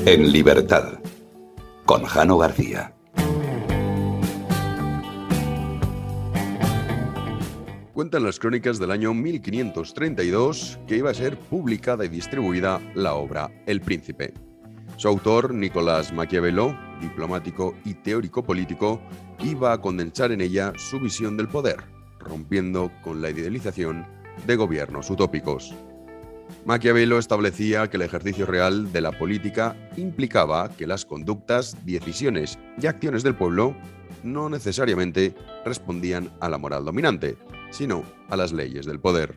En libertad, con Jano García. Cuentan las crónicas del año 1532 que iba a ser publicada y distribuida la obra El Príncipe. Su autor, Nicolás Maquiavelo, diplomático y teórico político, iba a condensar en ella su visión del poder, rompiendo con la idealización de gobiernos utópicos. Maquiavelo establecía que el ejercicio real de la política implicaba que las conductas, decisiones y acciones del pueblo no necesariamente respondían a la moral dominante, sino a las leyes del poder.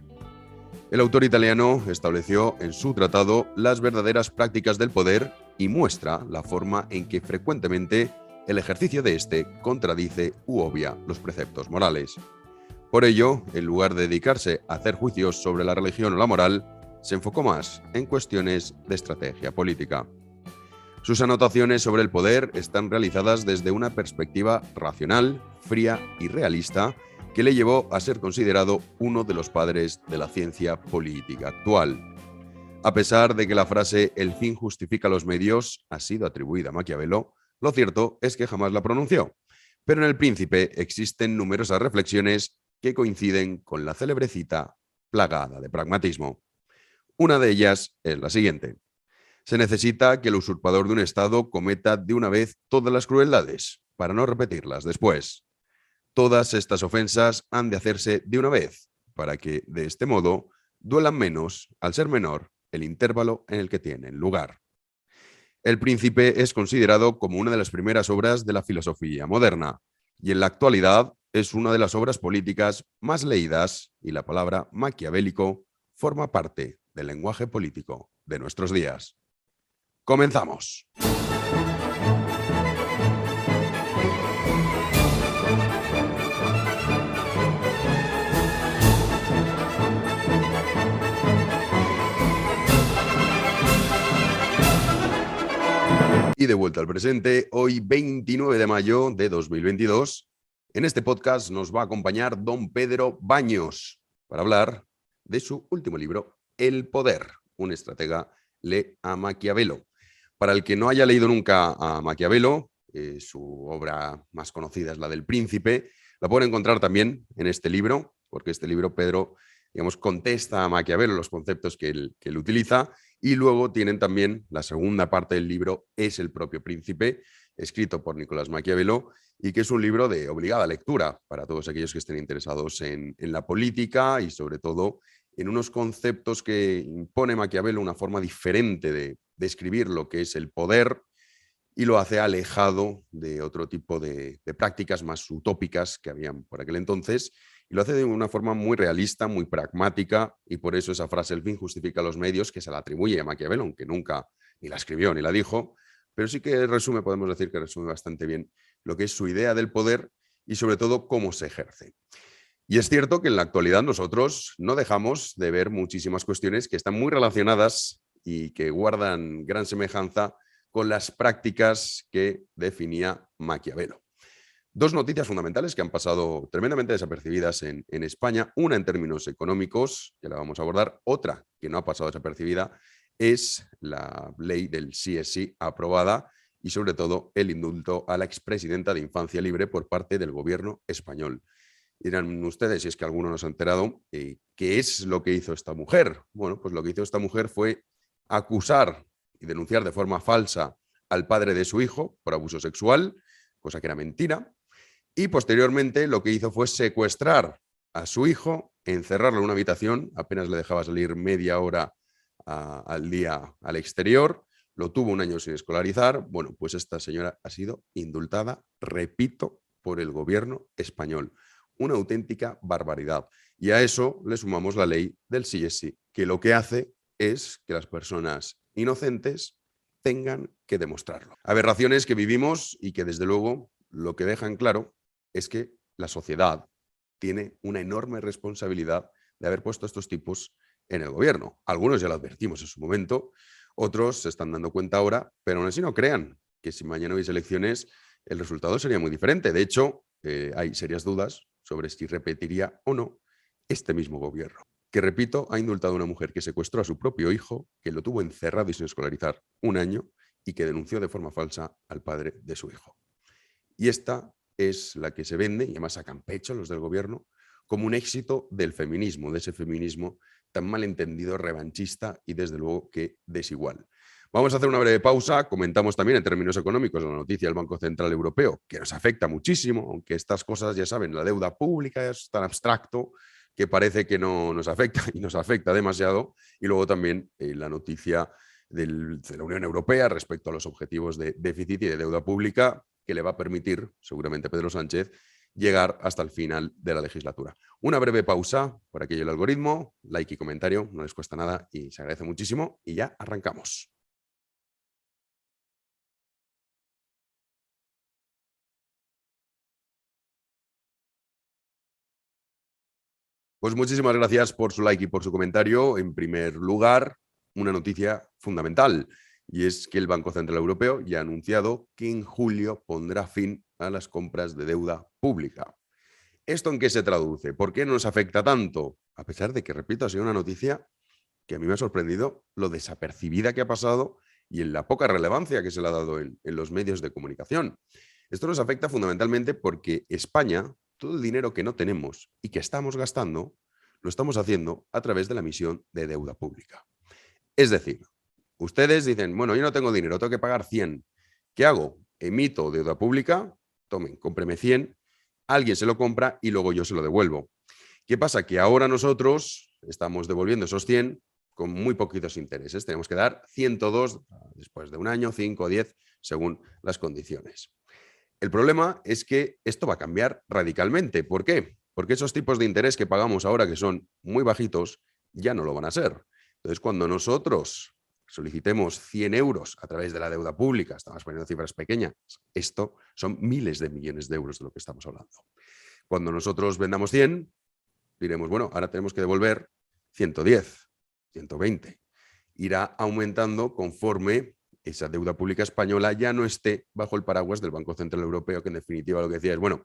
El autor italiano estableció en su tratado las verdaderas prácticas del poder y muestra la forma en que frecuentemente el ejercicio de este contradice u obvia los preceptos morales. Por ello, en lugar de dedicarse a hacer juicios sobre la religión o la moral, se enfocó más en cuestiones de estrategia política. Sus anotaciones sobre el poder están realizadas desde una perspectiva racional, fría y realista que le llevó a ser considerado uno de los padres de la ciencia política actual. A pesar de que la frase «el fin justifica los medios» ha sido atribuida a Maquiavelo, lo cierto es que jamás la pronunció. Pero en El Príncipe existen numerosas reflexiones que coinciden con la célebre cita plagada de pragmatismo. Una de ellas es la siguiente: se necesita que el usurpador de un Estado cometa de una vez todas las crueldades, para no repetirlas después. Todas estas ofensas han de hacerse de una vez, para que, de este modo, duelan menos, al ser menor, el intervalo en el que tienen lugar. El Príncipe es considerado como una de las primeras obras de la filosofía moderna, y en la actualidad es una de las obras políticas más leídas, y la palabra maquiavélico forma parte del lenguaje político de nuestros días. ¡Comenzamos! Y de vuelta al presente, hoy 29 de mayo de 2022, en este podcast nos va a acompañar don Pedro Baños para hablar de su último libro, El Poder, un estratega lee a Maquiavelo. Para el que no haya leído nunca a Maquiavelo, su obra más conocida es la del Príncipe, la pueden encontrar también en este libro, porque este libro, Pedro, digamos, contesta a Maquiavelo los conceptos que él utiliza, y luego tienen también la segunda parte del libro, es El propio Príncipe, escrito por Nicolás Maquiavelo, y que es un libro de obligada lectura para todos aquellos que estén interesados en la política y sobre todo en unos conceptos que impone Maquiavelo, una forma diferente de describir lo que es el poder, y lo hace alejado de otro tipo de prácticas más utópicas que habían por aquel entonces, y lo hace de una forma muy realista, muy pragmática, y por eso esa frase «el fin justifica los medios», que se la atribuye a Maquiavelo, aunque nunca ni la escribió ni la dijo, pero sí que resume, podemos decir que resume bastante bien lo que es su idea del poder y sobre todo cómo se ejerce. Y es cierto que en la actualidad nosotros no dejamos de ver muchísimas cuestiones que están muy relacionadas y que guardan gran semejanza con las prácticas que definía Maquiavelo. Dos noticias fundamentales que han pasado tremendamente desapercibidas en España, una en términos económicos, que la vamos a abordar, otra que no ha pasado desapercibida es la ley del sí es sí aprobada y sobre todo el indulto a la expresidenta de Infancia Libre por parte del gobierno español. Dirán ustedes, si es que alguno nos ha enterado, ¿qué es lo que hizo esta mujer? Bueno, pues lo que hizo esta mujer fue acusar y denunciar de forma falsa al padre de su hijo por abuso sexual, cosa que era mentira, y posteriormente lo que hizo fue secuestrar a su hijo, encerrarlo en una habitación, apenas le dejaba salir media hora al día al exterior, lo tuvo un año sin escolarizar. Bueno, pues esta señora ha sido indultada, repito, por el gobierno español. Una auténtica barbaridad. Y a eso le sumamos la ley del sí es sí, que lo que hace es que las personas inocentes tengan que demostrarlo. Aberraciones que vivimos y que desde luego lo que dejan claro es que la sociedad tiene una enorme responsabilidad de haber puesto a estos tipos en el gobierno. Algunos ya lo advertimos en su momento, otros se están dando cuenta ahora, pero aún así no crean que si mañana hubiese elecciones el resultado sería muy diferente. De hecho, hay serias dudas sobre si repetiría o no este mismo gobierno, que, repito, ha indultado a una mujer que secuestró a su propio hijo, que lo tuvo encerrado y sin escolarizar un año, y que denunció de forma falsa al padre de su hijo. Y esta es la que se vende, y además sacan pecho los del gobierno, como un éxito del feminismo, de ese feminismo tan malentendido, revanchista y desde luego que desigual. Vamos a hacer una breve pausa, comentamos también en términos económicos la noticia del Banco Central Europeo, que nos afecta muchísimo, aunque estas cosas, ya saben, la deuda pública es tan abstracto que parece que no nos afecta y nos afecta demasiado, y luego también la noticia de la Unión Europea respecto a los objetivos de déficit y de deuda pública, que le va a permitir, seguramente Pedro Sánchez, llegar hasta el final de la legislatura. Una breve pausa por aquello el algoritmo, like y comentario, no les cuesta nada y se agradece muchísimo, y ya arrancamos. Pues muchísimas gracias por su like y por su comentario. En primer lugar, una noticia fundamental, y es que el Banco Central Europeo ya ha anunciado que en julio pondrá fin a las compras de deuda pública. ¿Esto en qué se traduce? ¿Por qué nos afecta tanto? A pesar de que, repito, ha sido una noticia que a mí me ha sorprendido lo desapercibida que ha pasado y en la poca relevancia que se le ha dado en los medios de comunicación. Esto nos afecta fundamentalmente porque España, todo el dinero que no tenemos y que estamos gastando, lo estamos haciendo a través de la emisión de deuda pública. Es decir, ustedes dicen, bueno, yo no tengo dinero, tengo que pagar 100. ¿Qué hago? Emito deuda pública, tomen, cómpreme 100, alguien se lo compra y luego yo se lo devuelvo. ¿Qué pasa? Que ahora nosotros estamos devolviendo esos 100 con muy poquitos intereses. Tenemos que dar 102 después de un año, 5 o 10, según las condiciones. El problema es que esto va a cambiar radicalmente. ¿Por qué? Porque esos tipos de interés que pagamos ahora, que son muy bajitos, ya no lo van a ser. Entonces, cuando nosotros solicitemos 100 euros a través de la deuda pública, estamos poniendo cifras pequeñas, esto son miles de millones de euros de lo que estamos hablando. Cuando nosotros vendamos 100, diremos, bueno, ahora tenemos que devolver 110, 120. Irá aumentando conforme esa deuda pública española ya no esté bajo el paraguas del Banco Central Europeo, que en definitiva lo que decía es, bueno,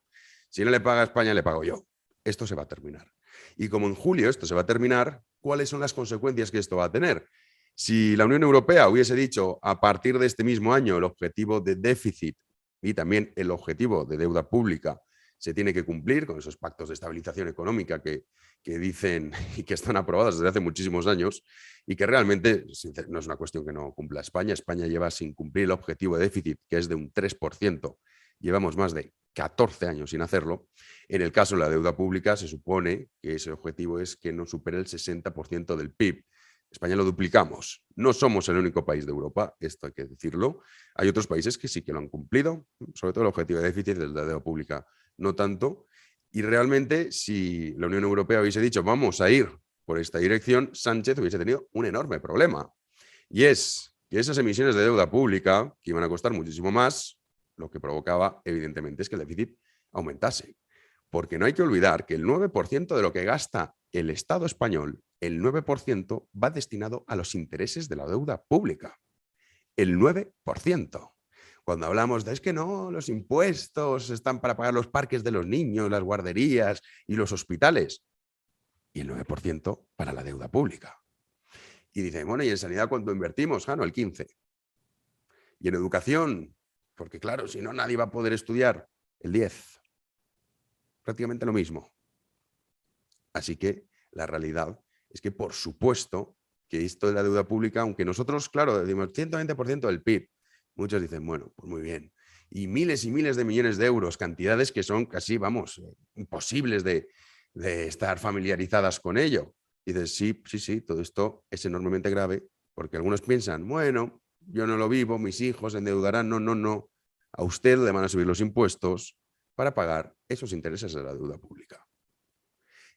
si no le paga a España, le pago yo. Esto se va a terminar. Y como en julio esto se va a terminar, ¿cuáles son las consecuencias que esto va a tener? Si la Unión Europea hubiese dicho a partir de este mismo año el objetivo de déficit y también el objetivo de deuda pública se tiene que cumplir con esos pactos de estabilización económica que dicen y que están aprobados desde hace muchísimos años y que realmente no es una cuestión que no cumpla España. España lleva sin cumplir el objetivo de déficit, que es de un 3%. Llevamos más de 14 años sin hacerlo. En el caso de la deuda pública se supone que ese objetivo es que no supere el 60% del PIB. España lo duplicamos. No somos el único país de Europa, esto hay que decirlo. Hay otros países que sí que lo han cumplido, sobre todo el objetivo de déficit de la deuda pública no tanto. Y realmente, si la Unión Europea hubiese dicho vamos a ir por esta dirección, Sánchez hubiese tenido un enorme problema. Y es que esas emisiones de deuda pública, que iban a costar muchísimo más, lo que provocaba, evidentemente, es que el déficit aumentase. Porque no hay que olvidar que el 9% de lo que gasta el Estado español, el 9% va destinado a los intereses de la deuda pública. El 9%. Cuando hablamos de es que no, los impuestos están para pagar los parques de los niños, las guarderías y los hospitales. Y el 9% para la deuda pública. Y dicen, bueno, ¿y en sanidad cuánto invertimos? Jano, el 15%. Y en educación, porque claro, si no nadie va a poder estudiar, el 10%. Prácticamente lo mismo. Así que la realidad es que, por supuesto, que esto de la deuda pública, aunque nosotros, claro, decimos 120% del PIB, muchos dicen, bueno, pues muy bien. Y miles de millones de euros, cantidades que son casi, vamos, imposibles de estar familiarizadas con ello. Y dices, sí, todo esto es enormemente grave, porque algunos piensan, bueno, yo no lo vivo, mis hijos endeudarán, no. A usted le van a subir los impuestos para pagar esos intereses de la deuda pública.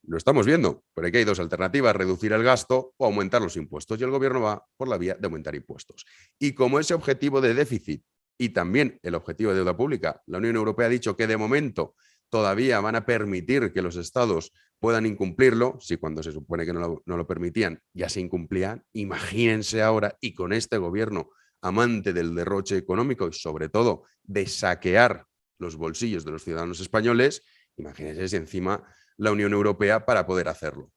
Lo estamos viendo, pero aquí hay dos alternativas, reducir el gasto o aumentar los impuestos. Y el gobierno va por la vía de aumentar impuestos. Y como ese objetivo de déficit y también el objetivo de deuda pública, la Unión Europea ha dicho que de momento todavía van a permitir que los estados puedan incumplirlo, si cuando se supone que no lo permitían ya se incumplían, imagínense ahora, y con este gobierno amante del derroche económico y sobre todo de saquear los bolsillos de los ciudadanos españoles, imagínense si encima la Unión Europea para poder hacerlo.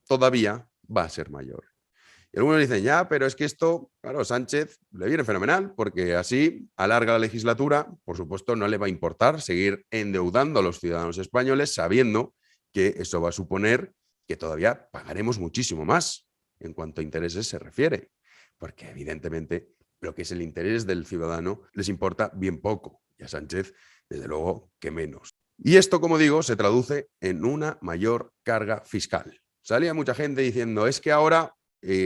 Todavía va a ser mayor. Y algunos dicen, ya, pero es que esto, claro, Sánchez le viene fenomenal porque así alarga la legislatura. Por supuesto, no le va a importar seguir endeudando a los ciudadanos españoles sabiendo que eso va a suponer que todavía pagaremos muchísimo más en cuanto a intereses se refiere. Porque evidentemente lo que es el interés del ciudadano les importa bien poco. Y a Sánchez, desde luego, que menos. Y esto, como digo, se traduce en una mayor carga fiscal. Salía mucha gente diciendo, es que ahora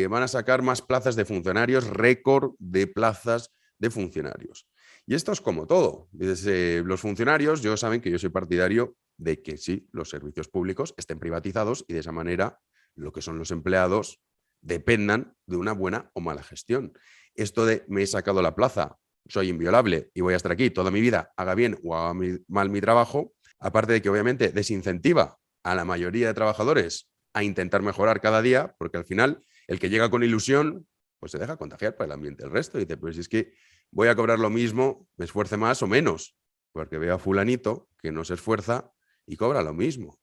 van a sacar más plazas de funcionarios, récord de plazas de funcionarios. Y esto es como todo. Los funcionarios, yo saben que yo soy partidario de que sí, los servicios públicos estén privatizados y de esa manera lo que son los empleados dependan de una buena o mala gestión. Esto de me he sacado la plaza, soy inviolable y voy a estar aquí toda mi vida, haga bien o haga mal mi trabajo, aparte de que obviamente desincentiva a la mayoría de trabajadores a intentar mejorar cada día, porque al final el que llega con ilusión, pues se deja contagiar por el ambiente del resto y dice, pues es que voy a cobrar lo mismo, me esfuerce más o menos, porque veo a fulanito que no se esfuerza y cobra lo mismo.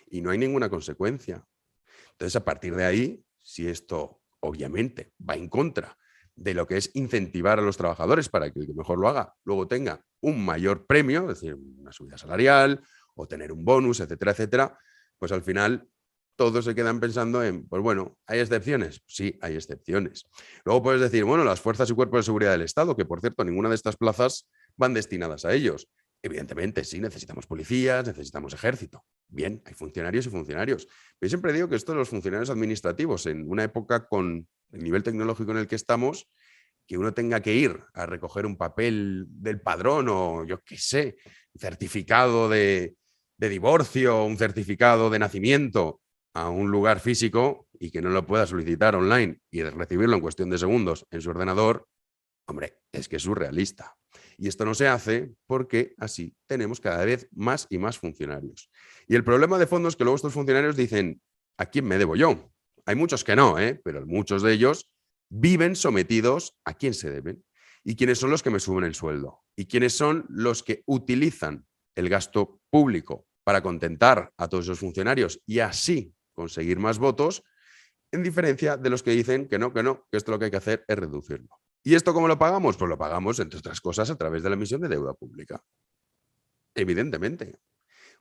Y no hay ninguna consecuencia. Entonces, a partir de ahí, si esto obviamente va en contra de lo que es incentivar a los trabajadores para que el que mejor lo haga luego tenga un mayor premio, es decir, una subida salarial o tener un bonus, etcétera, etcétera, pues al final todos se quedan pensando en, pues bueno, ¿hay excepciones? Sí, hay excepciones. Luego puedes decir, bueno, las fuerzas y cuerpos de seguridad del Estado, que por cierto, ninguna de estas plazas van destinadas a ellos. Evidentemente, sí, necesitamos policías, necesitamos ejército. Bien, hay funcionarios y funcionarios. Yo siempre digo que esto de los funcionarios administrativos, en una época con el nivel tecnológico en el que estamos, que uno tenga que ir a recoger un papel del padrón o yo qué sé, certificado de divorcio, un certificado de nacimiento a un lugar físico y que no lo pueda solicitar online y recibirlo en cuestión de segundos en su ordenador, hombre, es que es surrealista. Y esto no se hace porque así tenemos cada vez más y más funcionarios. Y el problema de fondo es que luego estos funcionarios dicen, ¿a quién me debo yo? Hay muchos que no, pero muchos de ellos viven sometidos a quién se deben y quiénes son los que me suben el sueldo y quiénes son los que utilizan el gasto público para contentar a todos esos funcionarios y así conseguir más votos, en diferencia de los que dicen que no, que esto lo que hay que hacer es reducirlo. ¿Y esto cómo lo pagamos? Pues lo pagamos, entre otras cosas, a través de la emisión de deuda pública. Evidentemente.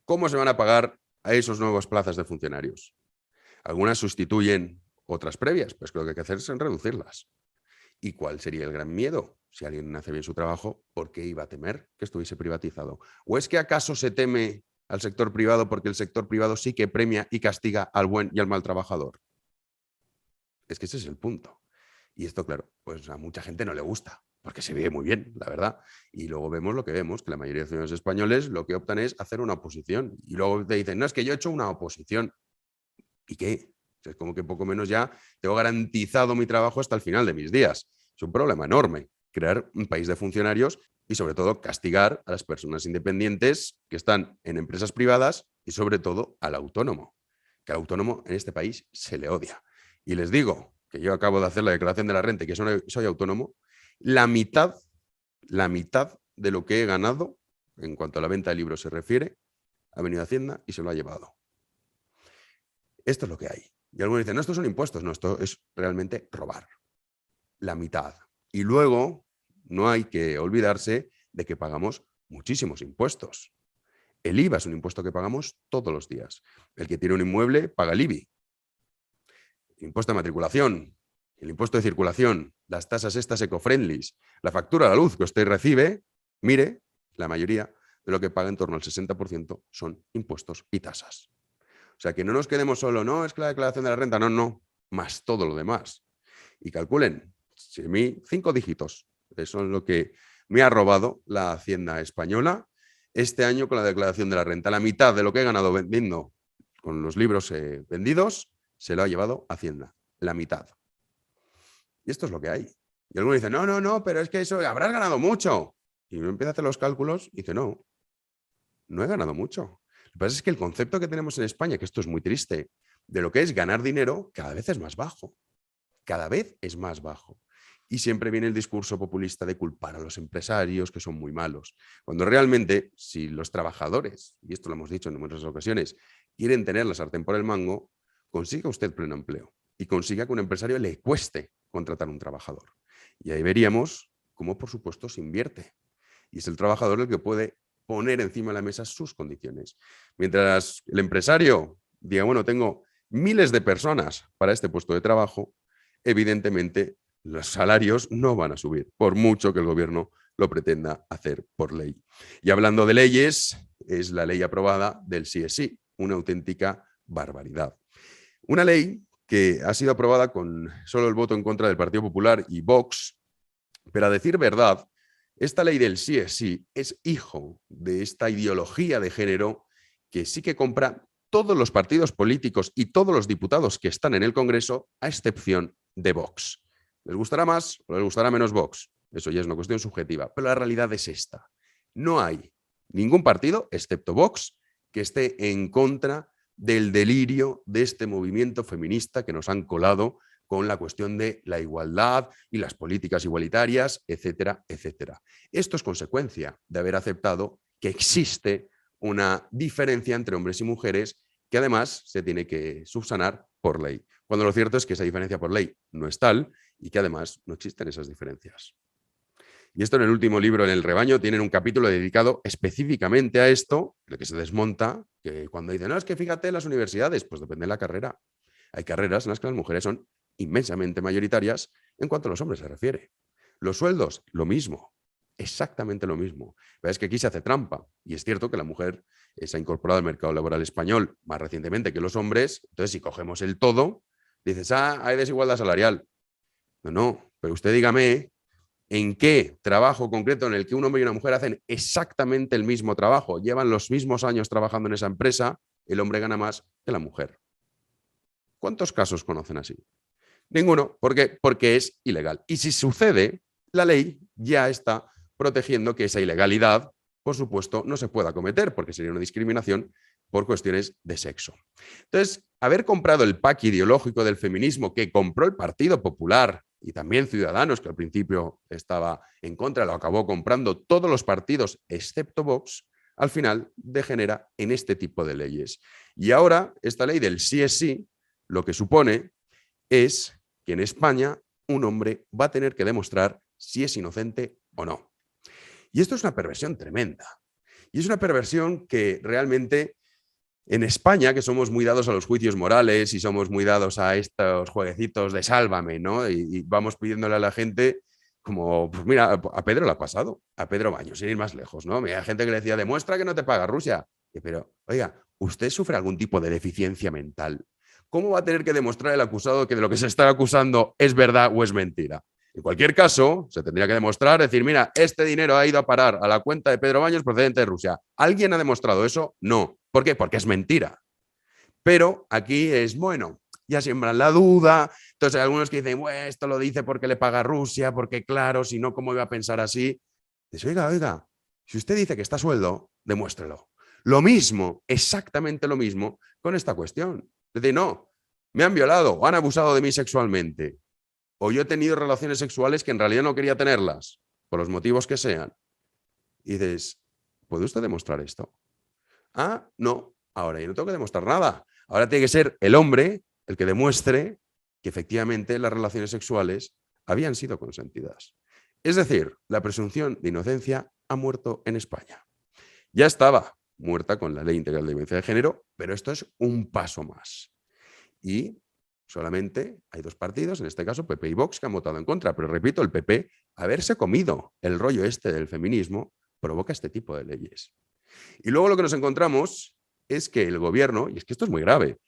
¿Cómo se van a pagar a esos nuevas plazas de funcionarios? Algunas sustituyen otras previas, pues lo que hay que hacer es reducirlas. ¿Y cuál sería el gran miedo? Si alguien hace bien su trabajo, ¿por qué iba a temer que estuviese privatizado? ¿O es que acaso se teme al sector privado porque el sector privado sí que premia y castiga al buen y al mal trabajador? Es que ese es el punto. Y esto, claro, pues a mucha gente no le gusta, porque se vive muy bien, la verdad. Y luego vemos lo que vemos, que la mayoría de ciudadanos españoles lo que optan es hacer una oposición. Y luego te dicen, no, es que yo he hecho una oposición. ¿Y qué? O sea, es como que poco menos ya tengo garantizado mi trabajo hasta el final de mis días. Es un problema enorme crear un país de funcionarios y sobre todo castigar a las personas independientes que están en empresas privadas y sobre todo al autónomo, que al autónomo en este país se le odia. Y les digo que yo acabo de hacer la declaración de la renta y que soy autónomo, la mitad de lo que he ganado en cuanto a la venta de libros se refiere ha venido a Hacienda y se lo ha llevado. Esto es lo que hay. Y algunos dicen, no, estos son impuestos. No, esto es realmente robar. La mitad. Y luego no hay que olvidarse de que pagamos muchísimos impuestos. El IVA es un impuesto que pagamos todos los días. El que tiene un inmueble paga el IBI. El impuesto de matriculación, el impuesto de circulación, las tasas estas eco-friendly, la factura de la luz que usted recibe, mire, la mayoría de lo que paga en torno al 60% son impuestos y tasas. O sea, que no nos quedemos solo, no, es que la declaración de la renta, no, más todo lo demás. Y calculen, 5 dígitos, eso es lo que me ha robado la Hacienda española este año con la declaración de la renta. La mitad de lo que he ganado vendiendo con los libros vendidos se lo ha llevado Hacienda, la mitad. Y esto es lo que hay. Y algunos dicen, no, pero es que eso, habrás ganado mucho. Y uno empieza a hacer los cálculos y dice, no he ganado mucho. Lo que pasa es que el concepto que tenemos en España, que esto es muy triste, de lo que es ganar dinero, cada vez es más bajo. Cada vez es más bajo. Y siempre viene el discurso populista de culpar a los empresarios, que son muy malos. Cuando realmente, si los trabajadores, y esto lo hemos dicho en numerosas ocasiones, quieren tener la sartén por el mango, consiga usted pleno empleo. y consiga que a un empresario le cueste contratar a un trabajador. Y ahí veríamos cómo, por supuesto, se invierte. Y es el trabajador el que puede poner encima de la mesa sus condiciones. Mientras el empresario diga, bueno, tengo miles de personas para este puesto de trabajo, evidentemente los salarios no van a subir, por mucho que el gobierno lo pretenda hacer por ley. Y hablando de leyes, es la ley aprobada del sí es sí, una auténtica barbaridad. Una ley que ha sido aprobada con solo el voto en contra del Partido Popular y Vox, pero a decir verdad, esta ley del sí es hijo de esta ideología de género que sí que compra todos los partidos políticos y todos los diputados que están en el Congreso, a excepción de Vox. ¿Les gustará más o les gustará menos Vox? Eso ya es una cuestión subjetiva, pero la realidad es esta. No hay ningún partido, excepto Vox, que esté en contra del delirio de este movimiento feminista que nos han colado con la cuestión de la igualdad y las políticas igualitarias, etcétera, etcétera. Esto es consecuencia de haber aceptado que existe una diferencia entre hombres y mujeres que además se tiene que subsanar por ley. Cuando lo cierto es que esa diferencia por ley no es tal y que además no existen esas diferencias. Y esto en el último libro, En el rebaño, tienen un capítulo dedicado específicamente a esto, en el que se desmonta, que cuando dicen, no, es que fíjate en las universidades, pues depende de la carrera. Hay carreras en las que las mujeres son inmensamente mayoritarias en cuanto a los hombres se refiere. Los sueldos, lo mismo, exactamente lo mismo. Pero es que aquí se hace trampa, y es cierto que la mujer se ha incorporado al mercado laboral español más recientemente que los hombres, entonces si cogemos el todo, dices, hay desigualdad salarial. No, pero usted dígame en qué trabajo concreto en el que un hombre y una mujer hacen exactamente el mismo trabajo, llevan los mismos años trabajando en esa empresa, el hombre gana más que la mujer. ¿Cuántos casos conocen así? Ninguno. ¿Por qué? Porque es ilegal. Y si sucede, la ley ya está protegiendo que esa ilegalidad, por supuesto, no se pueda cometer, porque sería una discriminación por cuestiones de sexo. Entonces, haber comprado el pack ideológico del feminismo que compró el Partido Popular y también Ciudadanos, que al principio estaba en contra, lo acabó comprando todos los partidos excepto Vox, al final degenera en este tipo de leyes. Y ahora, esta ley del sí es sí, lo que supone es que en España un hombre va a tener que demostrar si es inocente o no. Y esto es una perversión tremenda. Y es una perversión que realmente en España, que somos muy dados a los juicios morales y somos muy dados a estos jueguecitos de sálvame, ¿no? Y vamos pidiéndole a la gente como, pues mira, a Pedro le ha pasado, a Pedro Baños, sin ir más lejos, ¿no? Hay gente que le decía, demuestra que no te paga Rusia. Pero, oiga, ¿usted sufre algún tipo de deficiencia mental? ¿Cómo va a tener que demostrar el acusado que de lo que se está acusando es verdad o es mentira? En cualquier caso, se tendría que demostrar, decir, mira, este dinero ha ido a parar a la cuenta de Pedro Baños procedente de Rusia. ¿Alguien ha demostrado eso? No. ¿Por qué? Porque es mentira. Pero aquí es, bueno, ya siembran la duda. Entonces hay algunos que dicen, bueno, esto lo dice porque le paga Rusia, porque claro, si no, ¿cómo iba a pensar así? Dice, oiga, si usted dice que está a sueldo, demuéstrelo. Lo mismo, exactamente lo mismo con esta cuestión. Es decir, no, me han violado o han abusado de mí sexualmente. O yo he tenido relaciones sexuales que en realidad no quería tenerlas, por los motivos que sean. Y dices, ¿puede usted demostrar esto? Ah, no, ahora yo no tengo que demostrar nada. Ahora tiene que ser el hombre el que demuestre que efectivamente las relaciones sexuales habían sido consentidas. Es decir, la presunción de inocencia ha muerto en España. Ya estaba muerta con la Ley Integral de Violencia de Género, pero esto es un paso más. Y solamente hay dos partidos, en este caso PP y Vox, que han votado en contra. Pero repito, el PP, haberse comido el rollo este del feminismo, provoca este tipo de leyes. Y luego lo que nos encontramos es que el gobierno, y es que esto es muy grave,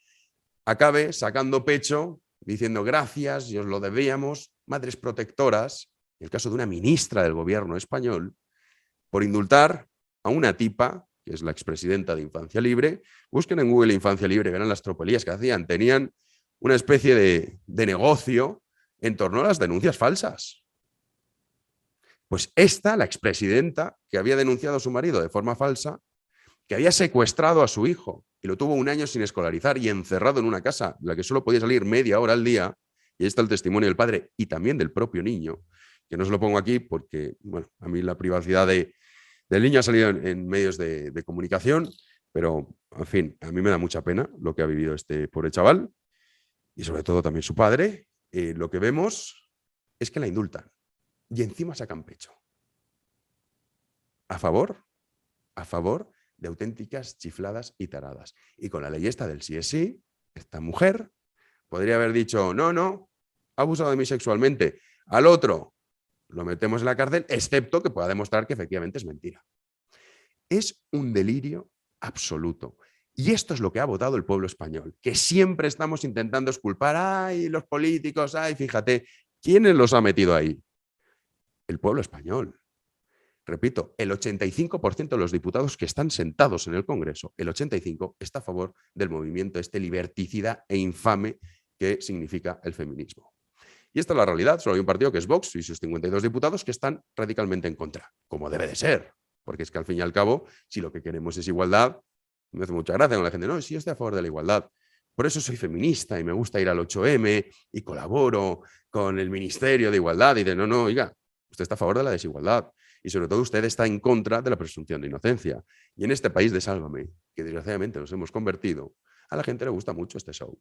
acabe sacando pecho, diciendo gracias, y os lo debíamos, madres protectoras, en el caso de una ministra del gobierno español, por indultar a una tipa, que es la expresidenta de Infancia Libre. Busquen en Google Infancia Libre, verán las tropelías que hacían. Tenían una especie de negocio en torno a las denuncias falsas. Pues esta, la expresidenta, que había denunciado a su marido de forma falsa, que había secuestrado a su hijo y lo tuvo un año sin escolarizar y encerrado en una casa, de la que solo podía salir media hora al día, y ahí está el testimonio del padre y también del propio niño, que no se lo pongo aquí porque, bueno, a mí la privacidad del niño ha salido en medios de comunicación, pero, en fin, a mí me da mucha pena lo que ha vivido este pobre chaval. y sobre todo también su padre, lo que vemos es que la indultan y encima sacan pecho. A favor de auténticas chifladas y taradas. Y con la ley esta del sí es sí, esta mujer podría haber dicho, no, ha abusado de mí sexualmente. Al otro lo metemos en la cárcel, excepto que pueda demostrar que efectivamente es mentira. Es un delirio absoluto. Y esto es lo que ha votado el pueblo español, que siempre estamos intentando exculpar, ay, los políticos, ay, fíjate, ¿quiénes los ha metido ahí? El pueblo español. Repito, el 85% de los diputados que están sentados en el Congreso, el 85% está a favor del movimiento este liberticida e infame que significa el feminismo. Y esta es la realidad. Solo hay un partido que es Vox y sus 52 diputados que están radicalmente en contra, como debe de ser. Porque es que al fin y al cabo, si lo que queremos es igualdad, me hace mucha gracia con la gente, no, sí, yo estoy a favor de la igualdad. Por eso soy feminista y me gusta ir al 8M y colaboro con el Ministerio de Igualdad. Y de no, oiga, usted está a favor de la desigualdad. Y sobre todo usted está en contra de la presunción de inocencia. Y en este país de Sálvame, que desgraciadamente nos hemos convertido, a la gente le gusta mucho este show.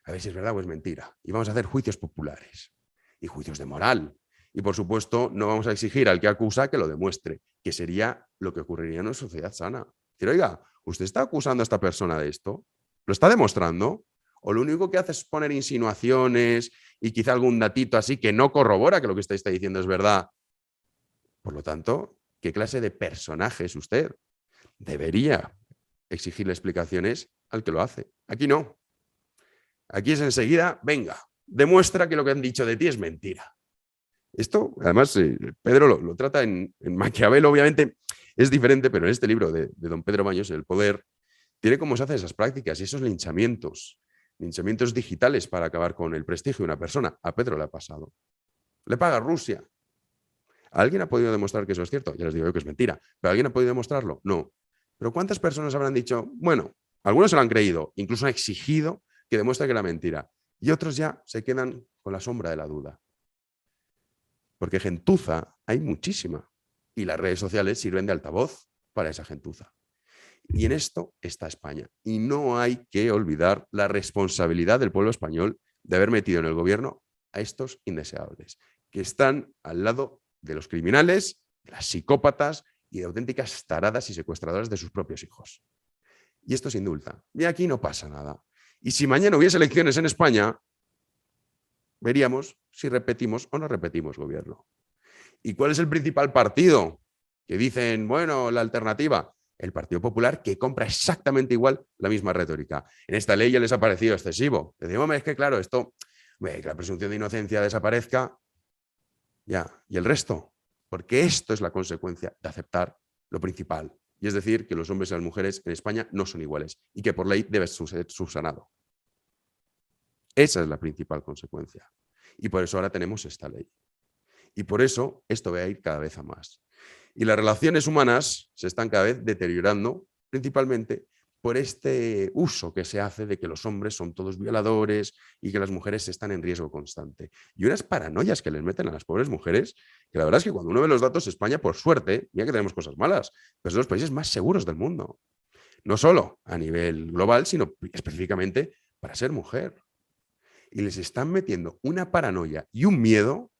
A ver si es verdad o es mentira. Y vamos a hacer juicios populares y juicios de moral. Y por supuesto, no vamos a exigir al que acusa que lo demuestre, que sería lo que ocurriría en una sociedad sana. Decir, oiga, ¿usted está acusando a esta persona de esto? ¿Lo está demostrando? ¿O lo único que hace es poner insinuaciones y quizá algún datito así que no corrobora que lo que usted está diciendo es verdad? Por lo tanto, ¿qué clase de personaje es usted? Debería exigirle explicaciones al que lo hace. Aquí no. Aquí es enseguida, venga, demuestra que lo que han dicho de ti es mentira. Esto, además, Pedro lo trata en Maquiavelo, obviamente es diferente, pero en este libro de don Pedro Baños, El poder, tiene cómo se hacen esas prácticas y esos linchamientos digitales para acabar con el prestigio de una persona. A Pedro le ha pasado. Le paga Rusia. ¿Alguien ha podido demostrar que eso es cierto? Ya les digo yo que es mentira. ¿Pero alguien ha podido demostrarlo? No. ¿Pero cuántas personas habrán dicho? Bueno, algunos se lo han creído, incluso han exigido que demuestre que era mentira. Y otros ya se quedan con la sombra de la duda. Porque gentuza hay muchísima. Y las redes sociales sirven de altavoz para esa gentuza. Y en esto está España. Y no hay que olvidar la responsabilidad del pueblo español de haber metido en el gobierno a estos indeseables, que están al lado de los criminales, de las psicópatas y de auténticas taradas y secuestradoras de sus propios hijos. Y esto se indulta. Y aquí no pasa nada. Y si mañana hubiese elecciones en España, veríamos si repetimos o no repetimos gobierno. ¿Y cuál es el principal partido? Que dicen, bueno, la alternativa. El Partido Popular, que compra exactamente igual la misma retórica. En esta ley ya les ha parecido excesivo. Decimos, es que claro, esto, que la presunción de inocencia desaparezca, ya. ¿Y el resto? Porque esto es la consecuencia de aceptar lo principal. Y es decir, que los hombres y las mujeres en España no son iguales y que por ley debe ser subsanado. Esa es la principal consecuencia. Y por eso ahora tenemos esta ley. Y por eso esto va a ir cada vez a más. Y las relaciones humanas se están cada vez deteriorando, principalmente por este uso que se hace de que los hombres son todos violadores y que las mujeres están en riesgo constante. Y unas paranoias que les meten a las pobres mujeres, que la verdad es que cuando uno ve los datos, España, por suerte, ya que tenemos cosas malas, pero es de los países más seguros del mundo. No solo a nivel global, sino específicamente para ser mujer. Y les están metiendo una paranoia y un miedo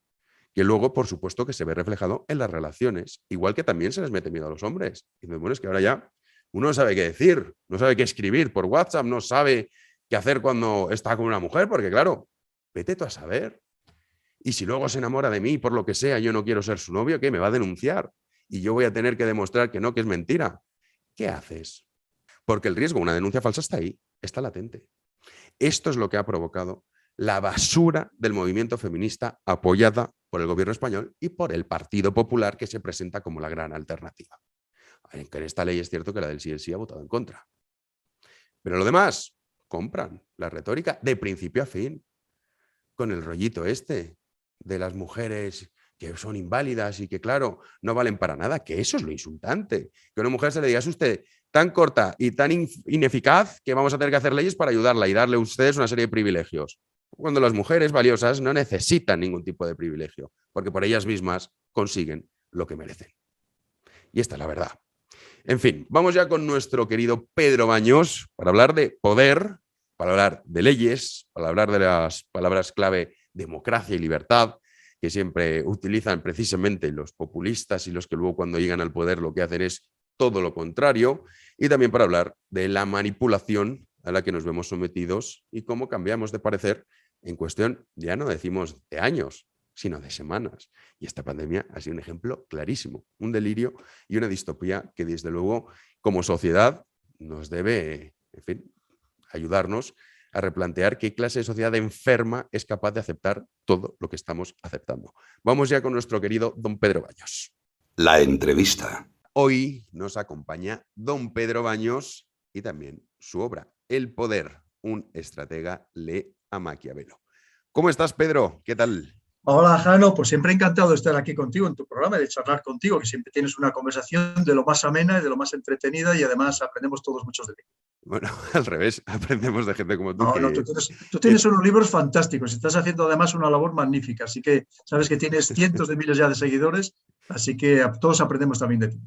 que luego, por supuesto, que se ve reflejado en las relaciones, igual que también se les mete miedo a los hombres. Y bueno, es que ahora ya uno no sabe qué decir, no sabe qué escribir por WhatsApp, no sabe qué hacer cuando está con una mujer, porque claro, vete tú a saber. Y si luego se enamora de mí, por lo que sea, yo no quiero ser su novio, ¿qué? Me va a denunciar. Y yo voy a tener que demostrar que no, que es mentira. ¿Qué haces? Porque el riesgo, una denuncia falsa está ahí, está latente. Esto es lo que ha provocado la basura del movimiento feminista apoyada por el gobierno español y por el Partido Popular, que se presenta como la gran alternativa. En esta ley es cierto que la del sí ha votado en contra. Pero lo demás, compran la retórica de principio a fin, con el rollito este de las mujeres que son inválidas y que, claro, no valen para nada, que eso es lo insultante. Que a una mujer se le diga, es usted tan corta y tan ineficaz que vamos a tener que hacer leyes para ayudarla y darle a ustedes una serie de privilegios. Cuando las mujeres valiosas no necesitan ningún tipo de privilegio, porque por ellas mismas consiguen lo que merecen. Y esta es la verdad. En fin, vamos ya con nuestro querido Pedro Baños para hablar de poder, para hablar de leyes, para hablar de las palabras clave democracia y libertad, que siempre utilizan precisamente los populistas y los que luego cuando llegan al poder lo que hacen es todo lo contrario, y también para hablar de la manipulación a la que nos vemos sometidos y cómo cambiamos de parecer en cuestión, ya no decimos de años, sino de semanas. Y esta pandemia ha sido un ejemplo clarísimo, un delirio y una distopía que desde luego como sociedad nos debe, en fin, ayudarnos a replantear qué clase de sociedad enferma es capaz de aceptar todo lo que estamos aceptando. Vamos ya con nuestro querido don Pedro Baños. La entrevista. Hoy nos acompaña don Pedro Baños y también su obra, El poder, un estratega lee a Maquiavelo. ¿Cómo estás, Pedro? ¿Qué tal? Hola, Jano, pues siempre encantado de estar aquí contigo en tu programa y de charlar contigo, que siempre tienes una conversación de lo más amena y de lo más entretenida y además aprendemos todos muchos de ti. Bueno, al revés, aprendemos de gente como tú. No, tú tienes unos libros fantásticos y estás haciendo además una labor magnífica, así que sabes que tienes cientos de miles ya de seguidores, así que todos aprendemos también de ti.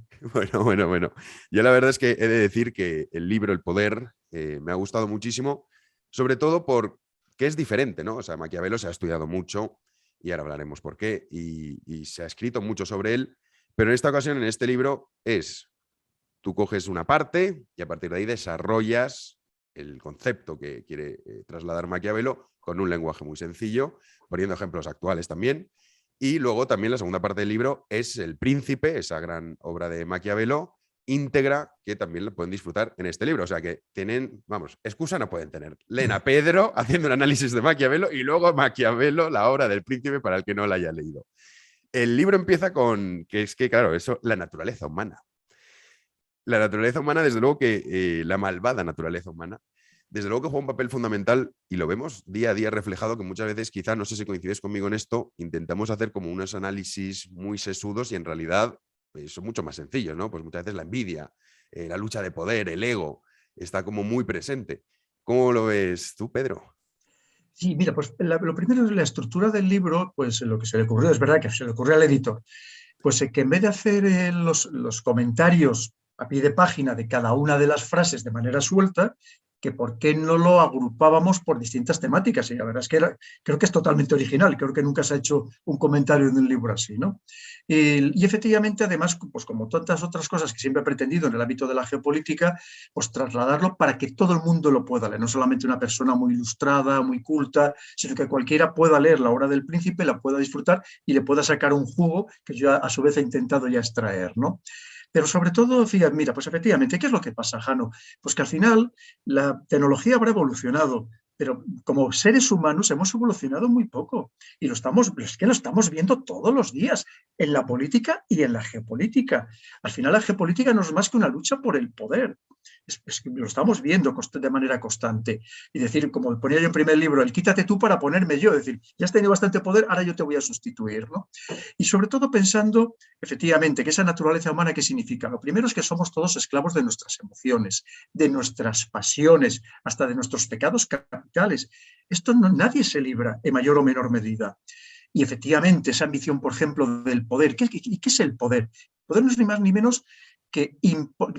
Bueno. Yo la verdad es que he de decir que el libro El poder me ha gustado muchísimo, sobre todo porque es diferente, ¿no? O sea, Maquiavelo se ha estudiado mucho y ahora hablaremos por qué, y se ha escrito mucho sobre él, pero en esta ocasión, en este libro, tú coges una parte y a partir de ahí desarrollas el concepto que quiere trasladar Maquiavelo con un lenguaje muy sencillo, poniendo ejemplos actuales también. Y luego también la segunda parte del libro es El Príncipe, esa gran obra de Maquiavelo, íntegra, que también lo pueden disfrutar en este libro. O sea que tienen, excusa no pueden tener. Leen a Pedro haciendo un análisis de Maquiavelo y luego Maquiavelo, la obra del Príncipe, para el que no la haya leído. El libro empieza con, claro, la naturaleza humana. La naturaleza humana, desde luego que la malvada naturaleza humana, desde luego que juega un papel fundamental y lo vemos día a día reflejado, que muchas veces, quizá, no sé si coincides conmigo en esto, intentamos hacer como unos análisis muy sesudos y en realidad son mucho más sencillos, ¿no? Pues muchas veces la envidia, la lucha de poder, el ego, está como muy presente. ¿Cómo lo ves tú, Pedro? Sí, mira, pues lo primero es la estructura del libro, pues lo que se le ocurrió, es verdad que se le ocurrió al editor, pues que en vez de hacer los comentarios a pie de página de cada una de las frases de manera suelta, que por qué no lo agrupábamos por distintas temáticas. Y la verdad es que creo que es totalmente original, creo que nunca se ha hecho un comentario en un libro así, ¿no? Y efectivamente, además, pues como tantas otras cosas que siempre he pretendido en el ámbito de la geopolítica, pues trasladarlo para que todo el mundo lo pueda leer, no solamente una persona muy ilustrada, muy culta, sino que cualquiera pueda leer La obra del Príncipe, la pueda disfrutar y le pueda sacar un jugo que yo a su vez he intentado ya extraer, ¿no? Pero sobre todo, fíjate, mira, pues efectivamente, ¿qué es lo que pasa, Jano? Pues que al final la tecnología habrá evolucionado, pero como seres humanos hemos evolucionado muy poco. Y es que lo estamos viendo todos los días, en la política y en la geopolítica. Al final la geopolítica no es más que una lucha por el poder. Es que lo estamos viendo de manera constante. Y decir, como ponía yo en primer libro, el quítate tú para ponerme yo. Es decir, ya has tenido bastante poder, ahora yo te voy a sustituir, ¿no? Y sobre todo pensando, efectivamente, que esa naturaleza humana, ¿qué significa? Lo primero es que somos todos esclavos de nuestras emociones, de nuestras pasiones, hasta de nuestros pecados capitales. Esto nadie se libra en mayor o menor medida. Y efectivamente, esa ambición, por ejemplo, del poder. ¿Qué es el poder? El poder no es ni más ni menos que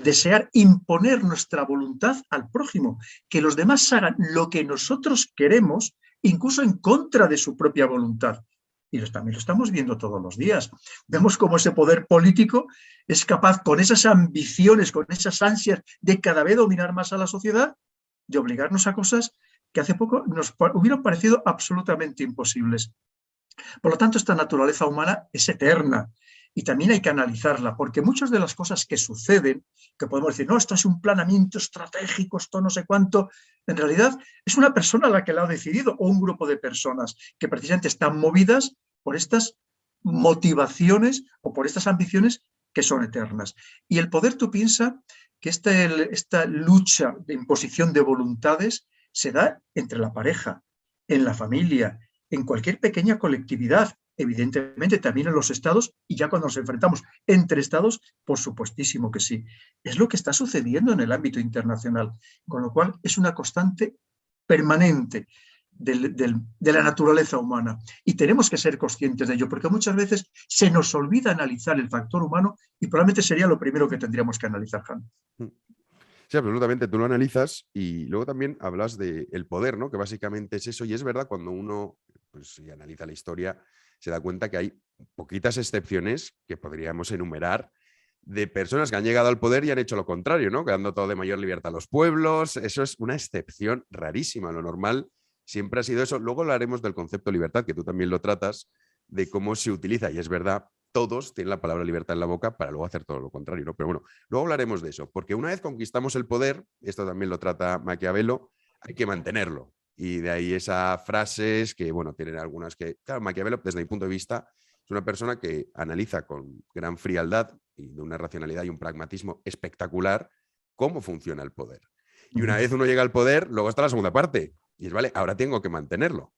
desear imponer nuestra voluntad al prójimo, que los demás hagan lo que nosotros queremos, incluso en contra de su propia voluntad. Y también lo estamos viendo todos los días. Vemos cómo ese poder político es capaz, con esas ambiciones, con esas ansias de cada vez dominar más a la sociedad, de obligarnos a cosas que hace poco nos hubieran parecido absolutamente imposibles. Por lo tanto, esta naturaleza humana es eterna y también hay que analizarla, porque muchas de las cosas que suceden, que podemos decir, no, esto es un planeamiento estratégico, esto no sé cuánto, en realidad es una persona la que lo ha decidido o un grupo de personas que precisamente están movidas por estas motivaciones o por estas ambiciones que son eternas. Y el poder, tú piensas que esta lucha de imposición de voluntades se da entre la pareja, en la familia, en cualquier pequeña colectividad, evidentemente también en los estados, y ya cuando nos enfrentamos entre estados, por supuestísimo que sí. Es lo que está sucediendo en el ámbito internacional, con lo cual es una constante permanente de la naturaleza humana. Y tenemos que ser conscientes de ello, porque muchas veces se nos olvida analizar el factor humano y probablemente sería lo primero que tendríamos que analizar, Han. Sí, absolutamente, tú lo analizas y luego también hablas del poder, ¿no? Que básicamente es eso, y es verdad, cuando uno pues, si analiza la historia, se da cuenta que hay poquitas excepciones que podríamos enumerar de personas que han llegado al poder y han hecho lo contrario, ¿no? Dando todo de mayor libertad a los pueblos. Eso es una excepción rarísima. Lo normal siempre ha sido eso. Luego hablaremos del concepto de libertad, que tú también lo tratas, de cómo se utiliza, y es verdad, todos tienen la palabra libertad en la boca para luego hacer todo lo contrario, ¿no? Pero bueno, luego hablaremos de eso, porque una vez conquistamos el poder, esto también lo trata Maquiavelo, hay que mantenerlo. Y de ahí esas frases que, bueno, tienen algunas que, claro, Maquiavelo, desde mi punto de vista, es una persona que analiza con gran frialdad y de una racionalidad y un pragmatismo espectacular cómo funciona el poder. Y una vez uno llega al poder, luego está la segunda parte. Y es, vale, ahora tengo que mantenerlo.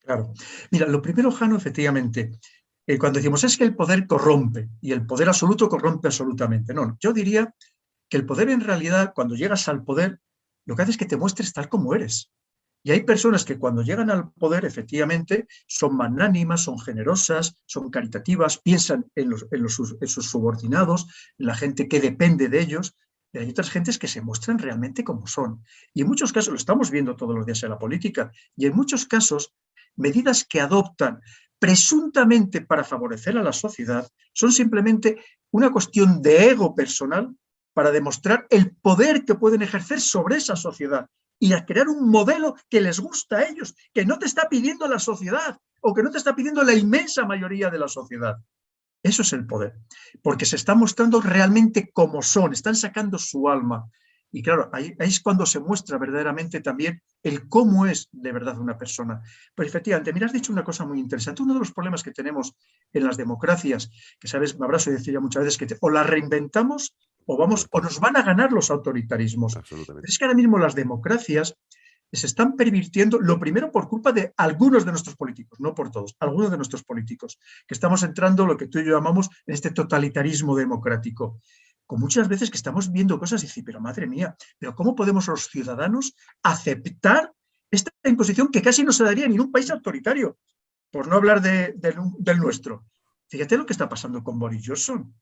Claro. Mira, lo primero, Jano, efectivamente, cuando decimos es que el poder corrompe y el poder absoluto corrompe absolutamente. No, yo diría que el poder en realidad, cuando llegas al poder, lo que hace es que te muestres tal como eres. Y hay personas que cuando llegan al poder, efectivamente, son magnánimas, son generosas, son caritativas, piensan en sus subordinados, en la gente que depende de ellos. Y hay otras gentes que se muestran realmente como son. Y en muchos casos, lo estamos viendo todos los días en la política, y en muchos casos, medidas que adoptan presuntamente para favorecer a la sociedad son simplemente una cuestión de ego personal para demostrar el poder que pueden ejercer sobre esa sociedad y a crear un modelo que les gusta a ellos, que no te está pidiendo la sociedad o que no te está pidiendo la inmensa mayoría de la sociedad. Eso es el poder, porque se están mostrando realmente como son, están sacando su alma. Y claro, ahí es cuando se muestra verdaderamente también el cómo es de verdad una persona. Pues efectivamente, mira, has dicho una cosa muy interesante. Uno de los problemas que tenemos en las democracias, que sabes, me habrás oído decir ya muchas veces, que o las reinventamos o nos van a ganar los autoritarismos. Pero Absolutamente. es que ahora mismo las democracias se están pervirtiendo, lo primero por culpa de algunos de nuestros políticos, no por todos, algunos de nuestros políticos, que estamos entrando lo que tú y yo llamamos en este totalitarismo democrático. Con muchas veces que estamos viendo cosas y decir, pero madre mía, pero ¿cómo podemos los ciudadanos aceptar esta imposición que casi no se daría en ningún país autoritario? Por no hablar del nuestro. Fíjate lo que está pasando con Boris Johnson.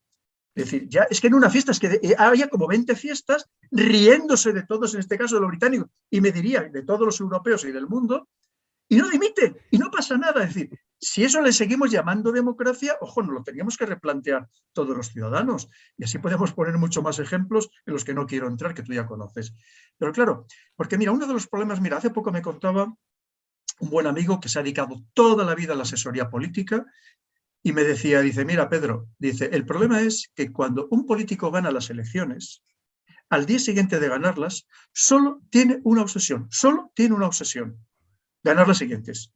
Es decir, ya es que en una fiesta es que había como 20 fiestas riéndose de todos, en este caso de los británicos, y me diría de todos los europeos y del mundo, y no dimiten, y no pasa nada. Es decir, si eso le seguimos llamando democracia, ojo, nos lo teníamos que replantear todos los ciudadanos. Y así podemos poner mucho más ejemplos en los que no quiero entrar, que tú ya conoces. Pero claro, porque mira, uno de los problemas, mira, hace poco me contaba un buen amigo que se ha dedicado toda la vida a la asesoría política y me decía, dice, mira, Pedro, dice, el problema es que cuando un político gana las elecciones, al día siguiente de ganarlas, solo tiene una obsesión, ganar las siguientes.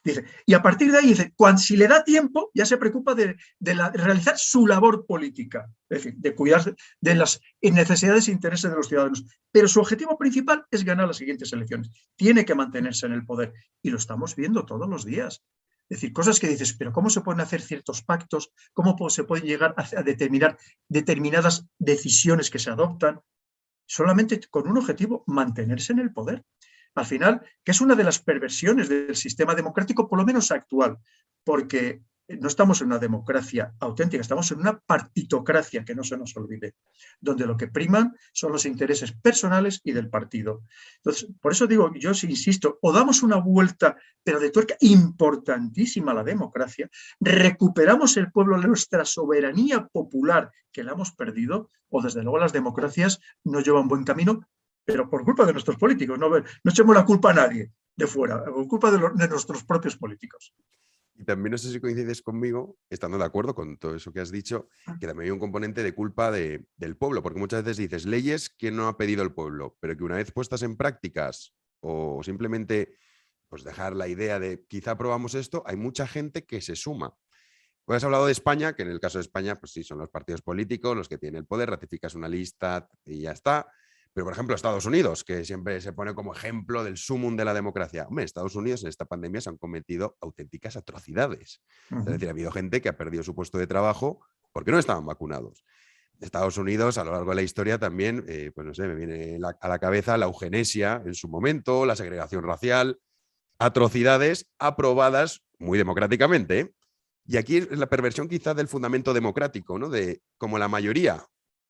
Dice, y a partir de ahí, dice, si le da tiempo, ya se preocupa de realizar su labor política, es decir, de cuidar de las necesidades e intereses de los ciudadanos. Pero su objetivo principal es ganar las siguientes elecciones. Tiene que mantenerse en el poder. Y lo estamos viendo todos los días. Es decir, cosas que dices, pero ¿cómo se pueden hacer ciertos pactos? ¿Cómo se pueden llegar a determinar determinadas decisiones que se adoptan? Solamente con un objetivo, mantenerse en el poder. Al final, que es una de las perversiones del sistema democrático, por lo menos actual, porque no estamos en una democracia auténtica, estamos en una partitocracia, que no se nos olvide, donde lo que priman son los intereses personales y del partido. Entonces, por eso digo, yo sí insisto, o damos una vuelta, pero de tuerca importantísima a la democracia, recuperamos el pueblo, nuestra soberanía popular, que la hemos perdido, o desde luego las democracias no llevan buen camino, pero por culpa de nuestros políticos, no echemos la culpa a nadie de fuera, por culpa de nuestros propios políticos. Y también no sé si coincides conmigo, estando de acuerdo con todo eso que has dicho, que también hay un componente de culpa del pueblo, porque muchas veces dices leyes que no ha pedido el pueblo, pero que una vez puestas en prácticas o simplemente pues dejar la idea de quizá aprobamos esto, hay mucha gente que se suma. Pues has hablado de España, que en el caso de España, pues sí, son los partidos políticos los que tienen el poder, ratificas una lista y ya está. Pero, por ejemplo, Estados Unidos, que siempre se pone como ejemplo del sumum de la democracia. Hombre, en Estados Unidos en esta pandemia se han cometido auténticas atrocidades. Es decir, ha habido gente que ha perdido su puesto de trabajo porque no estaban vacunados. Estados Unidos, a lo largo de la historia también, pues no sé, me viene a la cabeza la eugenesia en su momento, la segregación racial, atrocidades aprobadas muy democráticamente, ¿eh? Y aquí es la perversión quizás del fundamento democrático, ¿no? De como la mayoría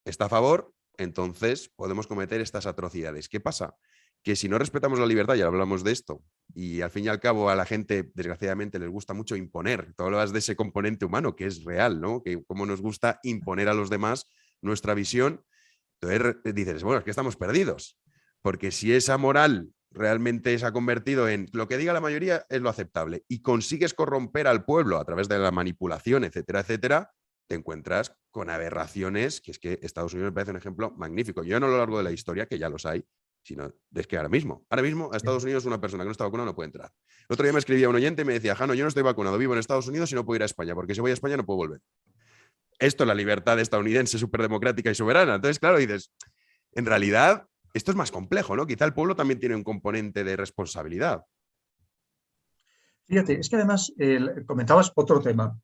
está a favor, entonces podemos cometer estas atrocidades. ¿Qué pasa? Que si no respetamos la libertad, ya hablamos de esto, y al fin y al cabo a la gente, desgraciadamente, les gusta mucho imponer. Tú hablabas de ese componente humano que es real, ¿no? Que cómo nos gusta imponer a los demás nuestra visión. Entonces dices, bueno, es que estamos perdidos, porque si esa moral realmente se ha convertido en lo que diga la mayoría es lo aceptable y consigues corromper al pueblo a través de la manipulación, etcétera, etcétera, te encuentras con aberraciones, que es que Estados Unidos me parece un ejemplo magnífico. Yo no a lo largo de la historia, que ya los hay, sino es que ahora mismo a Estados Unidos una persona que no está vacunada no puede entrar. El otro día me escribía un oyente y me decía, Jano, yo no estoy vacunado, vivo en Estados Unidos y no puedo ir a España, porque si voy a España no puedo volver. Esto es la libertad estadounidense superdemocrática y soberana. Entonces, claro, dices, en realidad, esto es más complejo, ¿no? Quizá el pueblo también tiene un componente de responsabilidad. Fíjate, es que además comentabas otro tema.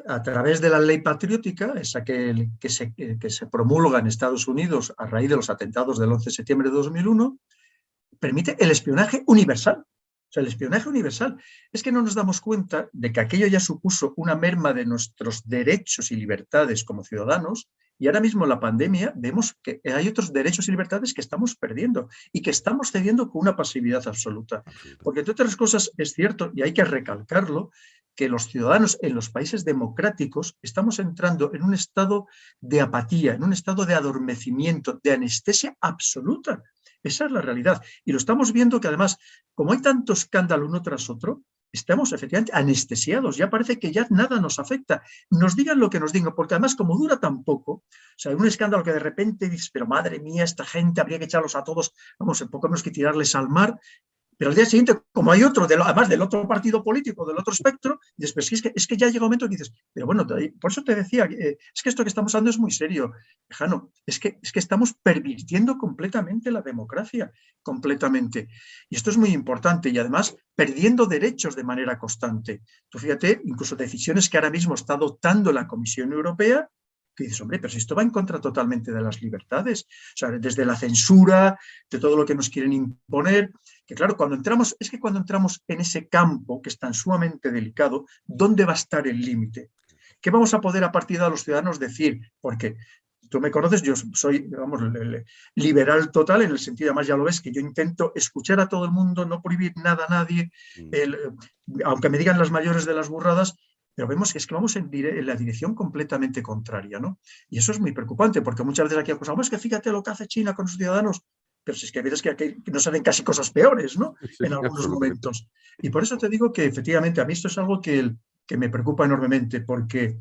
A través de la ley patriótica, esa que se promulga en Estados Unidos a raíz de los atentados del 11 de septiembre de 2001, permite el espionaje universal. O sea, el espionaje universal. Es que no nos damos cuenta de que aquello ya supuso una merma de nuestros derechos y libertades como ciudadanos, y ahora mismo en la pandemia vemos que hay otros derechos y libertades que estamos perdiendo y que estamos cediendo con una pasividad absoluta. Porque, entre otras cosas, es cierto, y hay que recalcarlo, que los ciudadanos en los países democráticos estamos entrando en un estado de apatía, en un estado de adormecimiento, de anestesia absoluta. Esa es la realidad. Y lo estamos viendo que además, como hay tanto escándalo uno tras otro, estamos efectivamente anestesiados. Ya parece que ya nada nos afecta. Nos digan lo que nos digan, porque además como dura tan poco, o sea, un escándalo que de repente dices, pero madre mía, esta gente habría que echarlos a todos, vamos, en poco menos que tirarles al mar. Pero al día siguiente, como hay otro, además del otro partido político, del otro espectro, después es que ya llega un momento que dices, pero bueno, por eso te decía, es que esto que estamos hablando es muy serio, Jano, es que estamos pervirtiendo completamente la democracia, completamente. Y esto es muy importante y además perdiendo derechos de manera constante. Tú fíjate, incluso decisiones que ahora mismo está adoptando la Comisión Europea, que dices, hombre, pero si esto va en contra totalmente de las libertades, o sea, desde la censura, de todo lo que nos quieren imponer, que claro, cuando entramos en ese campo que es tan sumamente delicado, ¿dónde va a estar el límite? ¿Qué vamos a poder a partir de los ciudadanos decir? Porque tú me conoces, yo soy, vamos, liberal total, en el sentido, además ya lo ves, que yo intento escuchar a todo el mundo, no prohibir nada a nadie, aunque me digan las mayores de las burradas, pero vemos que es que vamos en la dirección completamente contraria, ¿no? Y eso es muy preocupante, porque muchas veces aquí acusamos, es que fíjate lo que hace China con sus ciudadanos, pero si es que ves que aquí nos hacen casi cosas peores, ¿no? Sí, En algunos momentos. Y por eso te digo que efectivamente a mí esto es algo que me preocupa enormemente, porque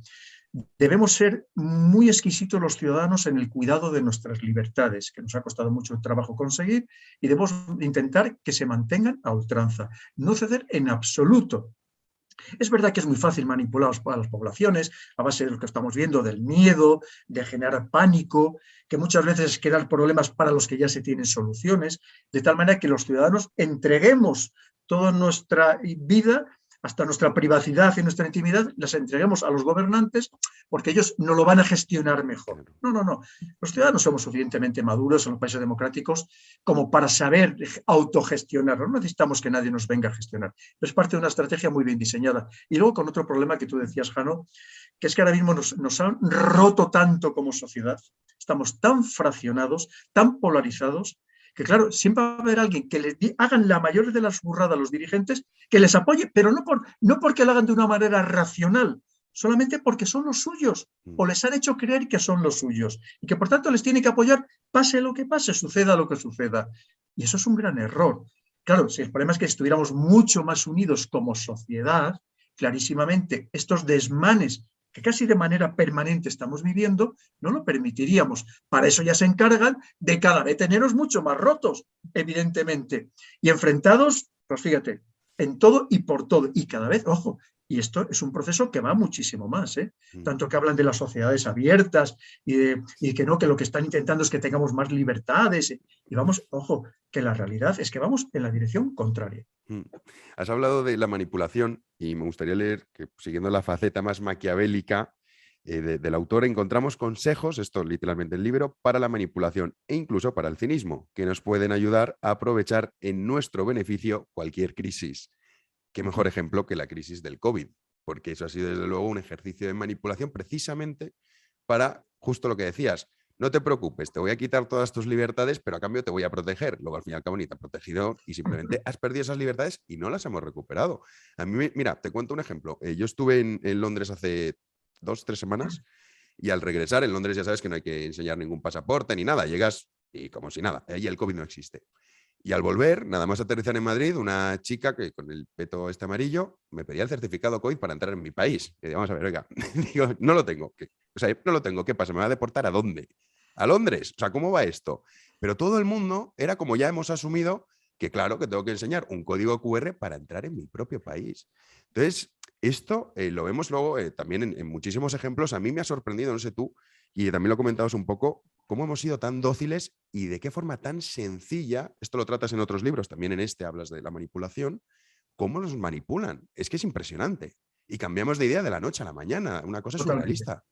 debemos ser muy exquisitos los ciudadanos en el cuidado de nuestras libertades, que nos ha costado mucho trabajo conseguir, y debemos intentar que se mantengan a ultranza, no ceder en absoluto. Es verdad que es muy fácil manipular a las poblaciones a base de lo que estamos viendo, del miedo, de generar pánico, que muchas veces crear problemas para los que ya se tienen soluciones, de tal manera que los ciudadanos entreguemos toda nuestra vida, hasta nuestra privacidad y nuestra intimidad, las entreguemos a los gobernantes porque ellos no lo van a gestionar mejor. No, no, no. Los ciudadanos somos suficientemente maduros en los países democráticos como para saber autogestionarlo. No necesitamos que nadie nos venga a gestionar. Es parte de una estrategia muy bien diseñada. Y luego con otro problema que tú decías, Jano, que es que ahora mismo nos han roto tanto como sociedad, estamos tan fraccionados, tan polarizados, que claro, siempre va a haber alguien que les hagan la mayor de las burradas a los dirigentes, que les apoye, pero no porque lo hagan de una manera racional, solamente porque son los suyos o les han hecho creer que son los suyos y que por tanto les tiene que apoyar pase lo que pase, suceda lo que suceda. Y eso es un gran error. Claro, si el problema es que si estuviéramos mucho más unidos como sociedad, clarísimamente estos desmanes que casi de manera permanente estamos viviendo, no lo permitiríamos. Para eso ya se encargan de cada vez tenernos mucho más rotos, evidentemente, y enfrentados, pues fíjate, en todo y por todo, y cada vez, ojo, y esto es un proceso que va muchísimo más, ¿eh? Tanto que hablan de las sociedades abiertas y que no, que lo que están intentando es que tengamos más libertades, y vamos, ojo, que la realidad es que vamos en la dirección contraria. Has hablado de la manipulación y me gustaría leer que, siguiendo la faceta más maquiavélica del autor, encontramos consejos, esto literalmente el libro, para la manipulación e incluso para el cinismo, que nos pueden ayudar a aprovechar en nuestro beneficio cualquier crisis. Qué mejor ejemplo que la crisis del COVID, porque eso ha sido desde luego un ejercicio de manipulación precisamente para justo lo que decías, no te preocupes, te voy a quitar todas tus libertades, pero a cambio te voy a proteger. Luego, al fin y al cabo, ni te ha protegido y simplemente has perdido esas libertades y no las hemos recuperado. A mí, mira, te cuento un ejemplo. Yo estuve en Londres hace 2-3 semanas y al regresar, en Londres ya sabes que no hay que enseñar ningún pasaporte ni nada. Llegas y como si nada, ahí el COVID no existe. Y al volver, nada más aterrizar en Madrid, una chica que con el peto este amarillo me pedía el certificado COVID para entrar en mi país. Y digo, vamos a ver, oiga, digo, no lo tengo. O sea, no lo tengo. ¿Qué pasa? ¿Me va a deportar a dónde? ¿A Londres? O sea, ¿cómo va esto? Pero todo el mundo era como ya hemos asumido que claro que tengo que enseñar un código QR para entrar en mi propio país. Entonces, esto lo vemos luego también en muchísimos ejemplos. A mí me ha sorprendido, no sé tú, y también lo comentabas un poco, cómo hemos sido tan dóciles y de qué forma tan sencilla, esto lo tratas en otros libros, también en este hablas de la manipulación, cómo nos manipulan. Es que es impresionante. Y cambiamos de idea de la noche a la mañana, una cosa Totalmente. surrealista.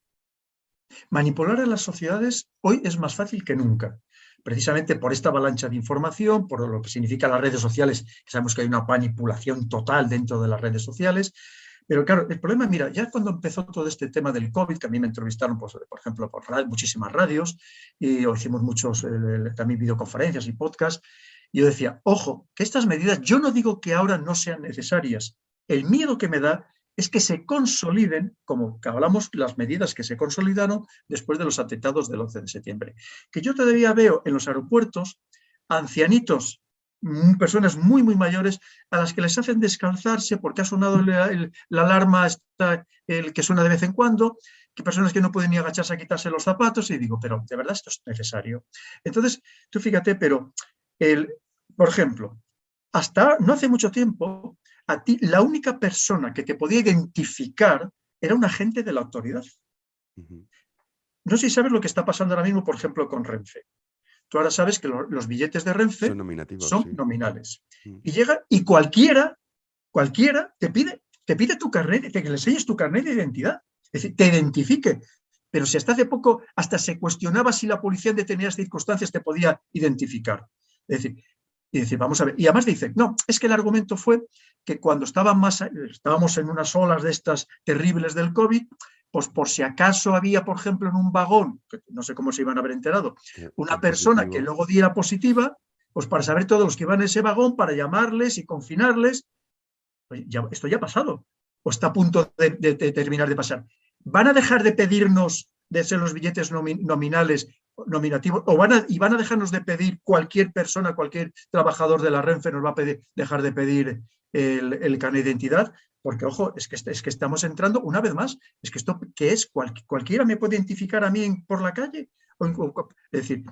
Manipular a las sociedades hoy es más fácil que nunca, precisamente por esta avalancha de información, por lo que significan las redes sociales, que sabemos que hay una manipulación total dentro de las redes sociales. Pero claro, el problema, mira, ya cuando empezó todo este tema del COVID, que a mí me entrevistaron, pues, por ejemplo, por muchísimas radios, y o hicimos muchos también videoconferencias y podcasts, y yo decía, ojo, que estas medidas, yo no digo que ahora no sean necesarias, el miedo que me da es que se consoliden, como que hablamos, las medidas que se consolidaron después de los atentados del 11 de septiembre. Que yo todavía veo en los aeropuertos ancianitos, personas muy, muy mayores, a las que les hacen descalzarse porque ha sonado la alarma el que suena de vez en cuando, que personas que no pueden ni agacharse a quitarse los zapatos, y digo, pero de verdad esto es necesario. Entonces, tú fíjate, pero, por ejemplo, hasta no hace mucho tiempo, a ti la única persona que te podía identificar era un agente de la autoridad. No sé si sabes lo que está pasando ahora mismo, por ejemplo, con Renfe. Tú ahora sabes que los billetes de Renfe Son nominativos, son sí. nominales. Y llega y cualquiera te pide tu carnet, que le enseñes tu carnet de identidad. Es decir, te identifique. Pero si hasta hace poco hasta se cuestionaba si la policía en determinadas circunstancias te podía identificar. Es decir, y decir, vamos a ver. Y además dice, no, es que el argumento fue que cuando estábamos en unas olas de estas terribles del COVID, pues por si acaso había, por ejemplo, en un vagón, que no sé cómo se iban a haber enterado, una persona positivo, que luego diera positiva, pues para saber todos los que iban en ese vagón, para llamarles y confinarles. Pues esto ya ha pasado, o está a punto de terminar de pasar. ¿Van a dejar de pedirnos de ser los billetes nominales, nominativos, van a dejarnos de pedir cualquier persona, cualquier trabajador de la Renfe nos va a dejar de pedir el carnet de identidad? Porque, ojo, es que estamos entrando una vez más, es que esto, ¿qué es? ¿Cualquiera me puede identificar a mí por la calle? Es decir,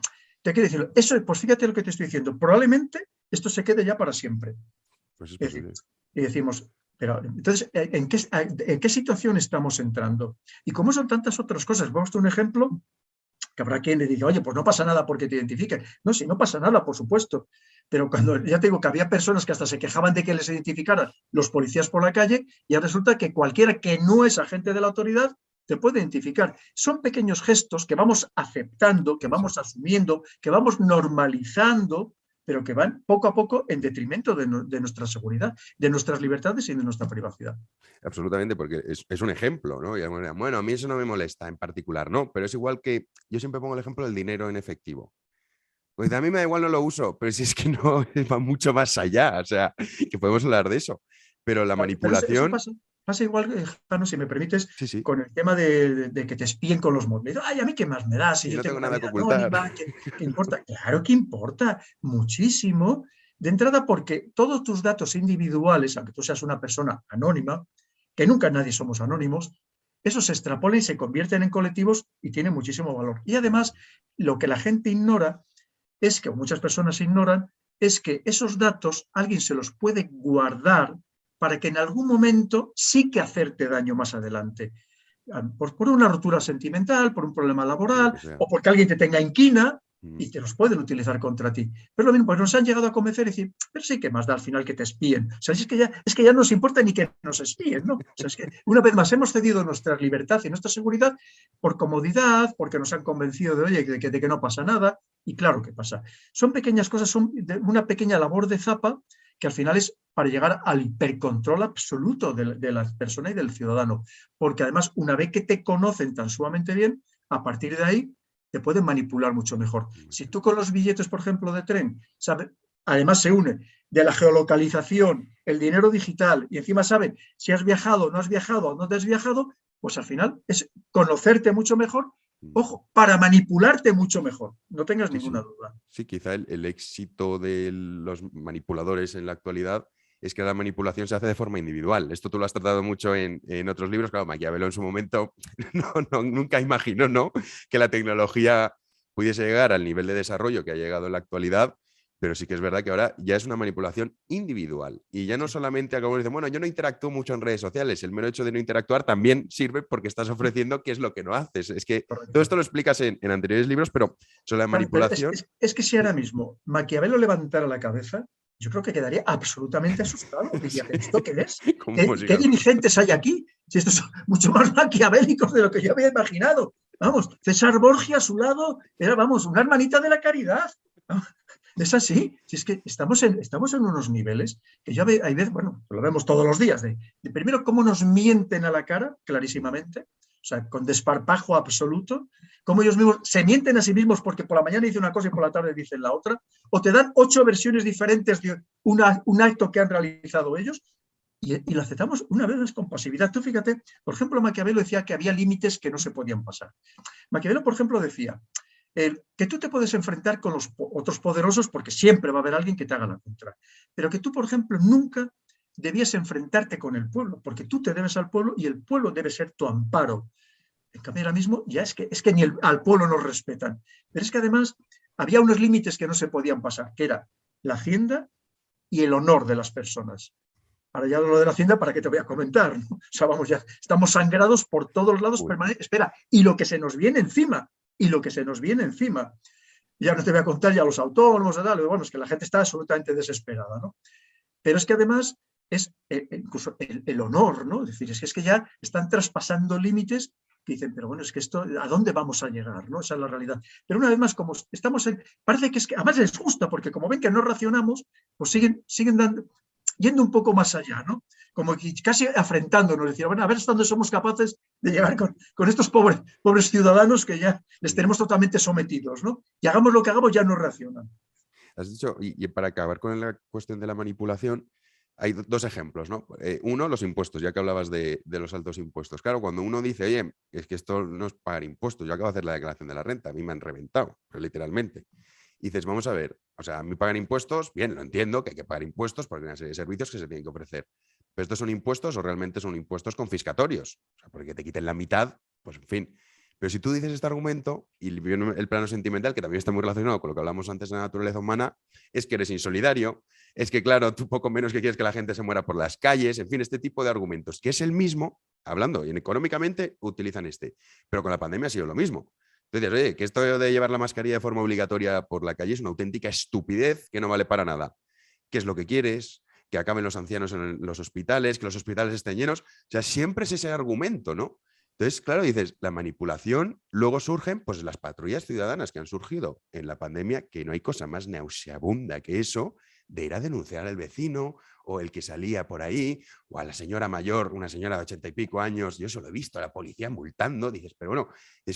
te quiero decir, eso, pues fíjate lo que te estoy diciendo, probablemente esto se quede ya para siempre. Pues es decir, y decimos, pero entonces, ¿en qué situación estamos entrando? Y como son tantas otras cosas, vamos a un ejemplo que habrá quien le diga, oye, pues no pasa nada porque te identifiquen. No, sí, no pasa nada, por supuesto. Pero cuando ya te digo que había personas que hasta se quejaban de que les identificaran los policías por la calle, y ahora resulta que cualquiera que no es agente de la autoridad te puede identificar. Son pequeños gestos que vamos aceptando, que vamos asumiendo, que vamos normalizando, pero que van poco a poco en detrimento de nuestra seguridad, de nuestras libertades y de nuestra privacidad. Absolutamente, porque es un ejemplo, ¿no? Y bueno, a mí eso no me molesta en particular, ¿no? Pero es igual que yo siempre pongo el ejemplo del dinero en efectivo. Pues a mí me da igual, no lo uso, pero si es que no, va mucho más allá, o sea, que podemos hablar de eso. Pero la manipulación... Pero eso pasa igual, Jano, si me permites, Sí. con el tema de que te espíen con los móviles. Ay, a mí qué más me da si Y yo no tengo tengo una nada que vida ocultar. anónima, ¿qué importa? Claro que importa, muchísimo. De entrada, porque todos tus datos individuales, aunque tú seas una persona anónima, que nunca nadie somos anónimos, eso se extrapola y se convierten en colectivos y tiene muchísimo valor. Y además, lo que la gente ignora es que, o muchas personas ignoran, es que esos datos alguien se los puede guardar para que en algún momento sí que hacerte daño más adelante. Por una ruptura sentimental, por un problema laboral, o porque alguien te tenga inquina, y te los pueden utilizar contra ti. Pero lo mismo, pues nos han llegado a convencer y decir, pero sí que más da al final que te espíen. O sea, es que ya no nos importa ni que nos espíen, ¿no? O sea, es que una vez más hemos cedido nuestra libertad y nuestra seguridad por comodidad, porque nos han convencido de, oye, de que no pasa nada, y claro que pasa. Son pequeñas cosas, son una pequeña labor de zapa que al final es para llegar al hipercontrol absoluto de la persona y del ciudadano. Porque además, una vez que te conocen tan sumamente bien, a partir de ahí te pueden manipular mucho mejor. Si tú con los billetes, por ejemplo, de tren, sabes, además se une de la geolocalización, el dinero digital, y encima saben si has viajado, no has viajado, no te has viajado, pues al final es conocerte mucho mejor, ojo, para manipularte mucho mejor, no tengas ninguna duda. Sí, quizá el éxito de los manipuladores en la actualidad es que la manipulación se hace de forma individual. Esto tú lo has tratado mucho en otros libros. Claro, Maquiavelo en su momento nunca imaginó, ¿no?, que la tecnología pudiese llegar al nivel de desarrollo que ha llegado en la actualidad, pero sí que es verdad que ahora ya es una manipulación individual. Y ya no solamente, como dicen, bueno, yo no interactúo mucho en redes sociales, el mero hecho de no interactuar también sirve porque estás ofreciendo qué es lo que no haces. Es que Correcto. todo esto lo explicas en anteriores libros, pero sobre la manipulación... Es que si ahora mismo Maquiavelo levantara la cabeza, yo creo que quedaría absolutamente asustado. Diría, ¿pero esto qué es? ¿Qué dirigentes hay aquí? Si estos son mucho más maquiavélicos de lo que yo había imaginado. Vamos, César Borgia a su lado era, vamos, una hermanita de la caridad. Es así, si es que estamos en unos niveles que ya hay veces, bueno, lo vemos todos los días, de primero cómo nos mienten a la cara, clarísimamente, o sea, con desparpajo absoluto, cómo ellos mismos se mienten a sí mismos porque por la mañana dicen una cosa y por la tarde dicen la otra, o te dan 8 versiones diferentes de un acto que han realizado ellos, y lo aceptamos una vez más con pasividad. Tú fíjate, por ejemplo, Maquiavelo decía que había límites que no se podían pasar. Maquiavelo, por ejemplo, decía que tú te puedes enfrentar con los otros poderosos porque siempre va a haber alguien que te haga la contra, pero que tú, por ejemplo, nunca debías enfrentarte con el pueblo, porque tú te debes al pueblo y el pueblo debe ser tu amparo. En cambio, ahora mismo ya es que ni al pueblo nos respetan. Pero es que además había unos límites que no se podían pasar, que era la hacienda y el honor de las personas. Ahora ya lo de la hacienda, ¿para qué te voy a comentar? ¿No? O sea, vamos, ya estamos sangrados por todos lados permanentes. Espera, y lo que se nos viene encima, Ya no te voy a contar ya los autónomos, bueno, es que la gente está absolutamente desesperada, ¿no? Pero es que además es incluso el honor, ¿no? Es decir, es que ya están traspasando límites que dicen, pero bueno, es que esto, ¿a dónde vamos a llegar? ¿No? Esa es la realidad. Pero una vez más, como estamos parece que es que, además les gusta, porque como ven que no racionamos, pues siguen yendo un poco más allá, ¿no? Como casi afrentándonos, decir, bueno, a ver hasta dónde somos capaces de llegar con estos pobres ciudadanos que ya les tenemos totalmente sometidos, ¿no? Y hagamos lo que hagamos, ya no reaccionan. Has dicho, y para acabar con la cuestión de la manipulación, hay dos ejemplos, ¿no? Uno, los impuestos, ya que hablabas de los altos impuestos. Claro, cuando uno dice, oye, es que esto no es pagar impuestos, yo acabo de hacer la declaración de la renta, a mí me han reventado, pero literalmente. Y dices, vamos a ver, o sea, a mí pagan impuestos, bien, lo entiendo, que hay que pagar impuestos porque hay una serie de servicios que se tienen que ofrecer. ¿Pero estos son impuestos o realmente son impuestos confiscatorios? O sea, porque te quiten la mitad, pues en fin. Pero si tú dices este argumento, y el plano sentimental, que también está muy relacionado con lo que hablamos antes de la naturaleza humana, es que eres insolidario, es que, claro, tú poco menos que quieres que la gente se muera por las calles, en fin, este tipo de argumentos, que es el mismo, hablando, y económicamente utilizan este. Pero con la pandemia ha sido lo mismo. Entonces, oye, que esto de llevar la mascarilla de forma obligatoria por la calle es una auténtica estupidez que no vale para nada. ¿Qué es lo que quieres? Que acaben los ancianos en los hospitales, que los hospitales estén llenos. O sea, siempre es ese argumento, ¿no? Entonces, claro, dices, la manipulación, luego surgen pues las patrullas ciudadanas que han surgido en la pandemia, que no hay cosa más nauseabunda que eso, de ir a denunciar al vecino o el que salía por ahí, o a la señora mayor, una señora de 80 y pico años, yo eso lo he visto, a la policía multando, dices, pero bueno,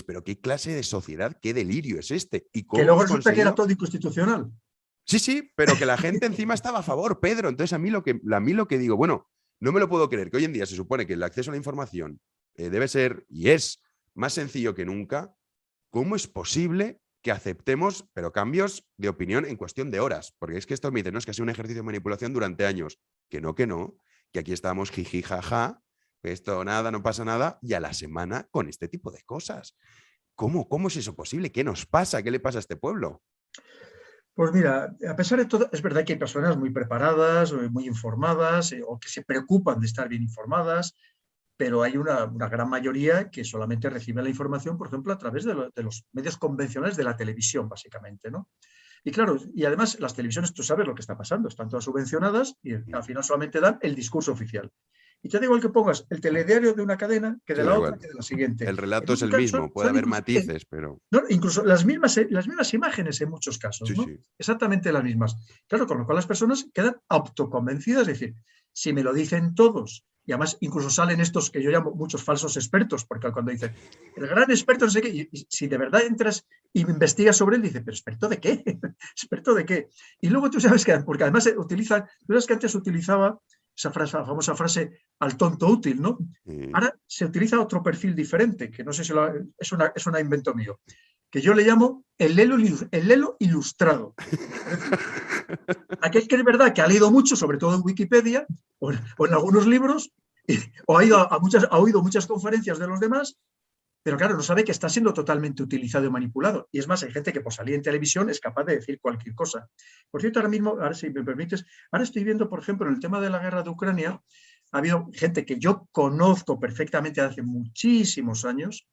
pero ¿qué clase de sociedad, qué delirio es este? ¿Y cómo que luego resulta que era todo inconstitucional. Sí, pero que la gente encima estaba a favor, Pedro. Entonces, a mí lo que digo, bueno, no me lo puedo creer, que hoy en día se supone que el acceso a la información debe ser, y es, más sencillo que nunca. ¿Cómo es posible que aceptemos, pero cambios de opinión en cuestión de horas? Porque es que esto me dice, no, es que ha sido un ejercicio de manipulación durante años. Que no, que aquí estamos jiji, jaja, que esto nada, no pasa nada, y a la semana con este tipo de cosas. ¿Cómo es eso posible? ¿Qué nos pasa? ¿Qué le pasa a este pueblo? Pues mira, a pesar de todo, es verdad que hay personas muy preparadas, muy informadas, o que se preocupan de estar bien informadas, pero hay una gran mayoría que solamente recibe la información, por ejemplo, a través de los medios convencionales de la televisión, básicamente, ¿no? Y claro, y además las televisiones, tú sabes lo que está pasando, están todas subvencionadas y al final solamente dan el discurso oficial. Y te da igual que pongas el telediario de una cadena que de la otra, que de la siguiente. El relato es el mismo, puede haber matices, pero... ¿no? Incluso las mismas imágenes en muchos casos, sí, ¿no? sí. Exactamente las mismas. Claro, con lo cual las personas quedan autoconvencidas, es decir, si me lo dicen todos Y además incluso salen estos que yo llamo muchos falsos expertos, porque cuando dicen, el gran experto no sé qué, y si de verdad entras y investigas sobre él, dice, pero ¿experto de qué? ¿Experto de qué? Y luego tú sabes que, porque además tú sabes que antes utilizaba esa frase, la famosa frase al tonto útil, ¿no? Ahora se utiliza otro perfil diferente, que no sé si es un invento mío, que yo le llamo el lelo ilustrado. Aquel que es verdad que ha leído mucho, sobre todo en Wikipedia o en algunos libros, o ha oído muchas conferencias de los demás, pero claro, no sabe que está siendo totalmente utilizado y manipulado. Y es más, hay gente que por salir en televisión es capaz de decir cualquier cosa. Por cierto, ahora mismo, ahora si me permites, ahora estoy viendo, por ejemplo, en el tema de la guerra de Ucrania, ha habido gente que yo conozco perfectamente hace muchísimos años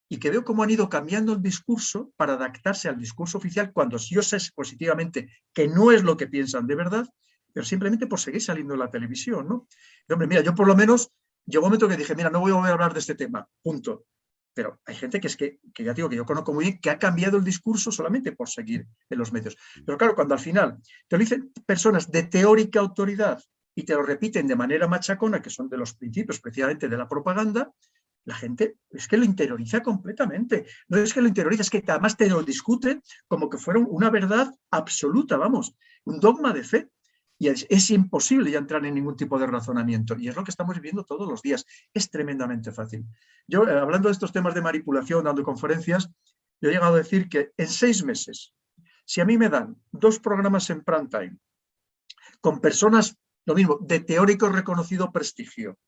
y que veo cómo han ido cambiando el discurso para adaptarse al discurso oficial cuando yo sé positivamente que no es lo que piensan de verdad, pero simplemente por seguir saliendo en la televisión, ¿no? Y, hombre, mira, yo por lo menos llegó un momento que dije, mira, no voy a volver a hablar de este tema, punto. Pero hay gente que ya digo que yo conozco muy bien, que ha cambiado el discurso solamente por seguir en los medios. Pero claro, cuando al final te lo dicen personas de teórica autoridad y te lo repiten de manera machacona, que son de los principios precisamente de la propaganda, la gente es que lo interioriza completamente. No es que lo interioriza, es que además te lo discuten como que fuera una verdad absoluta, vamos, un dogma de fe. Y es imposible ya entrar en ningún tipo de razonamiento. Y es lo que estamos viviendo todos los días. Es tremendamente fácil. Yo, hablando de estos temas de manipulación, dando conferencias, yo he llegado a decir que en 6 meses, si a mí me dan 2 programas en prime time, con personas, lo mismo, de teórico reconocido prestigio,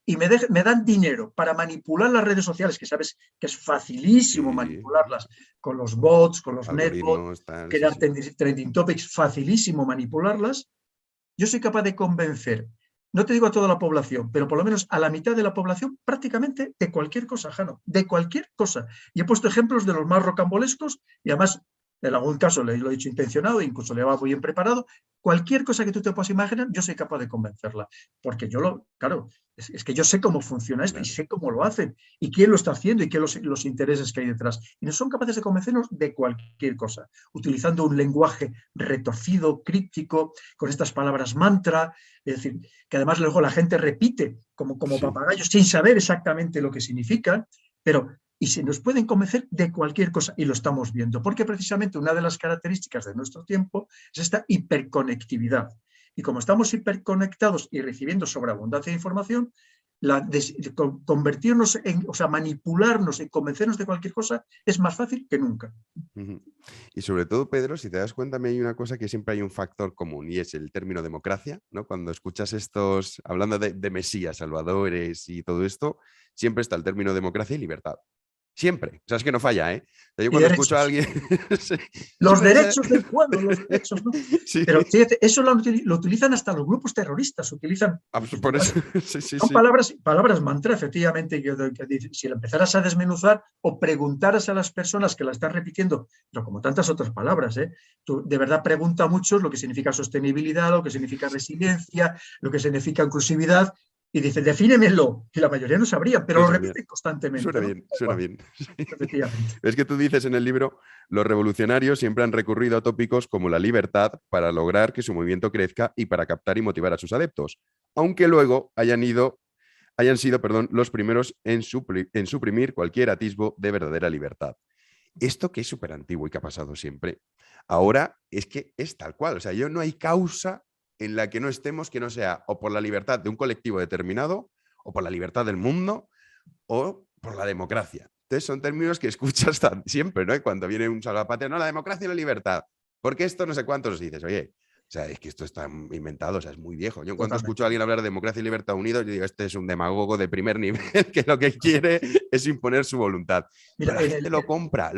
y me dan dinero para manipular las redes sociales, que sabes que es facilísimo manipularlas con los bots, con los netbots, crear trending topics, facilísimo manipularlas. Yo soy capaz de convencer, no te digo a toda la población, pero por lo menos a la mitad de la población prácticamente de cualquier cosa, Jano, de cualquier cosa. Y he puesto ejemplos de los más rocambolescos y además en algún caso lo he dicho intencionado, incluso le va muy bien preparado. Cualquier cosa que tú te puedas imaginar, yo soy capaz de convencerla. Porque claro, es que yo sé cómo funciona esto y sé cómo lo hacen y quién lo está haciendo y qué los intereses que hay detrás. Y no son capaces de convencernos de cualquier cosa, utilizando un lenguaje retorcido, críptico, con estas palabras mantra, es decir, que además luego la gente repite como papagayos sin saber exactamente lo que significan, pero y se nos pueden convencer de cualquier cosa, y lo estamos viendo, porque precisamente una de las características de nuestro tiempo es esta hiperconectividad. Y como estamos hiperconectados y recibiendo sobreabundancia de información, convertirnos manipularnos y convencernos de cualquier cosa es más fácil que nunca. Y sobre todo, Pedro, si te das cuenta, hay una cosa que siempre hay un factor común y es el término democracia, ¿no? Cuando escuchas estos, hablando de mesías, salvadores y todo esto, siempre está el término democracia y libertad. Siempre. O sea, es que no falla, ¿eh? O sea, yo cuando escucho a alguien... Los derechos del pueblo, los derechos, ¿no? Sí. Pero fíjate, eso lo utilizan hasta los grupos terroristas, utilizan... Por eso. Son palabras mantra, efectivamente, que si la empezaras a desmenuzar o preguntaras a las personas que la están repitiendo, pero como tantas otras palabras, tú de verdad pregunta mucho lo que significa sostenibilidad, lo que significa resiliencia, lo que significa inclusividad, y dicen, defínemelo, y la mayoría no sabrían, pero lo repiten constantemente. Suena bien. Es que tú dices en el libro, los revolucionarios siempre han recurrido a tópicos como la libertad para lograr que su movimiento crezca y para captar y motivar a sus adeptos, aunque luego hayan sido los primeros en suprimir cualquier atisbo de verdadera libertad. Esto que es súper antiguo y que ha pasado siempre, ahora es que es tal cual. O sea, no hay causa en la que no estemos que no sea o por la libertad de un colectivo determinado, o por la libertad del mundo, o por la democracia. Entonces son términos que escuchas siempre, ¿no? Cuando viene un salvapatria, no, la democracia y la libertad. Porque esto no sé cuántos dices, oye, o sea, es que esto está inventado, o sea, es muy viejo. Yo cuando escucho a alguien hablar de democracia y libertad unidos, yo digo, este es un demagogo de primer nivel que lo que quiere es imponer su voluntad. Mira, la gente lo compra.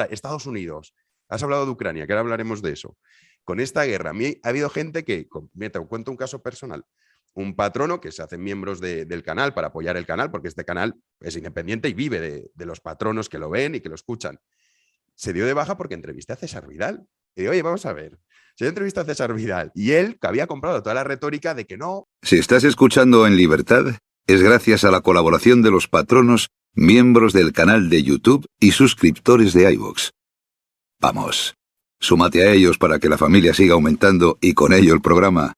Estados Unidos. Has hablado de Ucrania, que ahora hablaremos de eso. Con esta guerra, a mí ha habido gente que, te cuento un caso personal, un patrono que se hacen miembros del canal para apoyar el canal, porque este canal es independiente y vive de los patronos que lo ven y que lo escuchan. Se dio de baja porque entrevisté a César Vidal. Y digo, oye, vamos a ver, se dio entrevista a César Vidal y él, que había comprado toda la retórica de que no... Si estás escuchando En Libertad, es gracias a la colaboración de los patronos, miembros del canal de YouTube y suscriptores de iVoox. Vamos, súmate a ellos para que la familia siga aumentando y con ello el programa.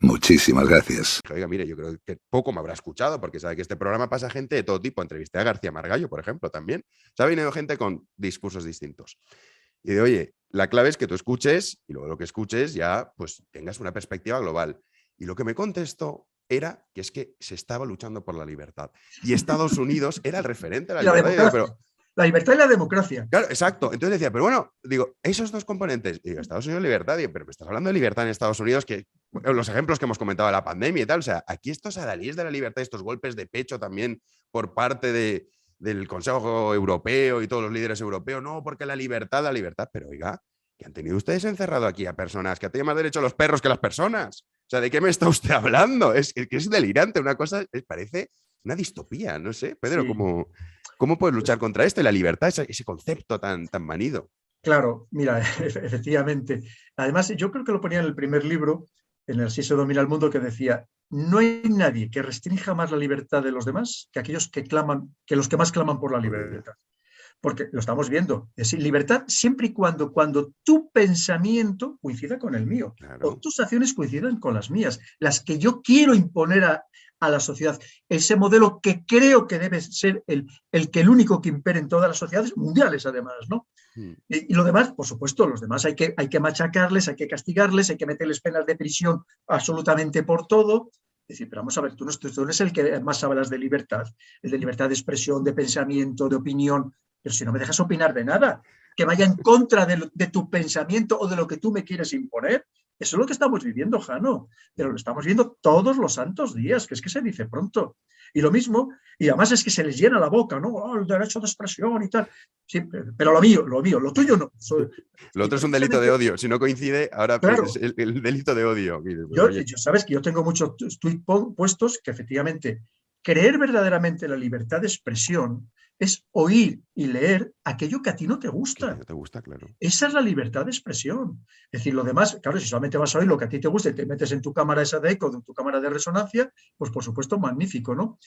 Muchísimas gracias. Oiga, mire, yo creo que poco me habrá escuchado, porque sabe que este programa pasa gente de todo tipo. Entrevisté a García Margallo, por ejemplo, también. O sea, ha venido gente con discursos distintos. Y de, oye, la clave es que tú escuches y luego lo que escuches ya pues tengas una perspectiva global. Y lo que me contestó era que es que se estaba luchando por la libertad. Y Estados Unidos era el referente de la Y la libertad. Y digo, democracia. pero, La libertad y la democracia. claro, exacto. Entonces decía, pero bueno, digo, esos dos componentes, y digo, Estados Unidos, libertad, digo, pero me estás hablando de libertad en Estados Unidos, que los ejemplos que hemos comentado de la pandemia y tal, o sea, aquí estos adalíes de la libertad, estos golpes de pecho también por parte del Consejo Europeo y todos los líderes europeos, no, porque la libertad, pero oiga, que han tenido ustedes encerrado aquí a personas que tienen más derecho a los perros que las personas. O sea, ¿de qué me está usted hablando? Es que es delirante, una cosa, parece una distopía, no sé, Pedro, Sí. ¿cómo puedes luchar contra esto y la libertad, ese concepto tan manido? Claro, mira, efectivamente. Además, yo creo que lo ponía en el primer libro, en el Así se domina el mundo, que decía, no hay nadie que restrinja más la libertad de los demás que aquellos que claman, que los que más claman por la libertad. Porque lo estamos viendo, es libertad siempre y cuando tu pensamiento coincida con el mío, Claro. o tus acciones coincidan con las mías, las que yo quiero imponer a la sociedad, ese modelo que creo que debe ser el único que impere en todas las sociedades mundiales, además, ¿no? Y lo demás, por supuesto, los demás hay que machacarles, hay que castigarles, hay que meterles penas de prisión absolutamente por todo. Es decir, pero vamos a ver, tú no eres el que más hablas de libertad, el de libertad de expresión, de pensamiento, de opinión, pero si no me dejas opinar de nada, que vaya en contra de tu pensamiento o de lo que tú me quieres imponer, eso es lo que estamos viviendo, Jano, pero lo estamos viendo todos los santos días, que es que se dice pronto. Y lo mismo, y además es que se les llena la boca, ¿no? Oh, el derecho de expresión y tal. Sí, pero lo mío, lo tuyo no. Lo otro es un delito de odio. Si no coincide, ahora claro, es el delito de odio. Yo sabes que yo tengo muchos tweets puestos que efectivamente creer verdaderamente la libertad de expresión es oír y leer aquello que a ti no te gusta. Que no te gusta, claro. Esa es la libertad de expresión. Es decir, lo demás, claro, si solamente vas a oír lo que a ti te gusta y te metes en tu cámara esa de eco, en tu cámara de resonancia, pues por supuesto magnífico, ¿no?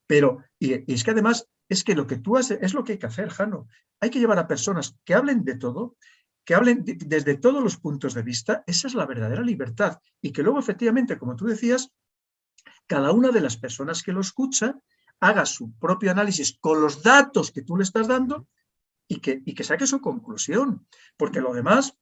Pero, y es que además, es que lo que tú haces es lo que hay que hacer, Jano. Hay que llevar a personas que hablen de todo, que hablen desde todos los puntos de vista. Esa es la verdadera libertad. Y que luego, efectivamente, como tú decías, cada una de las personas que lo escucha haga su propio análisis con los datos que tú le estás dando y que saque su conclusión. Porque lo demás,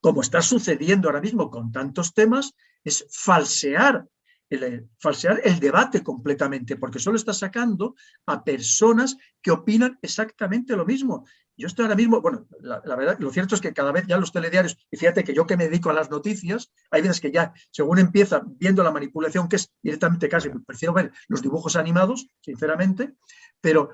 como está sucediendo ahora mismo con tantos temas, es falsear el debate completamente, porque solo está sacando a personas que opinan exactamente lo mismo. Yo estoy ahora mismo, bueno, la verdad, lo cierto es que cada vez ya los telediarios, y fíjate que yo que me dedico a las noticias, hay veces que ya, según empieza viendo la manipulación, que es directamente casi, prefiero ver los dibujos animados, sinceramente, pero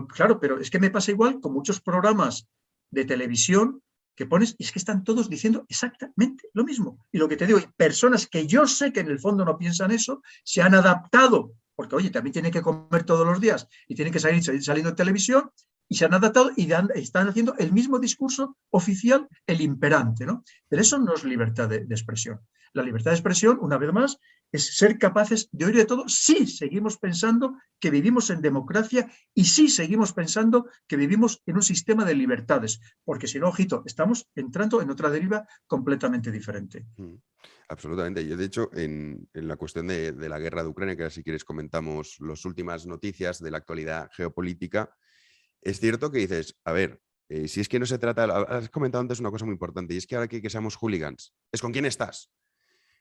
claro, pero es que me pasa igual con muchos programas de televisión que pones y es que están todos diciendo exactamente lo mismo. Y lo que te digo, personas que yo sé que en el fondo no piensan eso, se han adaptado, porque oye, también tienen que comer todos los días y tienen que salir saliendo en televisión, y se han adaptado y están haciendo el mismo discurso oficial, el imperante, ¿no? Pero eso no es libertad de expresión. La libertad de expresión, una vez más, es ser capaces de oír de todo si seguimos pensando que vivimos en democracia y si seguimos pensando que vivimos en un sistema de libertades, porque si no, ojito, estamos entrando en otra deriva completamente diferente. Absolutamente. Yo, de hecho, en la cuestión de la guerra de Ucrania, que ahora si quieres comentamos las últimas noticias de la actualidad geopolítica, es cierto que dices, a ver, si es que no se trata, has comentado antes una cosa muy importante, y es que ahora que seamos hooligans, es con quién estás.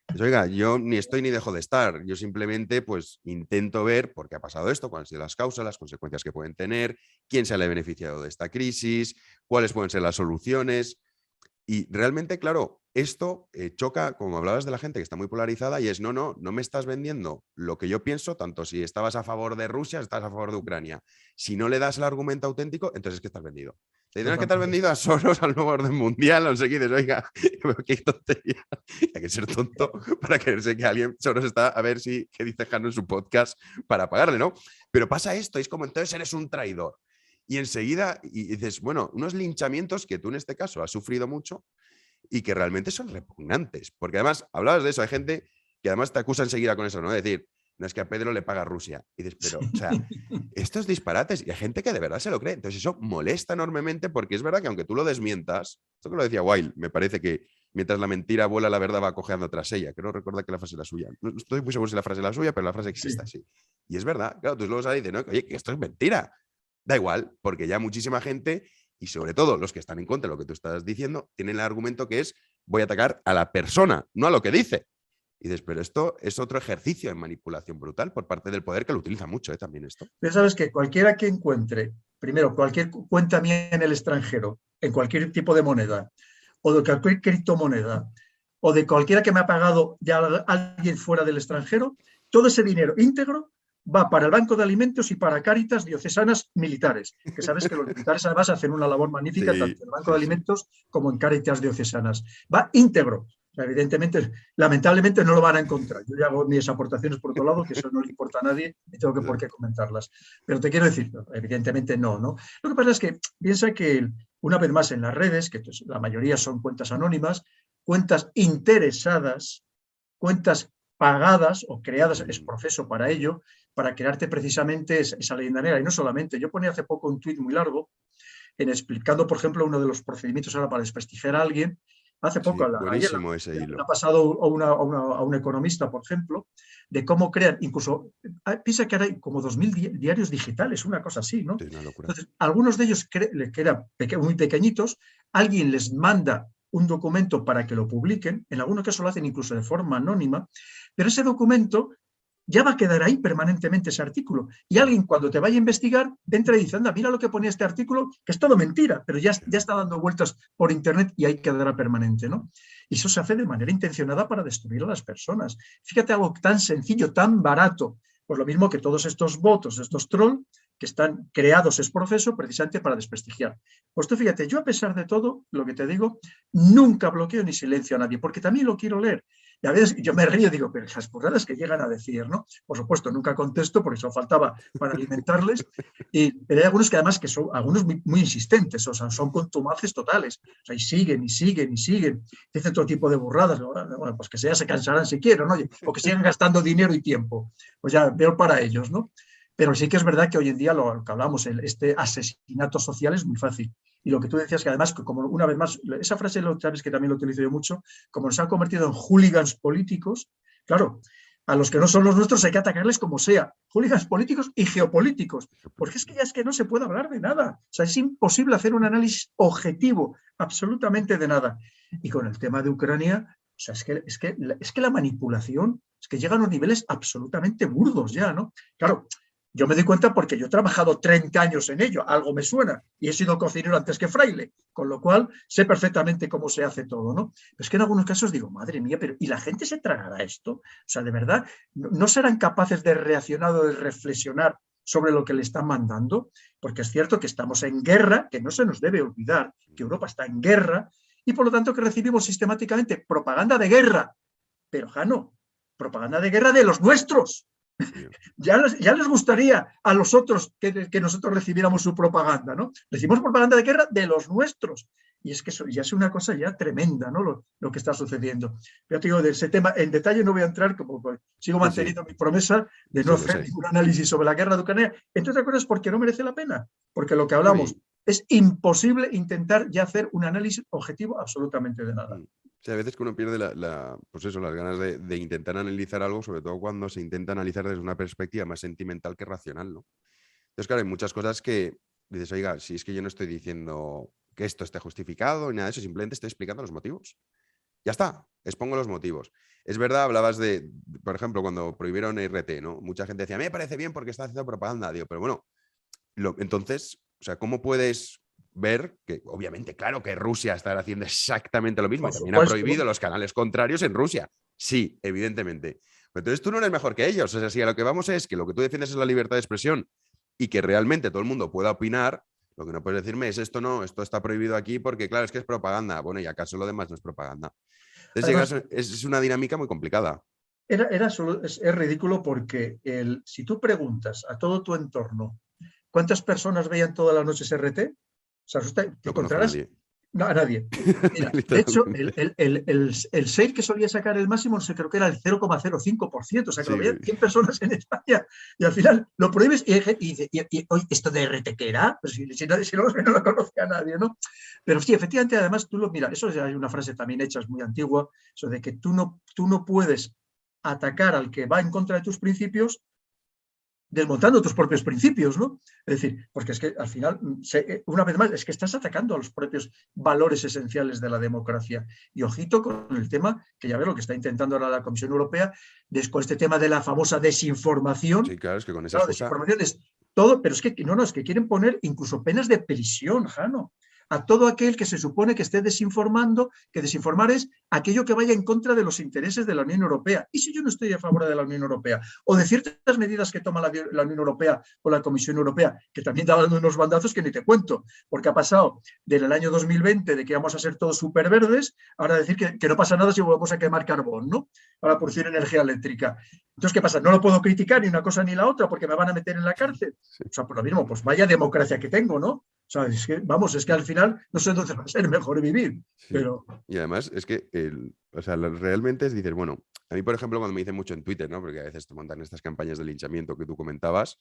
Pues, oiga, yo ni estoy ni dejo de estar, yo simplemente pues intento ver por qué ha pasado esto, cuáles han sido las causas, las consecuencias que pueden tener, quién se ha beneficiado de esta crisis, cuáles pueden ser las soluciones. Y realmente, claro, esto choca, como hablabas de la gente que está muy polarizada, y es, no me estás vendiendo lo que yo pienso, tanto si estabas a favor de Rusia, estás a favor de Ucrania. Si no le das el argumento auténtico, entonces es que estás vendido. Tienes que estar vendido a Soros, al nuevo orden mundial, no sé qué dices, oiga, qué tontería. Hay que ser tonto para creerse que alguien, Soros está a ver si, qué dice Jano en su podcast para pagarle, ¿no? Pero pasa esto, es como entonces eres un traidor. Y enseguida y dices, bueno, unos linchamientos que tú en este caso has sufrido mucho y que realmente son repugnantes. Porque además, hablabas de eso, hay gente que además te acusa enseguida con eso, ¿no? De decir, no es que a Pedro le paga Rusia. Y dices, pero, o sea, estos disparates, y hay gente que de verdad se lo cree. Entonces eso molesta enormemente porque es verdad que aunque tú lo desmientas, esto que lo decía Wilde, me parece que mientras la mentira vuela, la verdad va cojeando tras ella. Creo recordar que la frase es la suya. No estoy muy seguro si la frase es la suya, pero la frase existe así. Y es verdad, claro, tú luego sales y dices, no, oye, que esto es mentira. Da igual, porque ya muchísima gente, y sobre todo los que están en contra de lo que tú estás diciendo, tienen el argumento que es, voy a atacar a la persona, no a lo que dice. Y dices, pero esto es otro ejercicio de manipulación brutal por parte del poder, que lo utiliza mucho también esto. Pero sabes que cualquiera que encuentre, primero, cualquier cuenta mía en el extranjero, en cualquier tipo de moneda, o de cualquier criptomoneda, o de cualquiera que me ha pagado ya alguien fuera del extranjero, todo ese dinero íntegro va para el Banco de Alimentos y para Cáritas diocesanas militares, que sabes que los militares además hacen una labor magnífica tanto en el Banco de Alimentos como en Cáritas diocesanas. Va íntegro. O sea, evidentemente, lamentablemente no lo van a encontrar. Yo ya hago mis aportaciones por otro lado, que eso no le importa a nadie, ni tengo por qué comentarlas. Pero te quiero decir, evidentemente no, ¿no? Lo que pasa es que piensa que, una vez más, en las redes, que la mayoría son cuentas anónimas, cuentas interesadas, cuentas pagadas o creadas, es proceso para ello, para crearte precisamente esa leyenda negra. Y no solamente, yo ponía hace poco un tuit muy largo explicando, por ejemplo, uno de los procedimientos ahora para desprestigiar a alguien. Hace poco, buenísimo ayer, ese hilo. le ha pasado a un economista, por ejemplo, de cómo crear, incluso, piensa que ahora hay como 2000 diarios digitales, una cosa así, ¿no? Es una locura. Entonces, algunos de ellos que eran muy pequeñitos, alguien les manda un documento para que lo publiquen, en algunos casos lo hacen incluso de forma anónima, pero ese documento ya va a quedar ahí permanentemente ese artículo. Y alguien cuando te vaya a investigar, entra y dice, anda, mira lo que ponía este artículo, que es todo mentira, pero ya está dando vueltas por internet y ahí quedará permanente, ¿no? Y eso se hace de manera intencionada para destruir a las personas. Fíjate, algo tan sencillo, tan barato, pues lo mismo que todos estos bots, estos trolls, que están creados es proceso precisamente para desprestigiar. Pues tú fíjate, yo a pesar de todo, lo que te digo, nunca bloqueo ni silencio a nadie, porque también lo quiero leer. Y a veces yo me río y digo, pero las burradas que llegan a decir, ¿no? Por supuesto, nunca contesto porque eso faltaba para alimentarles. Pero hay algunos que además que son algunos muy insistentes, o sea, son contumaces totales. O sea, y siguen, y siguen, y siguen. Dicen todo tipo de burradas. Bueno, pues que ya se cansarán si quieren, ¿no? O que sigan gastando dinero y tiempo. Pues ya, peor para ellos, ¿no? Pero sí que es verdad que hoy en día lo que hablamos, este asesinato social es muy fácil. Y lo que tú decías, que además, como una vez más, esa frase sabes que también lo utilizo yo mucho, como nos han convertido en hooligans políticos, claro, a los que no son los nuestros hay que atacarles como sea, hooligans políticos y geopolíticos, porque es que no se puede hablar de nada. O sea, es imposible hacer un análisis objetivo, absolutamente de nada. Y con el tema de Ucrania, o sea, es que la manipulación, es que llega a unos niveles absolutamente burdos ya, ¿no? Claro, yo me doy cuenta porque yo he trabajado 30 años en ello, algo me suena, y he sido cocinero antes que fraile, con lo cual sé perfectamente cómo se hace todo, ¿no? Pero es que en algunos casos digo, madre mía, pero ¿y la gente se tragará esto? O sea, de verdad, ¿no serán capaces de reaccionar o de reflexionar sobre lo que le están mandando? Porque es cierto que estamos en guerra, que no se nos debe olvidar que Europa está en guerra, y por lo tanto que recibimos sistemáticamente propaganda de guerra, pero Jano, propaganda de guerra de los nuestros. Ya les gustaría a los otros que nosotros recibiéramos su propaganda, ¿no? Recibimos propaganda de guerra de los nuestros. Y es que eso ya es una cosa ya tremenda, ¿no? Lo que está sucediendo. Pero te digo, de ese tema en detalle no voy a entrar, como sigo manteniendo mi promesa de no hacer ningún análisis sobre la guerra de Ucrania. Entre otras cosas, porque no merece la pena. Porque lo que hablamos es imposible intentar ya hacer un análisis objetivo absolutamente de nada. O sea, a veces que uno pierde pues eso, las ganas de intentar analizar algo, sobre todo cuando se intenta analizar desde una perspectiva más sentimental que racional, ¿no? Entonces, claro, hay muchas cosas que dices, oiga, si es que yo no estoy diciendo que esto esté justificado ni nada de eso, simplemente estoy explicando los motivos. Ya está, expongo los motivos. Es verdad, hablabas de, por ejemplo, cuando prohibieron RT, ¿no? Mucha gente decía, me parece bien porque está haciendo propaganda, digo, pero bueno, entonces, o sea, ¿cómo puedes ver que, obviamente, claro que Rusia está haciendo exactamente lo mismo y también ha prohibido los canales contrarios en Rusia? Sí, evidentemente. Pero entonces tú no eres mejor que ellos. O sea, si a lo que vamos es que lo que tú defiendes es la libertad de expresión y que realmente todo el mundo pueda opinar, lo que no puedes decirme es esto no, esto está prohibido aquí porque, claro, es que es propaganda. Bueno, y acaso lo demás no es propaganda. Entonces, además, es una dinámica muy complicada. Es ridículo porque si tú preguntas a todo tu entorno ¿cuántas personas veían todas las noches RT? O sea, te encontrarás No, a nadie. Mira, de hecho, el SEIR que solía sacar el máximo, no sé, creo que era el 0,05%, o sea, que Sí, lo veían 100 personas en España, y al final lo prohíbes y dice, oye, ¿esto de RT qué era? Pues si no lo conoce a nadie, ¿no? Pero sí, efectivamente, además, mira, eso hay una frase también hecha, es muy antigua, eso de que tú no puedes atacar al que va en contra de tus principios desmontando tus propios principios, ¿no? Es decir, porque es que al final, una vez más, es que estás atacando a los propios valores esenciales de la democracia. Y ojito con el tema, que ya ves lo que está intentando ahora la Comisión Europea, con este tema de la famosa desinformación. sí, claro, es que con esa Claro, excusa... desinformación es todo, pero es que no, es que quieren poner incluso penas de prisión, Jano, a todo aquel que se supone que esté desinformando, que desinformar es aquello que vaya en contra de los intereses de la Unión Europea. ¿Y si yo no estoy a favor de la Unión Europea? O de ciertas medidas que toma la Unión Europea o la Comisión Europea, que también da unos bandazos que ni te cuento, porque ha pasado del año 2020 de que vamos a ser todos súper verdes, ahora decir que no pasa nada si vamos a quemar carbón, ¿no? Para producir energía eléctrica. Entonces, ¿qué pasa? No lo puedo criticar ni una cosa ni la otra porque me van a meter en la cárcel. O sea, por lo mismo, pues vaya democracia que tengo, ¿no? O sea, es que al final no sé dónde va a ser mejor vivir. Sí. Pero... Y además es que, realmente es decir, bueno, a mí, por ejemplo, cuando me dicen mucho en Twitter, ¿no? Porque a veces te montan estas campañas de linchamiento que tú comentabas,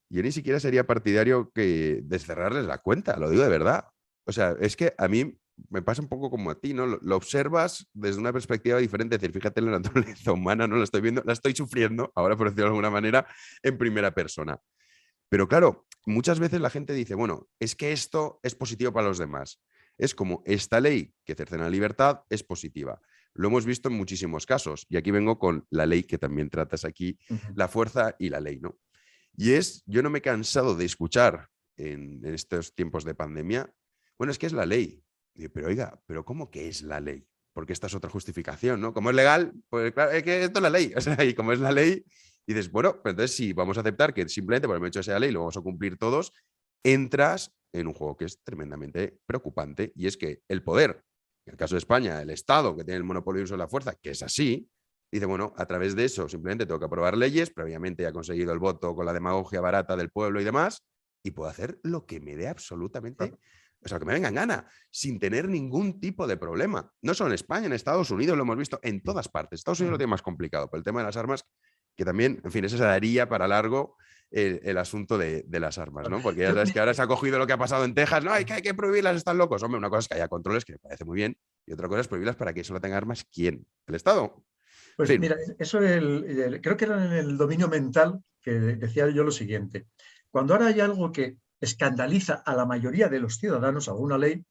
yo ni siquiera sería partidario de cerrarles la cuenta, lo digo de verdad. O sea, es que a mí me pasa un poco como a ti, ¿no? Lo observas desde una perspectiva diferente, es decir, fíjate en la naturaleza humana, no la estoy viendo, la estoy sufriendo, ahora por decirlo de alguna manera, en primera persona. Pero claro, muchas veces la gente dice, bueno, es que esto es positivo para los demás. Es como esta ley que cercena la libertad es positiva. Lo hemos visto en muchísimos casos. Y aquí vengo con la ley que también tratas aquí, la fuerza y la ley, ¿no? Y yo no me he cansado de escuchar en estos tiempos de pandemia, bueno, es que es la ley. Y digo, pero oiga, ¿pero cómo que es la ley? Porque esta es otra justificación, ¿no? Como es legal, pues claro, es que esto es la ley. O sea, y como es la ley, dices, bueno, pues entonces sí, vamos a aceptar que simplemente por el hecho de ser la ley lo vamos a cumplir todos, entras en un juego que es tremendamente preocupante y es que el poder, en el caso de España, el Estado que tiene el monopolio de uso de la fuerza, que es así, dice, bueno, a través de eso simplemente tengo que aprobar leyes, previamente ha conseguido el voto con la demagogia barata del pueblo y demás, y puedo hacer lo que me dé absolutamente, o sea, lo que me venga en gana, sin tener ningún tipo de problema. No solo en España, en Estados Unidos lo hemos visto en todas partes. Estados Unidos lo tiene más complicado, pero el tema de las armas, que también, en fin, eso se daría para largo el asunto de las armas, ¿no? Porque ya sabes que ahora se ha cogido lo que ha pasado en Texas, no, hay que prohibirlas, están locos. Hombre, una cosa es que haya controles, que me parece muy bien, y otra cosa es prohibirlas para que solo tenga armas, ¿quién? ¿El Estado? Pues Sí. mira, eso creo que era en el dominio mental que decía yo lo siguiente. Cuando ahora hay algo que escandaliza a la mayoría de los ciudadanos, alguna ley,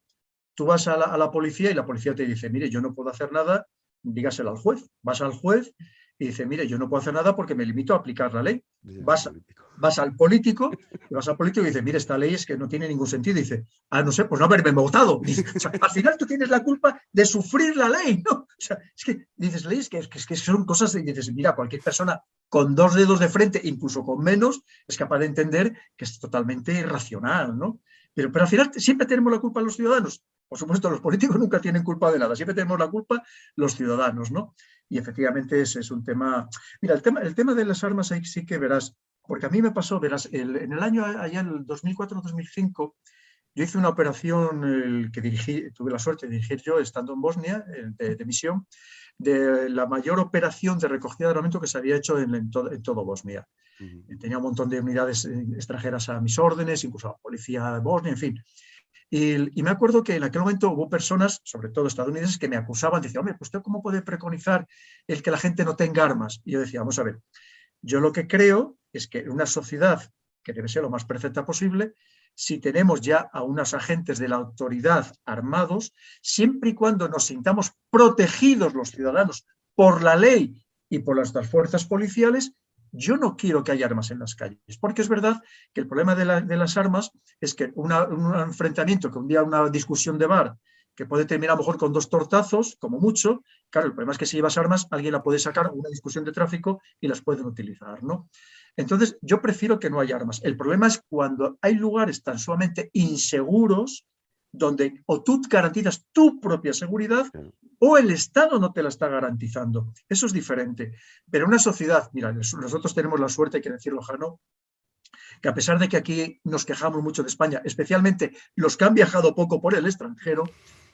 tú vas a la policía y la policía te dice, mire, yo no puedo hacer nada, dígaselo al juez. Vas al juez y dice, mire, yo no puedo hacer nada porque me limito a aplicar la ley. Vas al político y dice, mire, esta ley es que no tiene ningún sentido. Y dice, no sé, pues no haberme votado. Dice, o sea, al final tú tienes la culpa de sufrir la ley, ¿no? O sea, es que dices, leyes que son cosas y dices, mira, cualquier persona con 2 dedos de frente, incluso con menos, es capaz de entender que es totalmente irracional, ¿no? Pero al final siempre tenemos la culpa los ciudadanos. Por supuesto, los políticos nunca tienen culpa de nada, siempre tenemos la culpa los ciudadanos, ¿no? Y efectivamente ese es un tema... Mira, el tema de las armas ahí sí que verás, porque a mí me pasó, verás, en el año, allá en el 2004-2005, yo hice una operación que tuve la suerte de dirigir yo estando en Bosnia, de misión, de la mayor operación de recogida de armamento que se había hecho en todo Bosnia. Tenía un montón de unidades extranjeras a mis órdenes, incluso a la policía de Bosnia, en fin. Y me acuerdo que en aquel momento hubo personas, sobre todo estadounidenses, que me acusaban, decían, hombre, pues ¿usted cómo puede preconizar el que la gente no tenga armas? Y yo decía, vamos a ver, yo lo que creo es que en una sociedad que debe ser lo más perfecta posible, si tenemos ya a unos agentes de la autoridad armados, siempre y cuando nos sintamos protegidos los ciudadanos por la ley y por las fuerzas policiales, yo no quiero que haya armas en las calles, porque es verdad que el problema de las armas es que un enfrentamiento, que un día una discusión de bar, que puede terminar a lo mejor con 2 tortazos, como mucho, claro, el problema es que si llevas armas, alguien la puede sacar a una discusión de tráfico y las pueden utilizar, ¿no? Entonces, yo prefiero que no haya armas. El problema es cuando hay lugares tan sumamente inseguros donde o tú garantizas tu propia seguridad o el Estado no te la está garantizando. Eso es diferente. Pero una sociedad, mira, nosotros tenemos la suerte, hay que decirlo, Jano, que a pesar de que aquí nos quejamos mucho de España, especialmente los que han viajado poco por el extranjero,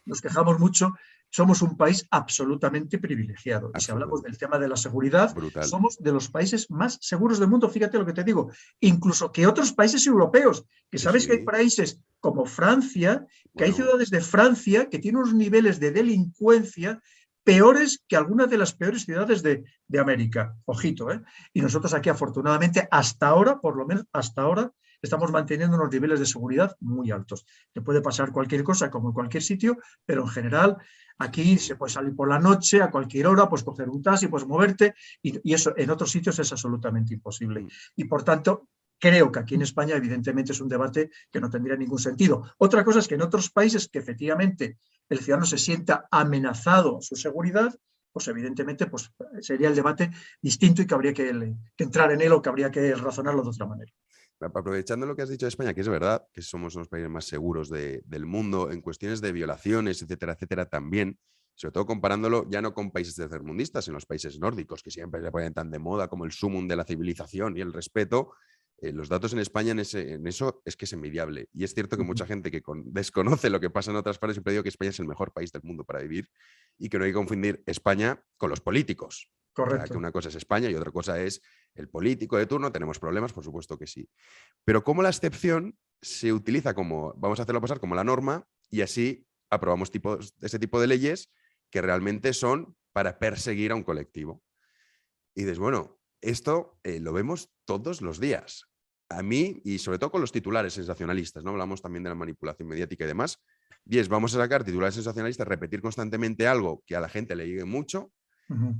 nos quejamos mucho, somos un país absolutamente privilegiado. Y si hablamos del tema de la seguridad, Brutal. somos de los países más seguros del mundo, fíjate lo que te digo, incluso que otros países europeos, que Sí, sabes sí. que hay países como Francia, que hay Bueno, ciudades de Francia que tienen unos niveles de delincuencia peores que algunas de las peores ciudades de América. Ojito, ¿eh? Y nosotros aquí, afortunadamente, hasta ahora, por lo menos hasta ahora, estamos manteniendo unos niveles de seguridad muy altos. Te puede pasar cualquier cosa, como en cualquier sitio, pero en general aquí se puede salir por la noche, a cualquier hora, pues coger un taxi, pues moverte, y eso en otros sitios es absolutamente imposible. Y por tanto, creo que aquí en España, evidentemente, es un debate que no tendría ningún sentido. Otra cosa es que en otros países que efectivamente el ciudadano se sienta amenazado a su seguridad, pues evidentemente pues, sería el debate distinto y que habría que entrar en él o que habría que razonarlo de otra manera. aprovechando lo que has dicho de España, que es verdad que somos unos países más seguros del mundo en cuestiones de violaciones, etcétera, también, sobre todo comparándolo ya no con países tercermundistas, sino los países nórdicos, que siempre se ponen tan de moda como el sumum de la civilización y el respeto. Los datos en España en eso es que es envidiable. Y es cierto que mucha gente que desconoce lo que pasa en otras partes siempre digo que España es el mejor país del mundo para vivir y que no hay que confundir España con los políticos. O sea, que una cosa es España y otra cosa es el político de turno. Tenemos problemas, por supuesto que sí. Pero como la excepción se utiliza como, vamos a hacerlo pasar como la norma y así aprobamos ese tipo de leyes que realmente son para perseguir a un colectivo. Y dices, bueno, esto lo vemos todos los días. A mí, y sobre todo con los titulares sensacionalistas, ¿no? Hablamos también de la manipulación mediática y demás. Y vamos a sacar titulares sensacionalistas, repetir constantemente algo que a la gente le llegue mucho.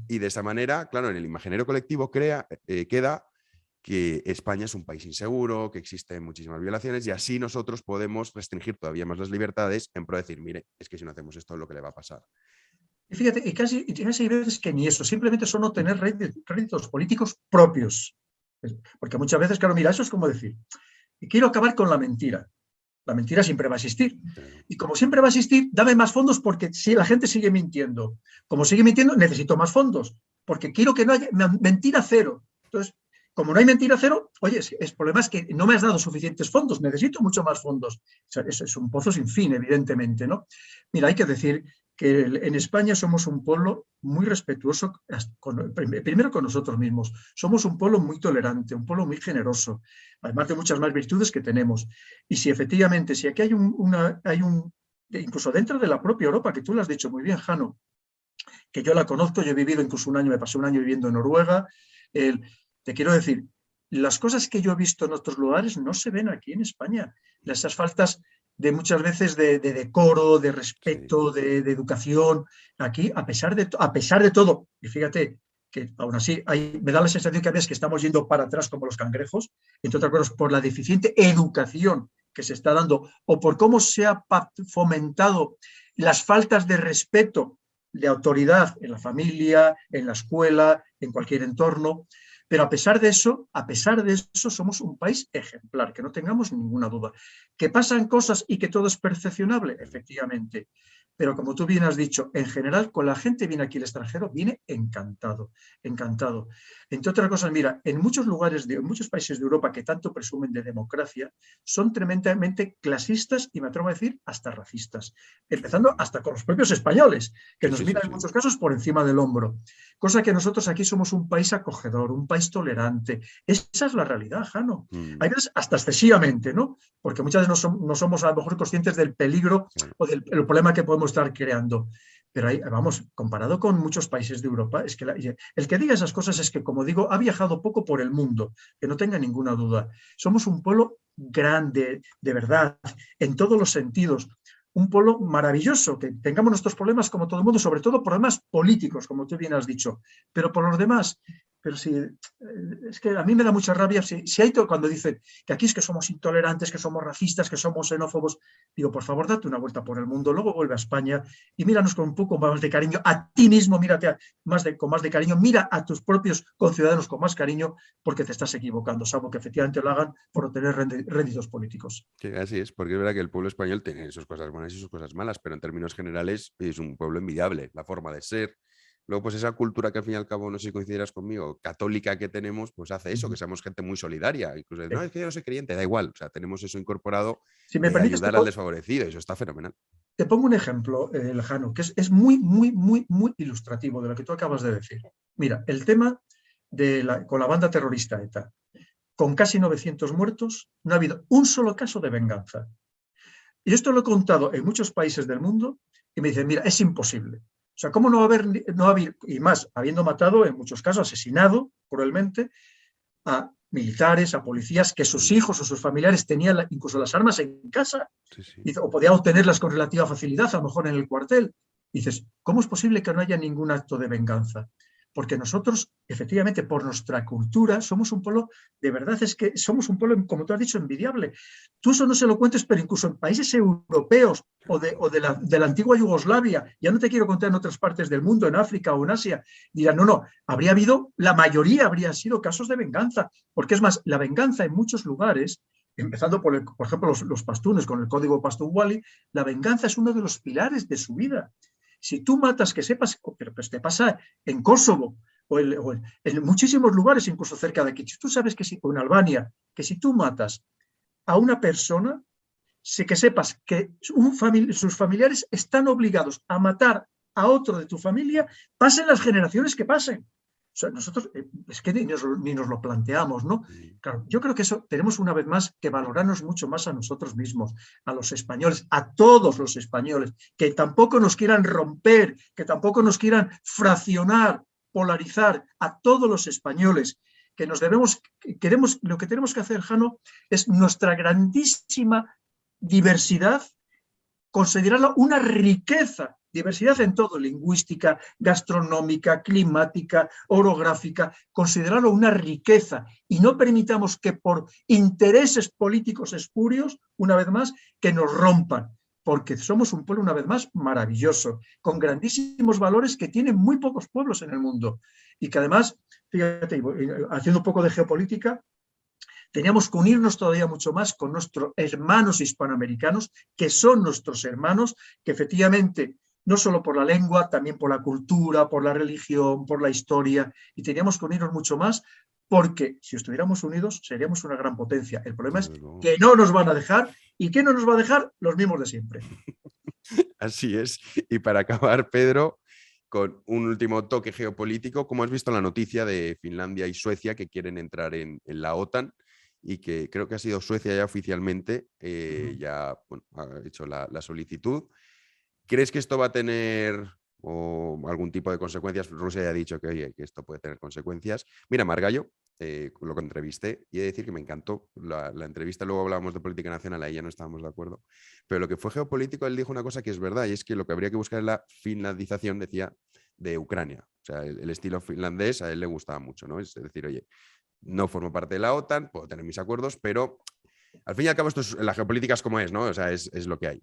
Y de esa manera, claro, en el imaginario colectivo queda que España es un país inseguro, que existen muchísimas violaciones y así nosotros podemos restringir todavía más las libertades en pro de decir, mire, es que si no hacemos esto es lo que le va a pasar. Y fíjate, y casi hay veces que ni eso, simplemente son no tener réditos políticos propios. Porque muchas veces, claro, mira, eso es como decir, quiero acabar con la mentira. La mentira siempre va a existir. Claro. Y como siempre va a existir, dame más fondos porque si la gente sigue mintiendo. Como sigue mintiendo, necesito más fondos. Porque quiero que no haya mentira cero. Entonces, como no hay mentira cero, oye, el problema es que no me has dado suficientes fondos, necesito mucho más fondos. O sea, es un pozo sin fin, evidentemente, ¿no? Mira, hay que decir que en España somos un pueblo muy respetuoso, primero con nosotros mismos. Somos un pueblo muy tolerante, un pueblo muy generoso, además de muchas más virtudes que tenemos. Y si efectivamente, si aquí hay incluso dentro de la propia Europa, que tú lo has dicho muy bien, Jano, que yo la conozco, yo he vivido incluso un año, me pasé un año viviendo en Noruega, te quiero decir, las cosas que yo he visto en otros lugares no se ven aquí en España. Esas faltas de muchas veces de decoro, de respeto, Sí. de educación, aquí, a pesar de todo, y fíjate que aún así me da la sensación que a veces que estamos yendo para atrás como los cangrejos, entre otras cosas por la deficiente educación que se está dando o por cómo se ha fomentado las faltas de respeto de autoridad en la familia, en la escuela, en cualquier entorno. Pero a pesar de eso, somos un país ejemplar, que no tengamos ninguna duda. ¿Que pasan cosas y que todo es percepcionable? Efectivamente. Pero como tú bien has dicho, en general, con la gente viene aquí el extranjero, viene encantado, encantado. Entre otras cosas, mira, en muchos lugares, en muchos países de Europa que tanto presumen de democracia, son tremendamente clasistas y me atrevo a decir hasta racistas, empezando hasta con los propios españoles, que nos miran en muchos casos por encima del hombro. Cosa que nosotros aquí somos un país acogedor, un país tolerante. Esa es la realidad, Jano. Hay veces hasta excesivamente, ¿no? Porque muchas veces no somos a lo mejor conscientes del peligro o del problema que podemos estar creando. Pero ahí, vamos, comparado con muchos países de Europa, es que el que diga esas cosas es que, como digo, ha viajado poco por el mundo, que no tenga ninguna duda. Somos un pueblo grande, de verdad, en todos los sentidos. Un pueblo maravilloso, que tengamos nuestros problemas como todo el mundo, sobre todo problemas políticos, como tú bien has dicho, pero por los demás, pero sí, es que a mí me da mucha rabia si hay todo, cuando dicen que aquí es que somos intolerantes, que somos racistas, que somos xenófobos, digo, por favor, date una vuelta por el mundo, luego vuelve a España y míranos con un poco más de cariño, a ti mismo, mírate con más de cariño, mira a tus propios conciudadanos con más cariño, porque te estás equivocando, salvo que efectivamente lo hagan por obtener réditos políticos. Sí, así es, porque es verdad que el pueblo español tiene sus cosas buenas y sus cosas malas, pero en términos generales es un pueblo envidiable, la forma de ser, luego pues esa cultura que al fin y al cabo, no sé si coincidirás conmigo, católica que tenemos, pues hace eso, Ujú. que seamos gente muy solidaria. Incluso, no, Sí. es que yo no soy creyente, da igual. O sea, tenemos eso incorporado Si me de permites, ayudar al desfavorecido, y eso está fenomenal. te pongo un ejemplo, lejano, que es muy, muy, muy, muy ilustrativo de lo que tú acabas de decir. Mira, el tema con la banda terrorista ETA, con casi 900 muertos, no ha habido un solo caso de venganza. Y esto lo he contado en muchos países del mundo y me dicen, mira, es imposible. O sea, ¿cómo no va a haber, y más, habiendo matado, en muchos casos, asesinado cruelmente a militares, a policías, que sus Mm, hijos o sus familiares tenían incluso las armas en casa sí, sí. o podían obtenerlas con relativa facilidad, a lo mejor en el cuartel? Y dices, ¿cómo es posible que no haya ningún acto de venganza? Porque nosotros, efectivamente, por nuestra cultura, somos un pueblo, de verdad es que somos un pueblo, como tú has dicho, envidiable. Tú eso no se lo cuentes, pero incluso en países europeos o de la antigua Yugoslavia, ya no te quiero contar en otras partes del mundo, en África o en Asia, dirán, no, no, habría habido, la mayoría habría sido casos de venganza, porque es más, la venganza en muchos lugares, empezando por ejemplo, los pastunes con el código Pastún-Wally, la venganza es uno de los pilares de su vida. Si tú matas, que sepas, pero pues te pasa en Kosovo o en muchísimos lugares, incluso cerca de aquí. Tú sabes que o en Albania, que si tú matas a una persona, que sepas que sus familiares están obligados a matar a otro de tu familia, pasen las generaciones que pasen. O sea, nosotros es que ni nos lo planteamos, ¿no? Mm. Claro, yo creo que eso tenemos una vez más que valorarnos mucho más a nosotros mismos, a los españoles, a todos los españoles, que tampoco nos quieran romper, que tampoco nos quieran fraccionar, polarizar a todos los españoles, que lo que tenemos que hacer, Jano, es nuestra grandísima diversidad, considerarla una riqueza, diversidad en todo, lingüística, gastronómica, climática, orográfica, considerarlo una riqueza y no permitamos que por intereses políticos espurios, una vez más, que nos rompan, porque somos un pueblo, una vez más, maravilloso, con grandísimos valores que tienen muy pocos pueblos en el mundo y que además, fíjate, haciendo un poco de geopolítica, teníamos que unirnos todavía mucho más con nuestros hermanos hispanoamericanos, que son nuestros hermanos, que efectivamente, no solo por la lengua, también por la cultura, por la religión, por la historia, y teníamos que unirnos mucho más, porque si estuviéramos unidos seríamos una gran potencia. El problema es Desde luego. que no nos van a dejar, ¿y qué no nos va a dejar? Los mismos de siempre. Así es. Y para acabar, Pedro, con un último toque geopolítico, ¿cómo has visto la noticia de Finlandia y Suecia que quieren entrar en la OTAN? Y que creo que ha sido Suecia ya oficialmente, ya bueno, ha hecho la solicitud. ¿Crees que esto va a tener algún tipo de consecuencias? Rusia ya ha dicho que, oye, que esto puede tener consecuencias. Mira, Margallo, lo que entrevisté, y he de decir que me encantó la entrevista. Luego hablábamos de política nacional, ahí ya no estábamos de acuerdo. Pero lo que fue geopolítico, él dijo una cosa que es verdad, y es que lo que habría que buscar es la finlandización, decía, de Ucrania. O sea, el estilo finlandés a él le gustaba mucho, ¿no? Es decir, oye, no formo parte de la OTAN, puedo tener mis acuerdos, pero al fin y al cabo esto la geopolítica es como es, ¿no? O sea, es lo que hay.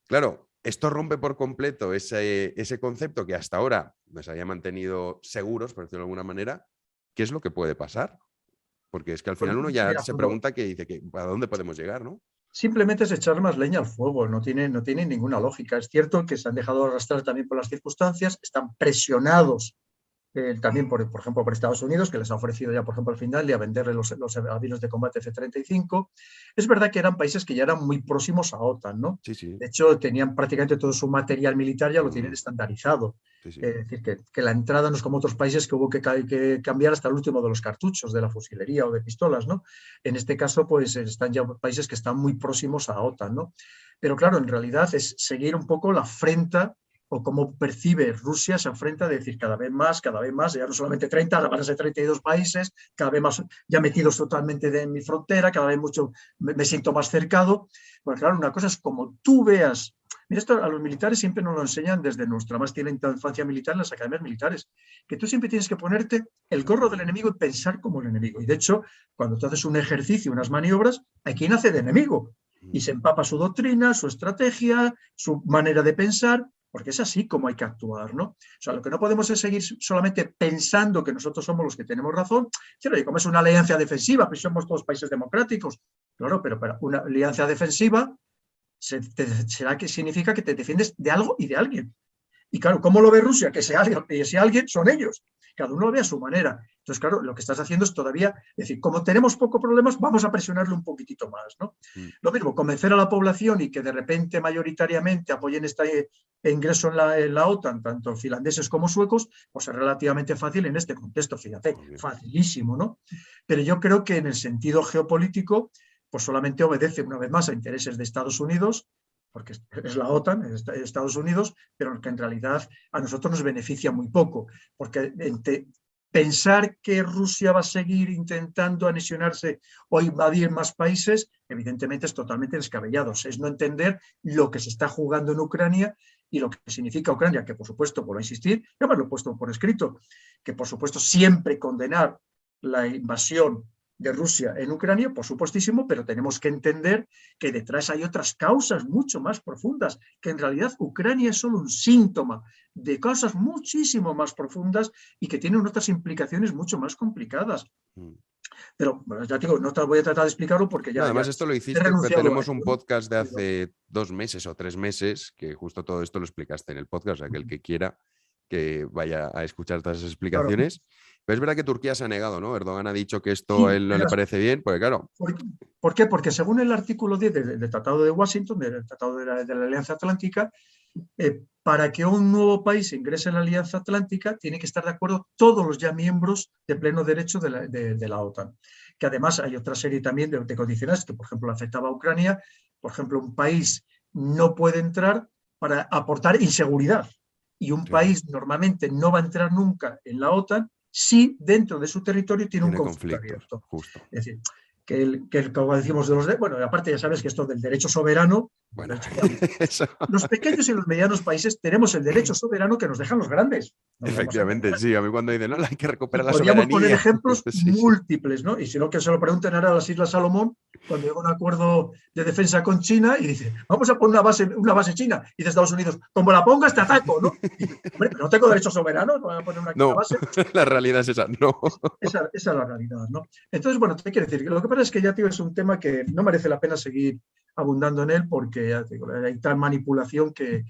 Claro, esto rompe por completo ese concepto que hasta ahora nos había mantenido seguros, por decirlo de alguna manera. ¿Qué es lo que puede pasar? Porque es que al Pues final uno ya mira, se pregunta que dice que ¿a dónde podemos llegar, no? simplemente es echar más leña al fuego, no tiene ninguna lógica. Es cierto que se han dejado arrastrar también por las circunstancias, están presionados también, por ejemplo, por Estados Unidos, que les ha ofrecido ya, por ejemplo, al Finlandia venderle los aviones de combate F-35. Es verdad que eran países que ya eran muy próximos a OTAN, ¿no? Sí, sí. De hecho, tenían prácticamente todo su material militar, ya lo tienen estandarizado. Sí, sí. Es decir, que la entrada no es como otros países que hubo que cambiar hasta el último de los cartuchos de la fusilería o de pistolas, ¿no? En este caso, pues están ya países que están muy próximos a OTAN, ¿no? Pero claro, en realidad es seguir un poco la afrenta o cómo percibe Rusia se enfrenta a decir cada vez más, ya no solamente 30, ahora van a ser 32 países, cada vez más ya metidos totalmente en mi frontera, cada vez mucho me siento más cercado. Pues claro, una cosa es como tú veas. Mira, esto a los militares siempre nos lo enseñan desde nuestra más tierna infancia militar en las academias militares, que tú siempre tienes que ponerte el gorro del enemigo y pensar como el enemigo. Y de hecho, cuando tú haces un ejercicio, unas maniobras, hay quien hace de enemigo y se empapa su doctrina, su estrategia, su manera de pensar, porque es así como hay que actuar, ¿no? O sea, lo que no podemos es seguir solamente pensando que nosotros somos los que tenemos razón. Oye, como es una alianza defensiva, pues somos todos países democráticos. Claro, pero para una alianza defensiva será que significa que te defiendes de algo y de alguien. Y claro, ¿cómo lo ve Rusia? Que ese alguien son ellos. Cada uno lo ve a su manera. Entonces, claro, lo que estás haciendo es todavía decir, como tenemos pocos problemas, vamos a presionarle un poquitito más, ¿no? Lo mismo, convencer a la población y que de repente mayoritariamente apoyen este ingreso en la OTAN, tanto finlandeses como suecos, pues es relativamente fácil en este contexto, fíjate, facilísimo, ¿no? Pero yo creo que en el sentido geopolítico, pues solamente obedece una vez más a intereses de Estados Unidos, porque es la OTAN, es Estados Unidos, pero que en realidad a nosotros nos beneficia muy poco, porque pensar que Rusia va a seguir intentando anexionarse o invadir más países, evidentemente es totalmente descabellado. Es no entender lo que se está jugando en Ucrania y lo que significa Ucrania, que por supuesto, por insistir, ya me lo he puesto por escrito, que por supuesto siempre condenar la invasión de Rusia en Ucrania, por supuestísimo, pero tenemos que entender que detrás hay otras causas mucho más profundas, que en realidad Ucrania es solo un síntoma de causas muchísimo más profundas y que tienen otras implicaciones mucho más complicadas. Pero bueno, ya digo, no voy a tratar de explicarlo porque ya... Además, ya esto lo hiciste, pero tenemos un podcast de hace 2 meses o 3 meses que justo todo esto lo explicaste en el podcast, o sea, que el que quiera que vaya a escuchar todas esas explicaciones. Claro. Pero es verdad que Turquía se ha negado, ¿no? Erdogan ha dicho que esto a él no le parece bien, porque claro... ¿Por qué? Porque según el artículo 10 del Tratado de Washington, del Tratado de la Alianza Atlántica, para que un nuevo país ingrese en la Alianza Atlántica, tiene que estar de acuerdo todos los ya miembros de pleno derecho de la OTAN. Que además hay otra serie también de condiciones que, por ejemplo, afectaba a Ucrania. Por ejemplo, un país no puede entrar para aportar inseguridad. Y un país normalmente no va a entrar nunca en la OTAN si dentro de su territorio tiene un conflicto abierto. Justo. Es decir, como decimos de los... Bueno, aparte ya sabes que esto del derecho soberano... Bueno, los pequeños y los medianos países tenemos el derecho soberano que nos dejan los grandes. Efectivamente, sí. A mí cuando dicen, no, hay que recuperar la podríamos soberanía. Poner ejemplos múltiples, ¿no? Y si no, que se lo pregunten ahora a las Islas Salomón, cuando llega un acuerdo de defensa con China y dice, vamos a poner una base china. Y dice Estados Unidos, como la pongas te ataco, ¿no? Y dice, hombre, pero no tengo derecho soberano, no voy a poner una base. La realidad es esa, no. Esa es la realidad, ¿no? Entonces, bueno, te quiero decir, lo que pasa es que ya, tío, es un tema que no merece la pena seguir abundando en él porque ya digo, hay tal manipulación que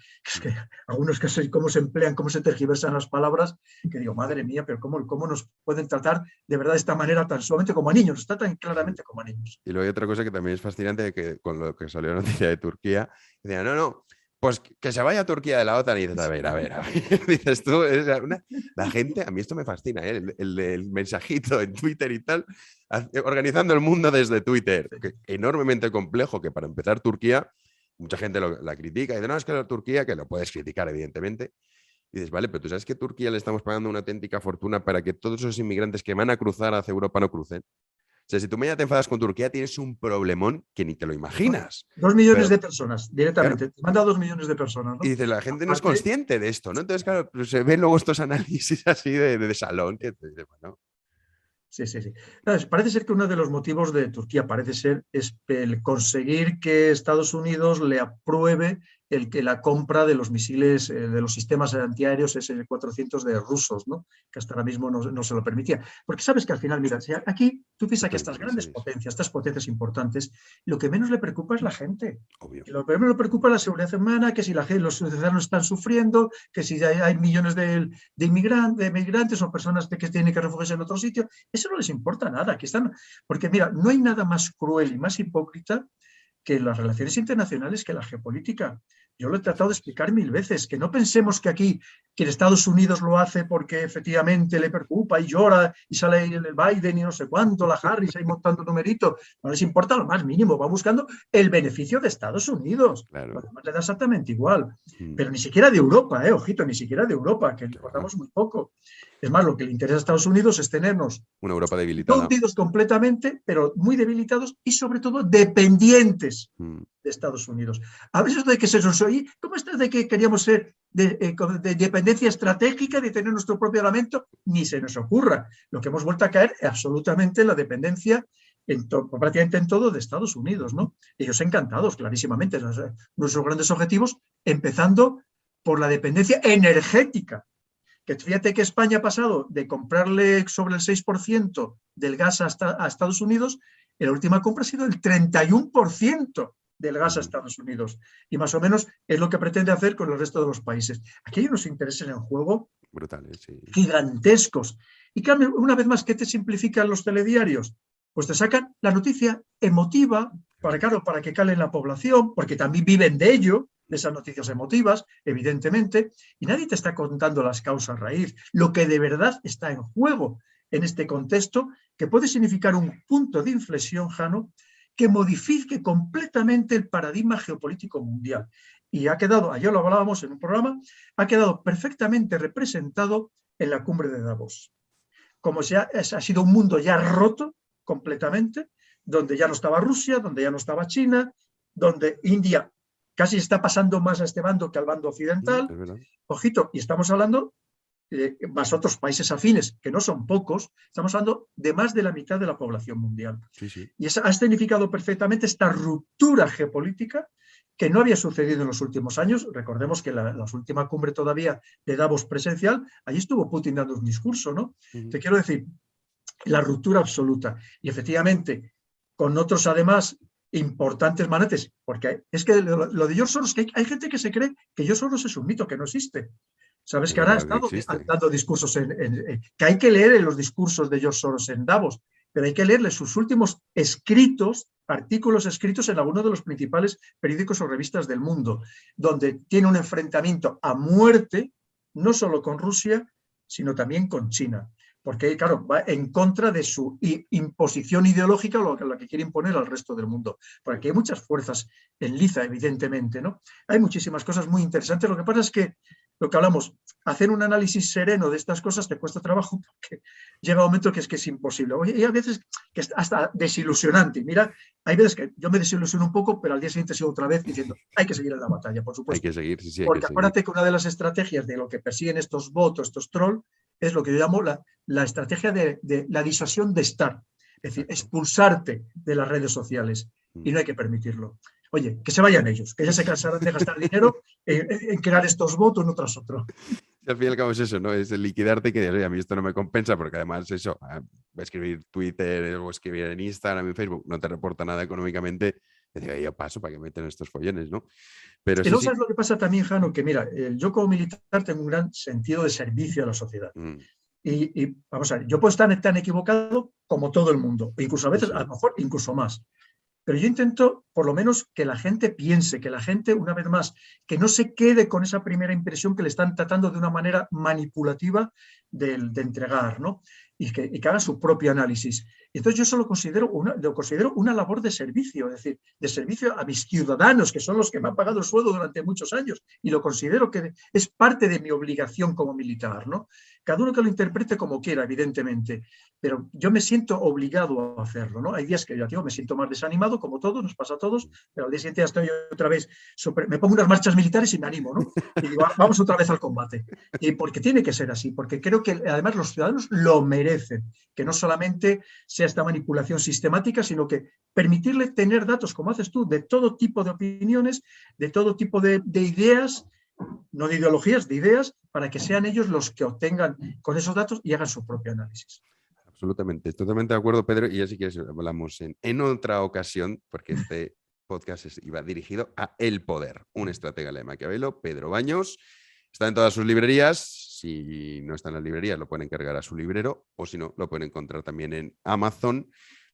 algunos casos, cómo se emplean, cómo se tergiversan las palabras, que digo, madre mía, pero cómo nos pueden tratar de verdad de esta manera tan solamente como a niños, nos tratan claramente como a niños. Y luego hay otra cosa que también es fascinante, que con lo que salió la noticia de Turquía, decían, no, pues que se vaya a Turquía de la OTAN y dices, a ver. Dices tú, la gente, a mí esto me fascina, el mensajito en Twitter y tal, organizando el mundo desde Twitter, que enormemente complejo, que para empezar Turquía, mucha gente la critica y dice, no, es que la Turquía, que lo puedes criticar evidentemente, y dices, vale, pero tú sabes que a Turquía le estamos pagando una auténtica fortuna para que todos esos inmigrantes que van a cruzar hacia Europa no crucen. O sea, si tú mañana te enfadas con Turquía, tienes un problemón que ni te lo imaginas. 2 millones de personas, directamente. Claro, te manda 2 millones de personas, ¿no? Y dice, la gente no es consciente de esto, ¿no? Entonces, claro, pues se ven luego estos análisis así de salón que te dice, bueno. Sí. Parece ser que uno de los motivos de Turquía es el conseguir que Estados Unidos le apruebe la compra de los misiles, de los sistemas antiaéreos S-400 de rusos, ¿no? Que hasta ahora mismo no se lo permitía. Porque sabes que al final, mira, aquí tú piensas que estas grandes potencias, estas potencias importantes, lo que menos le preocupa es la gente. Obvio. Lo que menos le preocupa es la seguridad humana, que si los ciudadanos están sufriendo, que si hay millones de inmigrantes o personas que tienen que refugiarse en otro sitio. Eso no les importa nada. Porque mira, no hay nada más cruel y más hipócrita que las relaciones internacionales, que la geopolítica. Yo lo he tratado de explicar 1000 veces, que no pensemos que aquí, que Estados Unidos lo hace porque efectivamente le preocupa y llora y sale el Biden y no sé cuánto, la Harris ahí montando numerito. No les importa lo más mínimo, va buscando el beneficio de Estados Unidos. Claro. Lo demás le da exactamente igual. Pero ni siquiera de Europa, ojito, ni siquiera de Europa, que le importamos muy poco. Es más, lo que le interesa a Estados Unidos es tenernos una Europa debilitada. Hundidos completamente, pero muy debilitados y sobre todo dependientes de Estados Unidos. A veces de que se nos oye, ¿cómo estás de que queríamos ser de dependencia estratégica, de tener nuestro propio armamento? Ni se nos ocurra. Lo que hemos vuelto a caer es absolutamente la dependencia prácticamente en todo de Estados Unidos, ¿no? Ellos encantados, clarísimamente, nuestros grandes objetivos, empezando por la dependencia energética. Que fíjate que España ha pasado de comprarle sobre el 6% del gas a Estados Unidos, en la última compra ha sido el 31% del gas a Estados Unidos. Y más o menos es lo que pretende hacer con el resto de los países. Aquí hay unos intereses en juego Brutales, sí. gigantescos. Y claro, una vez más, ¿qué te simplifican los telediarios? Pues te sacan la noticia emotiva para que cale en la población, porque también viven de ello, de esas noticias emotivas, evidentemente, y nadie te está contando las causas raíz, lo que de verdad está en juego en este contexto, que puede significar un punto de inflexión, Jano, que modifique completamente el paradigma geopolítico mundial. Y ha quedado, ayer lo hablábamos en un programa, ha quedado perfectamente representado en la cumbre de Davos. Como si ha sido un mundo ya roto completamente, donde ya no estaba Rusia, donde ya no estaba China, donde India casi está pasando más a este bando que al bando occidental. Es verdad. Ojito, y estamos hablando, más otros países afines, que no son pocos, estamos hablando de más de la mitad de la población mundial. Sí, sí. Y ha escenificado perfectamente esta ruptura geopolítica que no había sucedido en los últimos años. Recordemos que la última cumbre todavía de Davos presencial, allí estuvo Putin dando un discurso, ¿no? Te quiero decir, la ruptura absoluta. Y efectivamente, con otros además importantes manetes, porque es que lo de George Soros, que hay gente que se cree que George Soros es un mito, que no existe. Sabes Es que ahora ha verdad que estado existe. dando discursos, que hay que leer los discursos de George Soros en Davos, pero hay que leerle sus últimos escritos, artículos escritos en algunos de los principales periódicos o revistas del mundo, donde tiene un enfrentamiento a muerte, no solo con Rusia, sino también con China. Porque, claro, va en contra de su imposición ideológica, lo que quiere imponer al resto del mundo. Porque aquí hay muchas fuerzas en liza, evidentemente, ¿no? Hay muchísimas cosas muy interesantes. Lo que pasa es que, lo que hablamos, hacer un análisis sereno de estas cosas te cuesta trabajo porque llega un momento que es imposible. Y hay veces que es hasta desilusionante. Mira, hay veces que yo me desilusiono un poco, pero al día siguiente sigo otra vez diciendo, hay que seguir en la batalla, por Hay supuesto. que seguir, sí, sí, hay Porque que seguir. acuérdate que una de las estrategias de lo que persiguen estos bots, estos trolls, es lo que yo llamo la estrategia de la disuasión de estar. Es decir, expulsarte de las redes sociales. Y no hay que permitirlo. Oye, que se vayan ellos, que ya se cansarán de gastar dinero en crear estos bots uno tras otro. Y al fin y al cabo es eso, ¿no? Es el liquidarte y que digas, oye, a mí esto no me compensa porque además eso, escribir Twitter o escribir en Instagram, en Facebook, no te reporta nada económicamente. Y digo, yo paso para que meten estos follones, ¿no? Pero Y sí, luego sí. sabes lo que pasa también, Jano, que mira, yo como militar tengo un gran sentido de servicio a la sociedad. Y vamos a ver, yo puedo estar tan equivocado como todo el mundo, incluso a veces, Sí. a lo mejor, incluso más. Pero yo intento, por lo menos, que la gente piense, que la gente, una vez más, que no se quede con esa primera impresión que le están tratando de una manera manipulativa de entregar, ¿no? Y que haga su propio análisis. Entonces yo eso lo considero una labor de servicio, es decir, de servicio a mis ciudadanos, que son los que me han pagado el sueldo durante muchos años, y lo considero que es parte de mi obligación como militar, ¿no? Cada uno que lo interprete como quiera, evidentemente, pero yo me siento obligado a hacerlo, ¿no? Hay días que yo digo, me siento más desanimado, como todos, nos pasa a todos, pero al día siguiente ya estoy otra vez, me pongo unas marchas militares y me animo, ¿no? Y digo, vamos otra vez al combate. Y porque tiene que ser así, porque creo que además los ciudadanos lo merecen, que no solamente sea esta manipulación sistemática, sino que permitirle tener datos, como haces tú, de todo tipo de opiniones, de todo tipo de ideas, no de ideologías, de ideas, para que sean ellos los que obtengan con esos datos y hagan su propio análisis. Absolutamente, totalmente de acuerdo, Pedro. Y ya sí que hablamos en otra ocasión, porque este podcast iba dirigido a El Poder, un estratega de Maquiavelo, Pedro Baños. Está en todas sus librerías. Si no está en las librerías, lo pueden encargar a su librero, o si no, lo pueden encontrar también en Amazon.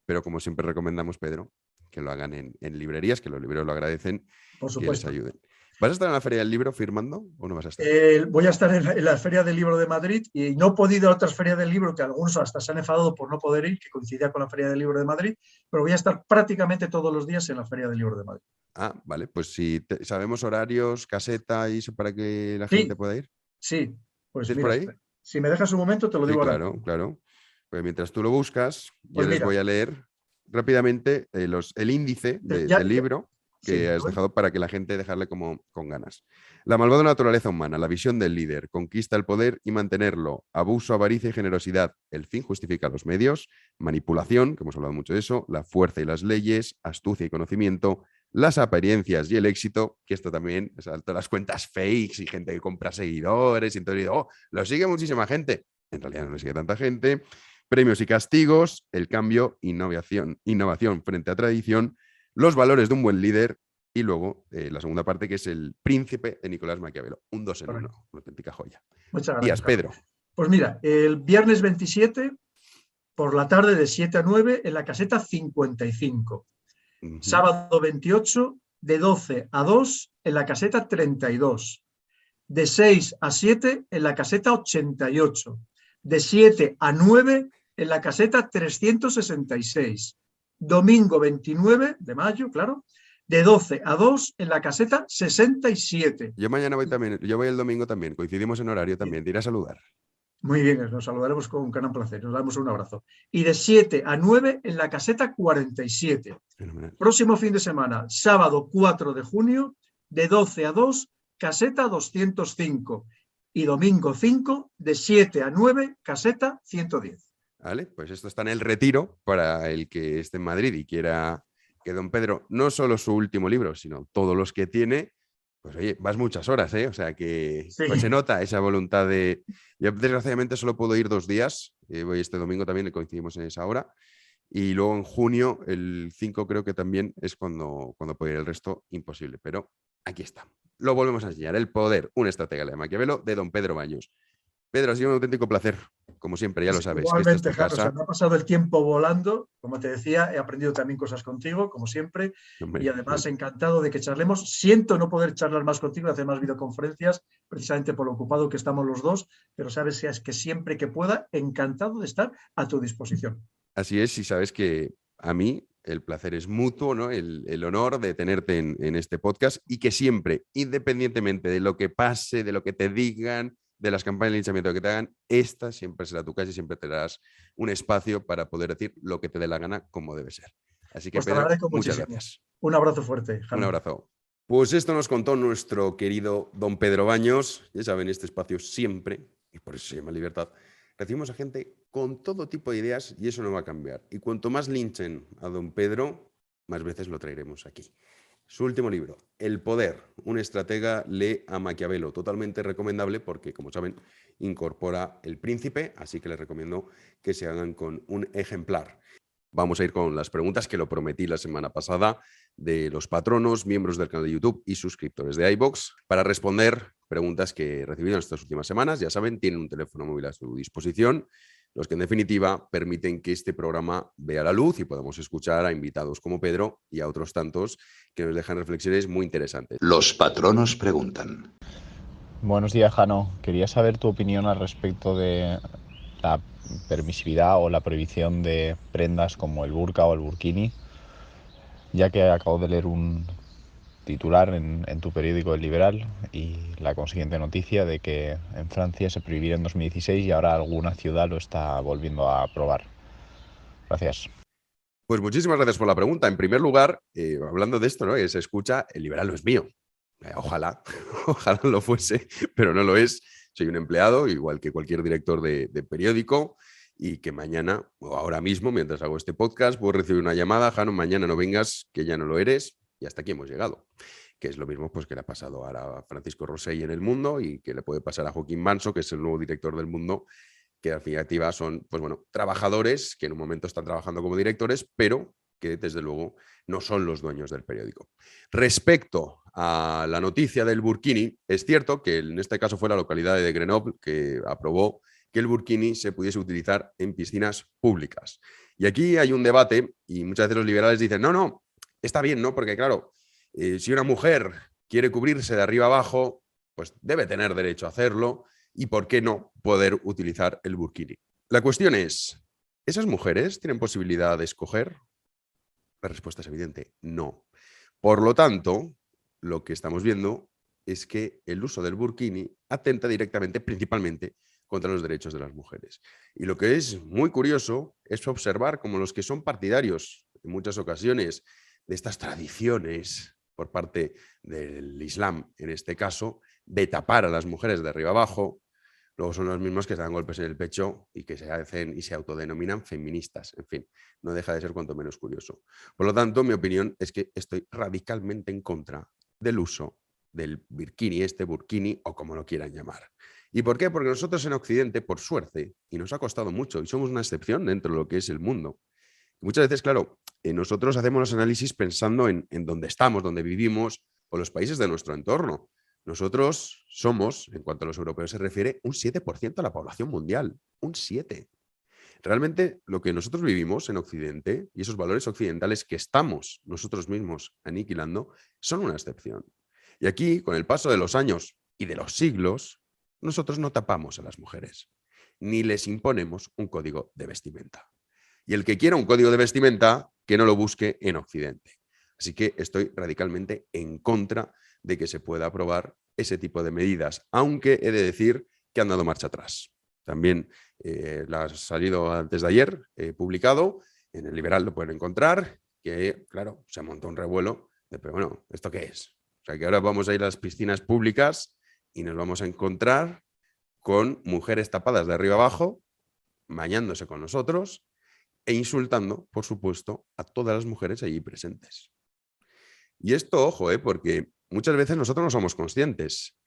Pero como siempre recomendamos, Pedro, que lo hagan en librerías, que los libreros lo agradecen, Por que les supuesto. ayuden. ¿Vas a estar en la Feria del Libro firmando o no vas a estar? Voy a estar en la Feria del Libro de Madrid y no he podido ir a otras ferias del libro, que algunos hasta se han enfadado por no poder ir, que coincidía con la Feria del Libro de Madrid, pero voy a estar prácticamente todos los días en la Feria del Libro de Madrid. Ah, vale, pues si sabemos horarios, caseta y eso para que la gente pueda ir. Sí, pues ¿Tienes mira, por ahí? si me dejas un momento te lo digo ahora. Claro. Pues mientras tú lo buscas, Pues yo les mira, voy a leer rápidamente el índice del libro que has dejado para que la gente dejarle como con ganas. La malvada naturaleza humana, la visión del líder, conquista el poder y mantenerlo, abuso, avaricia y generosidad, el fin justifica los medios, manipulación, que hemos hablado mucho de eso, la fuerza y las leyes, astucia y conocimiento, las apariencias y el éxito, que esto también, o sea, todas las cuentas fakes y gente que compra seguidores y entonces digo, lo sigue muchísima gente. En realidad no lo sigue tanta gente. Premios y castigos, el cambio, innovación frente a tradición, los valores de un buen líder, y luego la segunda parte, que es El Príncipe de Nicolás Maquiavelo. Un 2 en 1, Correcto. una auténtica joya. Muchas gracias, Días, Carlos. Pedro. Pues mira, el viernes 27 por la tarde de 7 a 9 en la caseta 55. Sábado 28 de 12 a 2 en la caseta 32. De 6 a 7 en la caseta 88. De 7 a 9 en la caseta 366. Domingo 29 de mayo, claro, de 12 a 2 en la caseta 67. Yo mañana voy también, yo voy el domingo también, coincidimos en horario también, te iré a saludar. Muy bien, nos saludaremos con un gran placer, nos damos un abrazo. Y de 7 a 9 en la caseta 47. Fenomenal. Próximo fin de semana, sábado 4 de junio, de 12 a 2, caseta 205. Y domingo 5, de 7 a 9, caseta 110. Vale, pues esto está en El Retiro para el que esté en Madrid y quiera que don Pedro, no solo su último libro, sino todos los que tiene, pues oye, vas muchas horas, ¿eh? O sea que Sí. pues se nota esa voluntad de... Yo desgraciadamente solo puedo ir 2 días, voy este domingo también, coincidimos en esa hora, y luego en junio, el 5 creo que también es cuando puedo ir, el resto imposible, pero aquí está. Lo volvemos a enseñar, El poder, una estratega de Maquiavelo, de don Pedro Baños. Pedro, ha sido un auténtico placer, como siempre, ya lo sabes. Igualmente, que esta es tu Carlos, casa. me ha pasado el tiempo volando, como te decía, he aprendido también cosas contigo, como siempre, Hombre, y además encantado de que charlemos. Siento no poder charlar más contigo, hacer más videoconferencias, precisamente por lo ocupado que estamos los dos, pero sabes que siempre que pueda, encantado de estar a tu disposición. Así es, y sabes que a mí el placer es mutuo, ¿no? El honor de tenerte en este podcast y que siempre, independientemente de lo que pase, de lo que te digan, de las campañas de linchamiento que te hagan, esta siempre será tu casa y siempre tendrás un espacio para poder decir lo que te dé la gana como debe ser. Así que, Pues te lo Pedro, agradezco muchas muchísimo. gracias. Un abrazo fuerte, Un Jano. abrazo. Pues esto nos contó nuestro querido don Pedro Baños. Ya saben, este espacio siempre, y por eso se llama Libertad, recibimos a gente con todo tipo de ideas y eso no va a cambiar. Y cuanto más linchen a don Pedro, más veces lo traeremos aquí. Su último libro, El poder, un estratega lee a Maquiavelo, totalmente recomendable porque, como saben, incorpora El Príncipe, así que les recomiendo que se hagan con un ejemplar. Vamos a ir con las preguntas que lo prometí la semana pasada de los patronos, miembros del canal de YouTube y suscriptores de iVoox para responder preguntas que he recibido en estas últimas semanas. Ya saben, tienen un teléfono móvil a su disposición, los que en definitiva permiten que este programa vea la luz y podamos escuchar a invitados como Pedro y a otros tantos que nos dejan reflexiones muy interesantes. Los patronos preguntan. Buenos días, Jano. Quería saber tu opinión al respecto de la permisividad o la prohibición de prendas como el burka o el burkini, ya que acabo de leer un titular en tu periódico El Liberal y la consiguiente noticia de que en Francia se prohibió en 2016 y ahora alguna ciudad lo está volviendo a aprobar. Gracias. Pues muchísimas gracias por la pregunta. En primer lugar, hablando de esto, ¿no? Se escucha, el liberal no es mío. Ojalá, ojalá lo fuese, pero no lo es. Soy un empleado, igual que cualquier director de periódico, y que mañana, o ahora mismo, mientras hago este podcast, puedo recibir una llamada: Jano, mañana no vengas, que ya no lo eres, y hasta aquí hemos llegado. Que es lo mismo pues, que le ha pasado ahora a Francisco Rosell en El Mundo y que le puede pasar a Joaquín Manso, que es el nuevo director del Mundo, que en definitiva son, pues bueno, trabajadores que en un momento están trabajando como directores, pero que desde luego no son los dueños del periódico. Respecto a la noticia del burkini, es cierto que en este caso fue la localidad de Grenoble que aprobó que el burkini se pudiese utilizar en piscinas públicas. Y aquí hay un debate y muchas veces los liberales dicen, no, está bien, ¿no? Porque claro, si una mujer quiere cubrirse de arriba abajo, pues debe tener derecho a hacerlo y por qué no poder utilizar el burkini. La cuestión es, ¿esas mujeres tienen posibilidad de escoger? La respuesta es evidente, no. Por lo tanto, lo que estamos viendo es que el uso del burkini atenta directamente, principalmente, contra los derechos de las mujeres. Y lo que es muy curioso es observar cómo los que son partidarios, en muchas ocasiones, de estas tradiciones por parte del Islam, en este caso, de tapar a las mujeres de arriba abajo, luego son los mismos que se dan golpes en el pecho y que se hacen y se autodenominan feministas. En fin, no deja de ser cuanto menos curioso. Por lo tanto, mi opinión es que estoy radicalmente en contra del uso del burkini o como lo quieran llamar. ¿Y por qué? Porque nosotros en Occidente, por suerte, y nos ha costado mucho, y somos una excepción dentro de lo que es el mundo, Muchas veces, claro, nosotros hacemos los análisis pensando en dónde estamos, dónde vivimos o los países de nuestro entorno. Nosotros somos, en cuanto a los europeos se refiere, un 7% de la población mundial. Un 7%. Realmente lo que nosotros vivimos en Occidente y esos valores occidentales que estamos nosotros mismos aniquilando son una excepción. Y aquí, con el paso de los años y de los siglos, nosotros no tapamos a las mujeres, ni les imponemos un código de vestimenta. Y el que quiera un código de vestimenta, que no lo busque en Occidente. Así que estoy radicalmente en contra de que se pueda aprobar ese tipo de medidas, aunque he de decir que han dado marcha atrás. También la ha salido antes de ayer, publicado, en el Liberal lo pueden encontrar, que claro, se montó un revuelo de, pero bueno, ¿esto qué es? O sea, que ahora vamos a ir a las piscinas públicas y nos vamos a encontrar con mujeres tapadas de arriba abajo, bañándose con nosotros e insultando, por supuesto, a todas las mujeres allí presentes. Y esto, ojo, porque muchas veces nosotros no somos conscientes,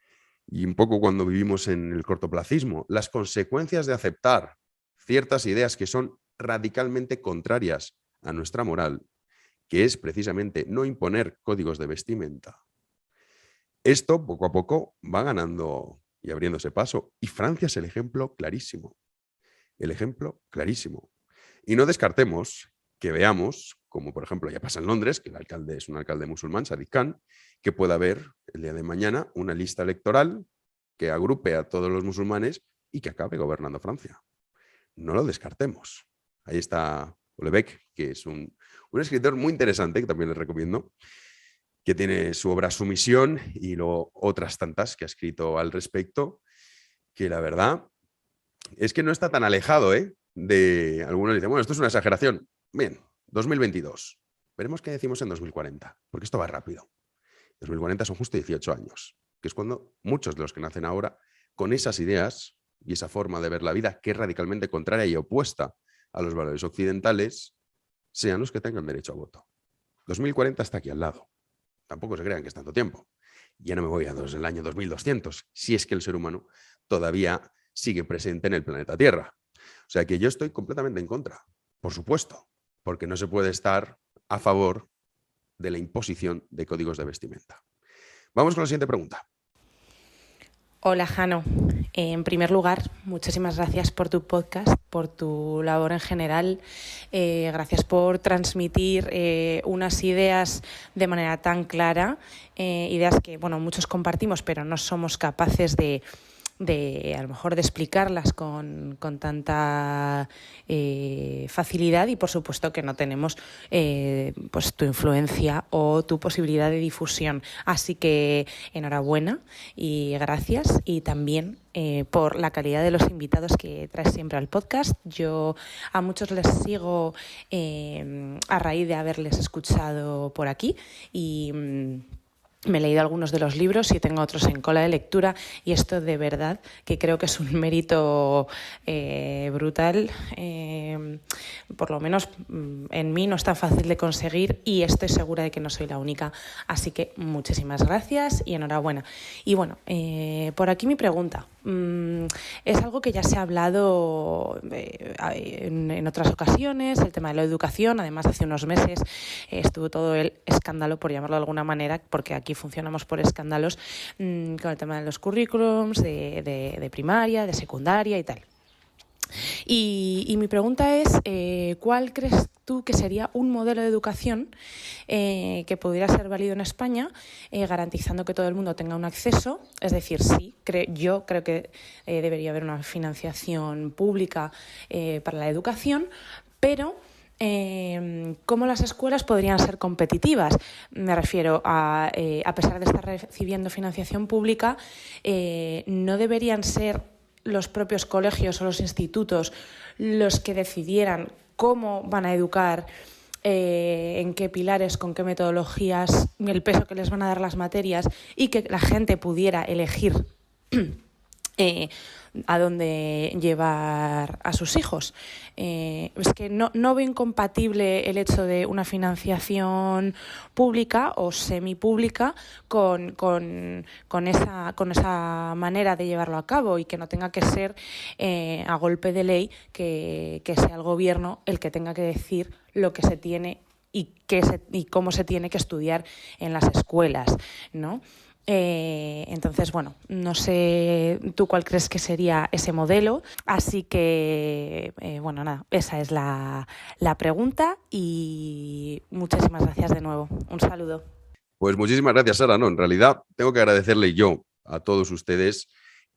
y un poco cuando vivimos en el cortoplacismo, las consecuencias de aceptar ciertas ideas que son radicalmente contrarias a nuestra moral, que es precisamente no imponer códigos de vestimenta. Esto, poco a poco, va ganando y abriéndose paso. Y Francia es el ejemplo clarísimo. El ejemplo clarísimo. Y no descartemos que veamos, como por ejemplo ya pasa en Londres, que el alcalde es un alcalde musulmán, Sadiq Khan, que pueda haber el día de mañana una lista electoral que agrupe a todos los musulmanes y que acabe gobernando Francia. No lo descartemos. Ahí está Houellebecq, que es un escritor muy interesante, que también les recomiendo, que tiene su obra Sumisión y luego otras tantas que ha escrito al respecto, que la verdad es que no está tan alejado, de algunos dicen, bueno, esto es una exageración. Bien, 2022. Veremos qué decimos en 2040, porque esto va rápido. 2040 son justo 18 años, que es cuando muchos de los que nacen ahora, con esas ideas y esa forma de ver la vida que es radicalmente contraria y opuesta a los valores occidentales, sean los que tengan derecho a voto. 2040 está aquí al lado. Tampoco se crean que es tanto tiempo. Ya no me voy al año 2200, si es que el ser humano todavía sigue presente en el planeta Tierra. O sea que yo estoy completamente en contra, por supuesto, porque no se puede estar a favor de la imposición de códigos de vestimenta. Vamos con la siguiente pregunta. Hola, Jano. En primer lugar, muchísimas gracias por tu podcast, por tu labor en general. Gracias por transmitir unas ideas de manera tan clara, ideas que, bueno, muchos compartimos, pero no somos capaces de a lo mejor de explicarlas con tanta facilidad, y por supuesto que no tenemos pues tu influencia o tu posibilidad de difusión. Así que enhorabuena y gracias, y también por la calidad de los invitados que traes siempre al podcast. Yo a muchos les sigo a raíz de haberles escuchado por aquí, y me he leído algunos de los libros y tengo otros en cola de lectura, y esto de verdad que creo que es un mérito brutal, por lo menos en mí no es tan fácil de conseguir, y estoy segura de que no soy la única. Así que muchísimas gracias y enhorabuena. Y bueno, por aquí mi pregunta. Es algo que ya se ha hablado en otras ocasiones, el tema de la educación. Además, hace unos meses estuvo todo el escándalo, por llamarlo de alguna manera, porque aquí funcionamos por escándalos, con el tema de los currículums de primaria, de secundaria y tal. Y mi pregunta es, ¿cuál crees tú que sería un modelo de educación que pudiera ser válido en España, garantizando que todo el mundo tenga un acceso? Es decir, sí, yo creo que debería haber una financiación pública para la educación, pero ¿cómo las escuelas podrían ser competitivas? Me refiero a pesar de estar recibiendo financiación pública, no deberían ser los propios colegios o los institutos los que decidieran cómo van a educar, en qué pilares, con qué metodologías, el peso que les van a dar las materias, y que la gente pudiera elegir a dónde llevar a sus hijos. Es que no veo incompatible el hecho de una financiación pública o semipública con esa manera de llevarlo a cabo, y que no tenga que ser a golpe de ley que sea el gobierno el que tenga que decir lo que se tiene y cómo se tiene que estudiar en las escuelas, ¿no? Entonces, bueno, no sé tú cuál crees que sería ese modelo, así que, bueno, nada, esa es la pregunta, y muchísimas gracias de nuevo. Un saludo. Pues muchísimas gracias, Sara. No, en realidad tengo que agradecerle yo a todos ustedes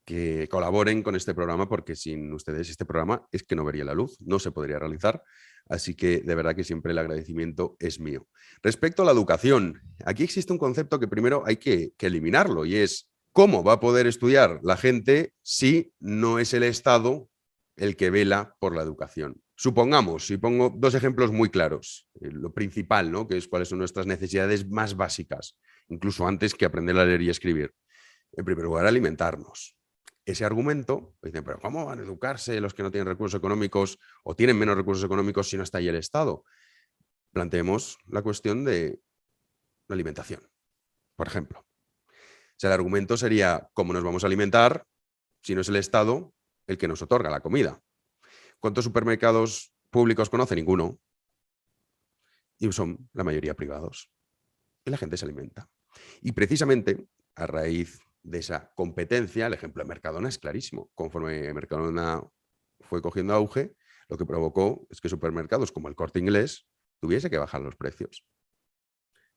que colaboren con este programa, porque sin ustedes este programa es que no vería la luz, no se podría realizar. Así que de verdad que siempre el agradecimiento es mío. Respecto a la educación, aquí existe un concepto que primero hay que eliminarlo, y es cómo va a poder estudiar la gente si no es el Estado el que vela por la educación. Supongamos, si pongo dos ejemplos muy claros, lo principal, ¿no?, que es cuáles son nuestras necesidades más básicas, incluso antes que aprender a leer y escribir. En primer lugar, alimentarnos. Ese argumento, dicen, pero ¿cómo van a educarse los que no tienen recursos económicos o tienen menos recursos económicos si no está ahí el Estado? Planteemos la cuestión de la alimentación, por ejemplo. O sea, el argumento sería, ¿cómo nos vamos a alimentar si no es el Estado el que nos otorga la comida? ¿Cuántos supermercados públicos conoce? Ninguno. Y son la mayoría privados. Y la gente se alimenta. Y precisamente a raíz de esa competencia, el ejemplo de Mercadona es clarísimo. Conforme Mercadona fue cogiendo auge, lo que provocó es que supermercados como el Corte Inglés tuviese que bajar los precios.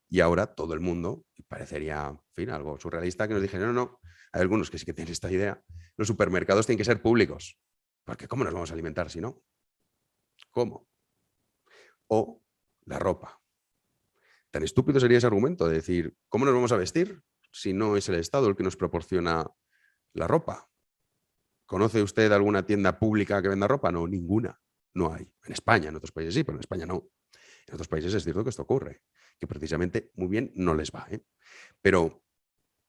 Y ahora todo el mundo, y parecería, en fin, algo surrealista, que nos dijera, no, hay algunos que sí que tienen esta idea, los supermercados tienen que ser públicos, porque ¿cómo nos vamos a alimentar si no? ¿Cómo? O la ropa. Tan estúpido sería ese argumento de decir, ¿cómo nos vamos a vestir si no es el Estado el que nos proporciona la ropa? ¿Conoce usted alguna tienda pública que venda ropa? No, ninguna. No hay. En España, en otros países sí, pero en España no. En otros países es cierto que esto ocurre, que precisamente muy bien no les va, ¿eh? Pero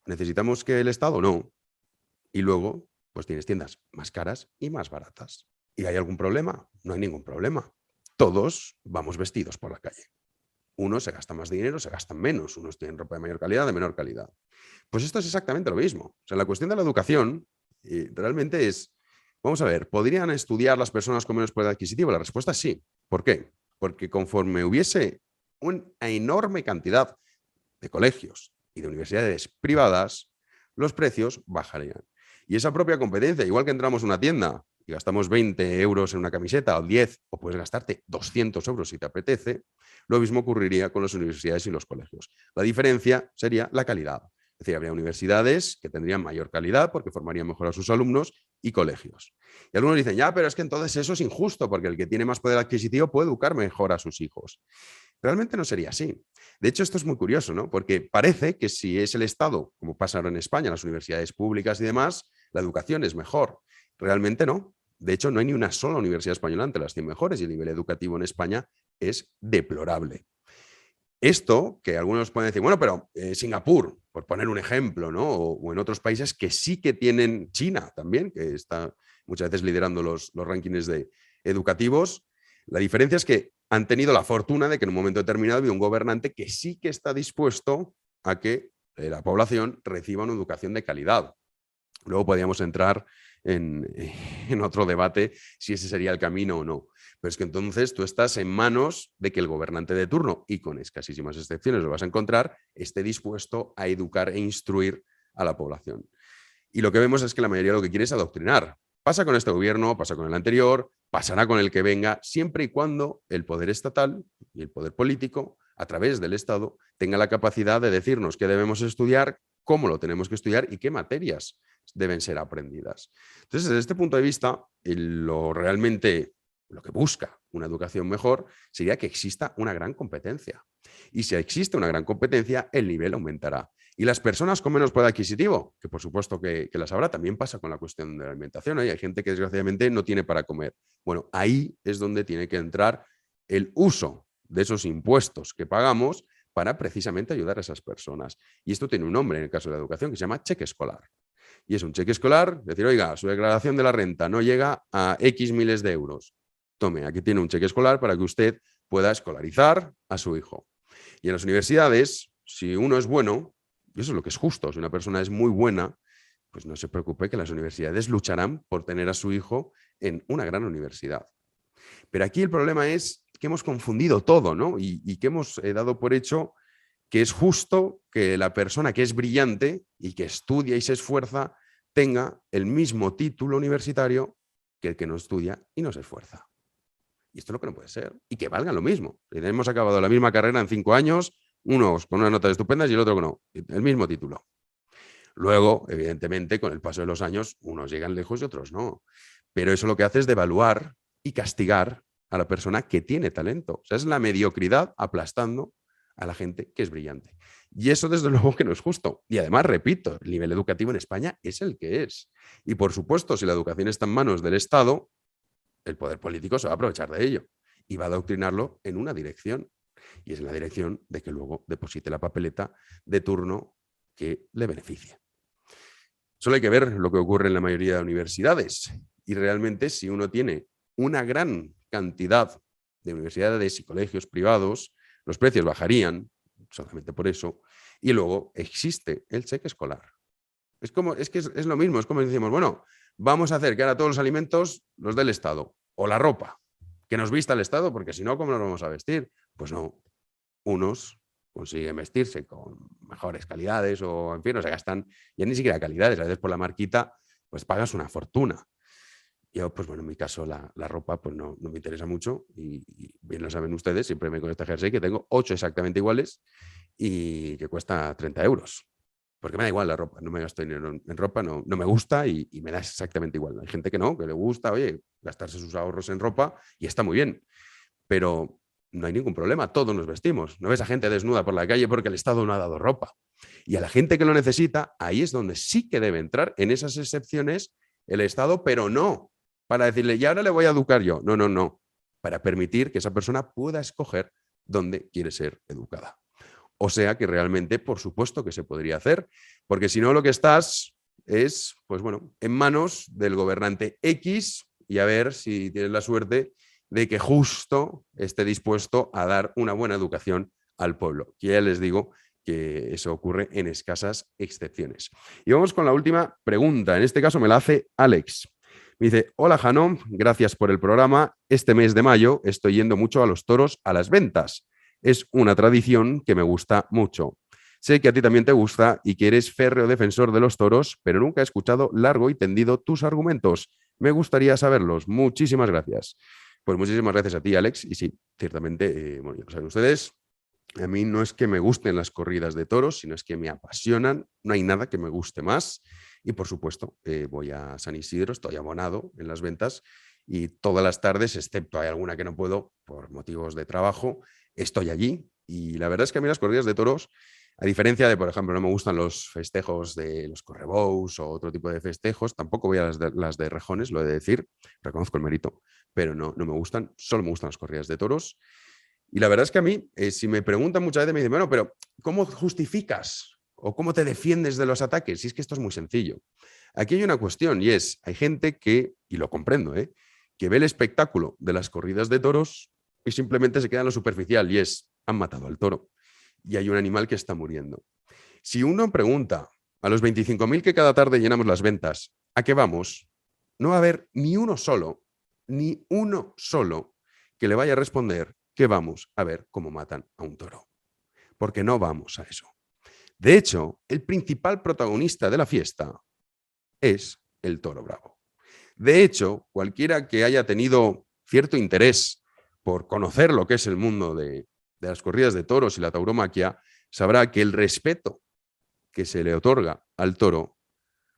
¿necesitamos que el Estado? No. Y luego, pues tienes tiendas más caras y más baratas. ¿Y hay algún problema? No hay ningún problema. Todos vamos vestidos por la calle. Unos se gastan más dinero, se gastan menos. Unos tienen ropa de mayor calidad, de menor calidad. Pues esto es exactamente lo mismo. O sea, la cuestión de la educación realmente es, vamos a ver, ¿podrían estudiar las personas con menos poder adquisitivo? La respuesta es sí. ¿Por qué? Porque conforme hubiese una enorme cantidad de colegios y de universidades privadas, los precios bajarían. Y esa propia competencia, igual que entramos en una tienda y gastamos 20 euros en una camiseta o 10, o puedes gastarte 200 euros si te apetece, lo mismo ocurriría con las universidades y los colegios. La diferencia sería la calidad. Es decir, habría universidades que tendrían mayor calidad porque formarían mejor a sus alumnos, y colegios. Y algunos dicen, ya, pero es que entonces eso es injusto porque el que tiene más poder adquisitivo puede educar mejor a sus hijos. Realmente no sería así. De hecho, esto es muy curioso, ¿no? Porque parece que si es el Estado, como pasa ahora en España, las universidades públicas y demás, la educación es mejor. Realmente no. De hecho, no hay ni una sola universidad española entre las 100 mejores, y el nivel educativo en España es deplorable. Esto, que algunos pueden decir, bueno, pero Singapur, por poner un ejemplo, ¿no? O en otros países que sí que tienen, China también, que está muchas veces liderando los rankings educativos. La diferencia es que han tenido la fortuna de que en un momento determinado había un gobernante que sí que está dispuesto a que la población reciba una educación de calidad. Luego podríamos entrar en otro debate si ese sería el camino o no. Pero es que entonces tú estás en manos de que el gobernante de turno, y con escasísimas excepciones lo vas a encontrar, esté dispuesto a educar e instruir a la población. Y lo que vemos es que la mayoría lo que quiere es adoctrinar. Pasa con este gobierno, pasa con el anterior, pasará con el que venga, siempre y cuando el poder estatal y el poder político, a través del Estado, tenga la capacidad de decirnos qué debemos estudiar, cómo lo tenemos que estudiar y qué materias deben ser aprendidas. Entonces, desde este punto de vista, lo que busca una educación mejor sería que exista una gran competencia. Y si existe una gran competencia, el nivel aumentará. Y las personas con menos poder adquisitivo, que por supuesto que las habrá, también pasa con la cuestión de la alimentación, ¿eh? Hay gente que desgraciadamente no tiene para comer. Bueno, ahí es donde tiene que entrar el uso de esos impuestos que pagamos para precisamente ayudar a esas personas. Y esto tiene un nombre en el caso de la educación que se llama cheque escolar. Y es un cheque escolar, decir, oiga, su declaración de la renta no llega a X miles de euros. Tome, aquí tiene un cheque escolar para que usted pueda escolarizar a su hijo. Y en las universidades, si uno es bueno, y eso es lo que es justo, si una persona es muy buena, pues no se preocupe que las universidades lucharán por tener a su hijo en una gran universidad. Pero aquí el problema es que hemos confundido todo, ¿no? Y que hemos dado por hecho que es justo que la persona que es brillante y que estudia y se esfuerza tenga el mismo título universitario que el que no estudia y no se esfuerza. Y esto es lo que no puede ser. Y que valgan lo mismo. Hemos acabado la misma carrera en 5 años, unos con unas notas estupendas y el otro que no. El mismo título. Luego, evidentemente, con el paso de los años, unos llegan lejos y otros no. Pero eso lo que hace es devaluar y castigar a la persona que tiene talento. O sea, es la mediocridad aplastando a la gente que es brillante. Y eso, desde luego, que no es justo. Y además, repito, el nivel educativo en España es el que es. Y, por supuesto, si la educación está en manos del Estado, el poder político se va a aprovechar de ello y va a adoctrinarlo en una dirección. Y es en la dirección de que luego deposite la papeleta de turno que le beneficie. Solo hay que ver lo que ocurre en la mayoría de universidades. Y realmente, si uno tiene una gran cantidad de universidades y colegios privados, los precios bajarían, solamente por eso, y luego existe el cheque escolar. Es lo mismo, es como decimos, bueno, vamos a hacer que ahora todos los alimentos los dé el Estado, o la ropa, que nos vista el Estado, porque si no, ¿cómo nos vamos a vestir? Pues no, unos consiguen vestirse con mejores calidades o, en fin, no se gastan ya ni siquiera calidades, a veces por la marquita, pues pagas una fortuna. Yo, pues bueno, en mi caso la ropa pues no me interesa mucho y bien lo saben ustedes, siempre me con este jersey que tengo 8 exactamente iguales y que cuesta 30 euros. Porque me da igual la ropa, no me gasto dinero en ropa, no me gusta y me da exactamente igual. Hay gente que no, que le gusta, oye, gastarse sus ahorros en ropa y está muy bien. Pero no hay ningún problema, todos nos vestimos. No ves a gente desnuda por la calle porque el Estado no ha dado ropa. Y a la gente que lo necesita, ahí es donde sí que debe entrar en esas excepciones el Estado, pero no para decirle, y ahora le voy a educar yo. No. Para permitir que esa persona pueda escoger dónde quiere ser educada. O sea que realmente, por supuesto que se podría hacer, porque si no lo que estás es, pues bueno, en manos del gobernante X y a ver si tienes la suerte de que justo esté dispuesto a dar una buena educación al pueblo. Que ya les digo que eso ocurre en escasas excepciones. Y vamos con la última pregunta. En este caso me la hace Alex. Me dice, hola Jano, gracias por el programa. Este mes de mayo estoy yendo mucho a los toros a las ventas. Es una tradición que me gusta mucho. Sé que a ti también te gusta y que eres férreo defensor de los toros, pero nunca he escuchado largo y tendido tus argumentos. Me gustaría saberlos. Muchísimas gracias. Pues muchísimas gracias a ti, Alex. Y sí, ciertamente, bueno, ya lo saben ustedes, a mí no es que me gusten las corridas de toros, sino es que me apasionan. No hay nada que me guste más. Y por supuesto, voy a San Isidro, estoy abonado en las ventas y todas las tardes, excepto hay alguna que no puedo por motivos de trabajo, estoy allí. Y la verdad es que a mí las corridas de toros, a diferencia de, por ejemplo, no me gustan los festejos de los correbous o otro tipo de festejos, tampoco voy a las de rejones, lo he de decir, reconozco el mérito, pero no me gustan, solo me gustan las corridas de toros. Y la verdad es que a mí, si me preguntan muchas veces, me dicen, bueno, pero ¿cómo justificas o cómo te defiendes de los ataques? Y es que esto es muy sencillo. Aquí hay una cuestión y es, hay gente que, y lo comprendo, que ve el espectáculo de las corridas de toros y simplemente se queda en lo superficial y es, han matado al toro y hay un animal que está muriendo. Si uno pregunta a los 25.000 que cada tarde llenamos las ventas, ¿a qué vamos? No va a haber ni uno solo que le vaya a responder que vamos a ver cómo matan a un toro. Porque no vamos a eso. De hecho, el principal protagonista de la fiesta es el toro bravo. De hecho, cualquiera que haya tenido cierto interés por conocer lo que es el mundo de las corridas de toros y la tauromaquia, sabrá que el respeto que se le otorga al toro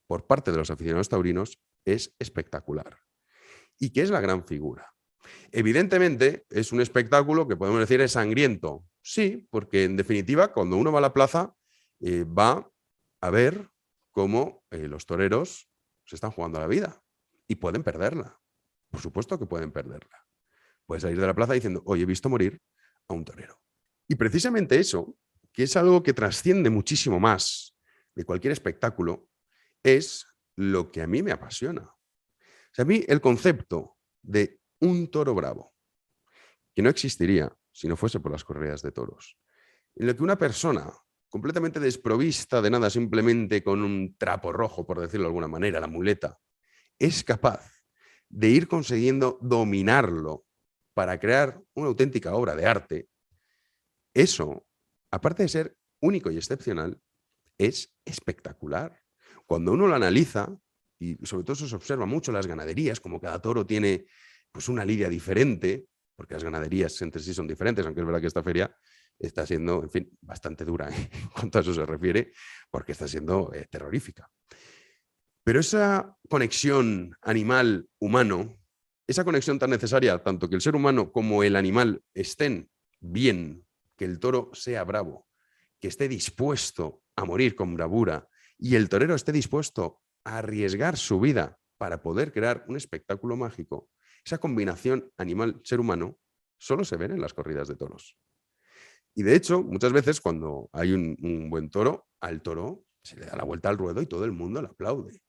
por parte de los aficionados taurinos es espectacular. ¿Y qué es la gran figura? Evidentemente, es un espectáculo que podemos decir es sangriento. Sí, porque en definitiva, cuando uno va a la plaza, va a ver cómo los toreros se están jugando la vida y pueden perderla. Por supuesto que pueden perderla. Puedes salir de la plaza diciendo, hoy he visto morir a un torero. Y precisamente eso, que es algo que trasciende muchísimo más de cualquier espectáculo, es lo que a mí me apasiona. O sea, a mí el concepto de un toro bravo, que no existiría si no fuese por las corridas de toros, en lo que una persona completamente desprovista de nada, simplemente con un trapo rojo, por decirlo de alguna manera, la muleta, es capaz de ir consiguiendo dominarlo para crear una auténtica obra de arte, eso, aparte de ser único y excepcional, es espectacular. Cuando uno lo analiza, y sobre todo eso se observa mucho en las ganaderías, como cada toro tiene pues una lidia diferente, porque las ganaderías entre sí son diferentes, aunque es verdad que esta feria está siendo, en fin, bastante dura en cuanto a eso se refiere, porque está siendo terrorífica. Pero esa conexión animal-humano, esa conexión tan necesaria, tanto que el ser humano como el animal estén bien, que el toro sea bravo, que esté dispuesto a morir con bravura y el torero esté dispuesto a arriesgar su vida para poder crear un espectáculo mágico, esa combinación animal-ser humano solo se ve en las corridas de toros. Y de hecho, muchas veces cuando hay un buen toro, al toro se le da la vuelta al ruedo y todo el mundo le aplaude.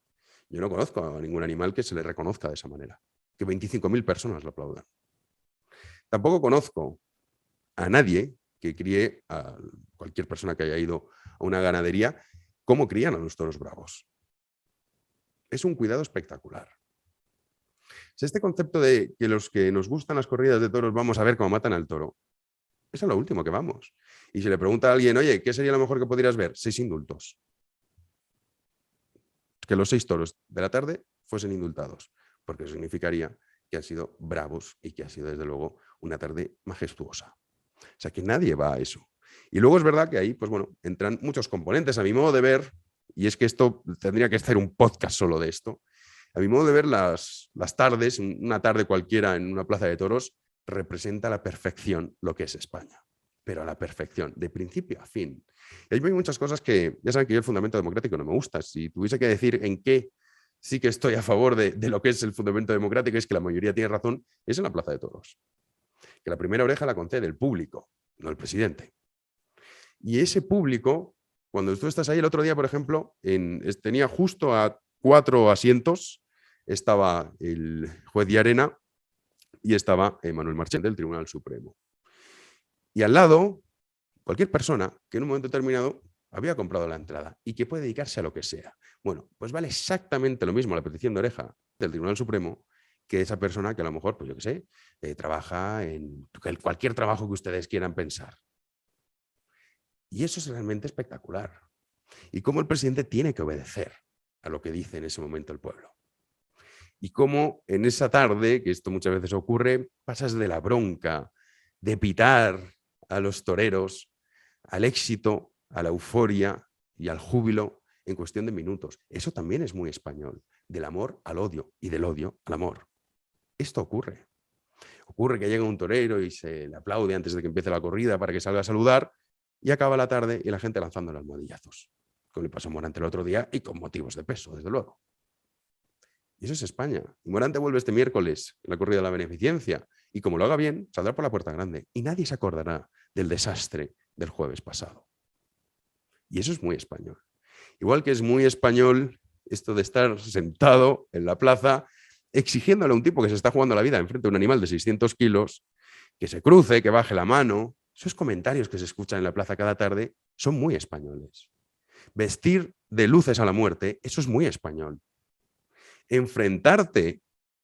Yo no conozco a ningún animal que se le reconozca de esa manera, que 25.000 personas lo aplaudan. Tampoco conozco a nadie que críe, a cualquier persona que haya ido a una ganadería, cómo crían a los toros bravos. Es un cuidado espectacular. Este concepto de que los que nos gustan las corridas de toros vamos a ver cómo matan al toro, eso es lo último que vamos. Y si le pregunta a alguien, oye, ¿qué sería lo mejor que podrías ver? 6 indultos. Que los 6 toros de la tarde fuesen indultados, porque eso significaría que han sido bravos y que ha sido, desde luego, una tarde majestuosa. O sea, que nadie va a eso. Y luego es verdad que ahí, pues bueno, entran muchos componentes a mi modo de ver, y es que esto tendría que hacer un podcast solo de esto. A mi modo de ver, las tardes, una tarde cualquiera en una plaza de toros, representa a la perfección lo que es España. Pero a la perfección, de principio a fin. Y hay muchas cosas que, ya saben que yo el fundamento democrático no me gusta. Si tuviese que decir en qué sí que estoy a favor de lo que es el fundamento democrático, es que la mayoría tiene razón, es en la plaza de toros. Que la primera oreja la concede el público, no el presidente. Y ese público, cuando tú estás ahí el otro día, por ejemplo, tenía justo a 4 asientos, estaba el juez de Arena y estaba Manuel Marchant del Tribunal Supremo. Y al lado, cualquier persona que en un momento determinado había comprado la entrada y que puede dedicarse a lo que sea. Bueno, pues vale exactamente lo mismo la petición de oreja del Tribunal Supremo que esa persona que a lo mejor, pues yo qué sé, trabaja en cualquier trabajo que ustedes quieran pensar. Y eso es realmente espectacular. Y cómo el presidente tiene que obedecer a lo que dice en ese momento el pueblo. Y cómo en esa tarde, que esto muchas veces ocurre, pasas de la bronca, de pitar a los toreros, al éxito, a la euforia y al júbilo en cuestión de minutos. Eso también es muy español, del amor al odio y del odio al amor. Esto ocurre. Ocurre que llega un torero y se le aplaude antes de que empiece la corrida para que salga a saludar y acaba la tarde y la gente lanzándole almohadillazos, como le pasó a Morante el otro día y con motivos de peso, desde luego. Y eso es España. Y Morante vuelve este miércoles en la corrida de la beneficencia y como lo haga bien, saldrá por la puerta grande y nadie se acordará del desastre del jueves pasado. Y eso es muy español. Igual que es muy español esto de estar sentado en la plaza exigiéndole a un tipo que se está jugando la vida enfrente de un animal de 600 kilos, que se cruce, que baje la mano. Esos comentarios que se escuchan en la plaza cada tarde son muy españoles. Vestir de luces a la muerte, eso es muy español. Enfrentarte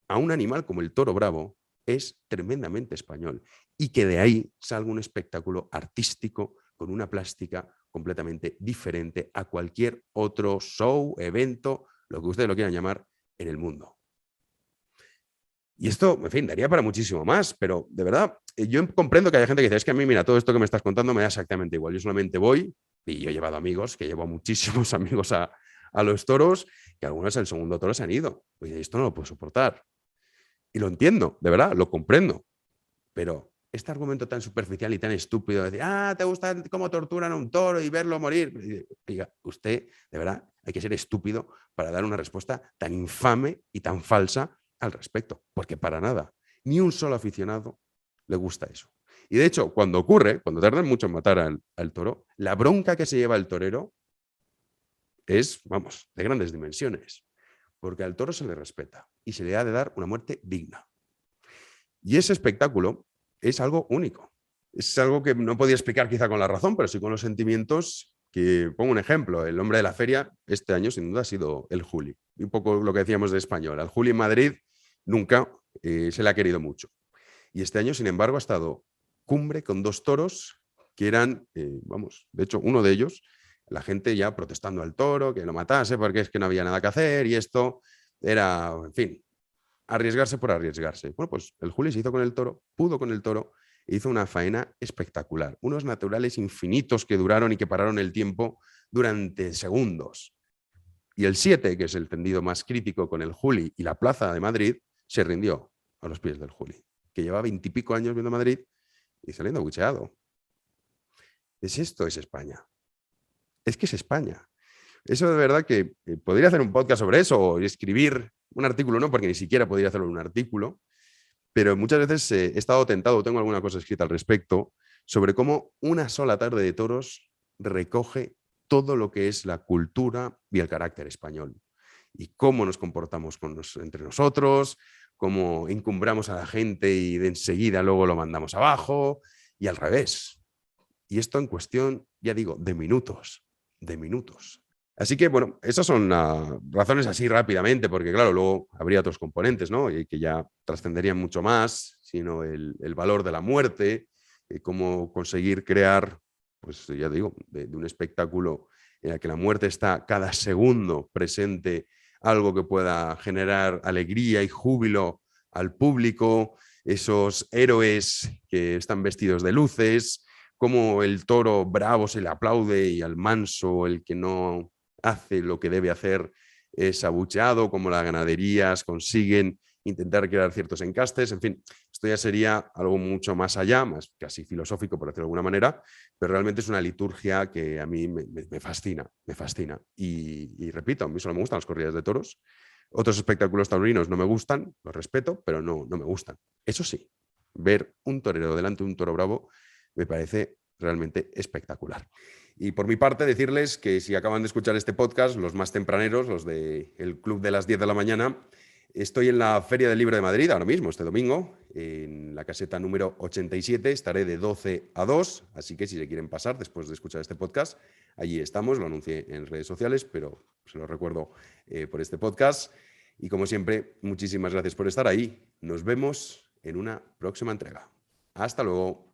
a un animal como el toro bravo es tremendamente español y que de ahí salga un espectáculo artístico con una plástica completamente diferente a cualquier otro show, evento, lo que ustedes lo quieran llamar, en el mundo. Y esto, en fin, daría para muchísimo más, pero de verdad, yo comprendo que haya gente que dice, es que a mí, mira, todo esto que me estás contando me da exactamente igual. Yo solamente voy, y yo he llevado amigos, que llevo muchísimos amigos a los toros, que algunos el segundo toro se han ido. Oye, esto no lo puedo soportar. Y lo entiendo, de verdad, lo comprendo. Pero este argumento tan superficial y tan estúpido de decir, ¿te gusta cómo torturan a un toro y verlo morir? Diga, usted, de verdad, hay que ser estúpido para dar una respuesta tan infame y tan falsa al respecto, porque para nada, ni un solo aficionado le gusta eso. Y de hecho, cuando ocurre, cuando tardan mucho en matar al toro, la bronca que se lleva el torero es, vamos, de grandes dimensiones. porque al toro se le respeta y se le ha de dar una muerte digna. Y ese espectáculo es algo único. Es algo que no podía explicar quizá con la razón, pero sí con los sentimientos. Que pongo un ejemplo, el hombre de la feria este año sin duda ha sido el Juli. Y un poco lo que decíamos de español. Al Juli en Madrid nunca se le ha querido mucho. Y este año, sin embargo, ha estado cumbre con 2 toros que eran, de hecho, uno de ellos, la gente ya protestando al toro, que lo matase porque es que no había nada que hacer y esto era, en fin, arriesgarse por arriesgarse. Bueno, pues el Juli se hizo con el toro, pudo con el toro, e hizo una faena espectacular. Unos naturales infinitos que duraron y que pararon el tiempo durante segundos. Y el 7, que es el tendido más crítico con el Juli y la Plaza de Madrid, se rindió a los pies del Juli, que llevaba 20 y pico años viendo Madrid y saliendo abucheado. Esto es España. Es que es España. Eso de verdad que podría hacer un podcast sobre eso o escribir un artículo, no, porque ni siquiera podría hacerlo en un artículo, pero muchas veces he estado tentado, tengo alguna cosa escrita al respecto, sobre cómo una sola tarde de toros recoge todo lo que es la cultura y el carácter español. Y cómo nos comportamos entre nosotros, cómo encumbramos a la gente y de enseguida luego lo mandamos abajo, y al revés. Y esto en cuestión, ya digo, de minutos. De minutos. Así que, bueno, esas son razones así rápidamente, porque claro, luego habría otros componentes, ¿no? Y que ya trascenderían mucho más, sino el valor de la muerte, cómo conseguir crear, pues ya digo, de un espectáculo en el que la muerte está cada segundo presente, algo que pueda generar alegría y júbilo al público, esos héroes que están vestidos de luces, cómo el toro bravo se le aplaude y al manso, el que no hace lo que debe hacer, es abucheado, como las ganaderías consiguen intentar crear ciertos encastes. En fin, esto ya sería algo mucho más allá, más casi filosófico, por decirlo de alguna manera, pero realmente es una liturgia que a mí me fascina, me fascina. Y repito, a mí solo me gustan las corridas de toros. Otros espectáculos taurinos no me gustan, los respeto, pero no me gustan. Eso sí, ver un torero delante de un toro bravo me parece realmente espectacular. Y por mi parte, decirles que si acaban de escuchar este podcast, los más tempraneros, los del club de las 10 de la mañana, estoy en la Feria del Libro de Madrid ahora mismo, este domingo, en la caseta número 87, estaré de 12 a 2, así que si se quieren pasar después de escuchar este podcast, allí estamos, lo anuncié en redes sociales, pero se lo recuerdo por este podcast. Y como siempre, muchísimas gracias por estar ahí. Nos vemos en una próxima entrega. Hasta luego.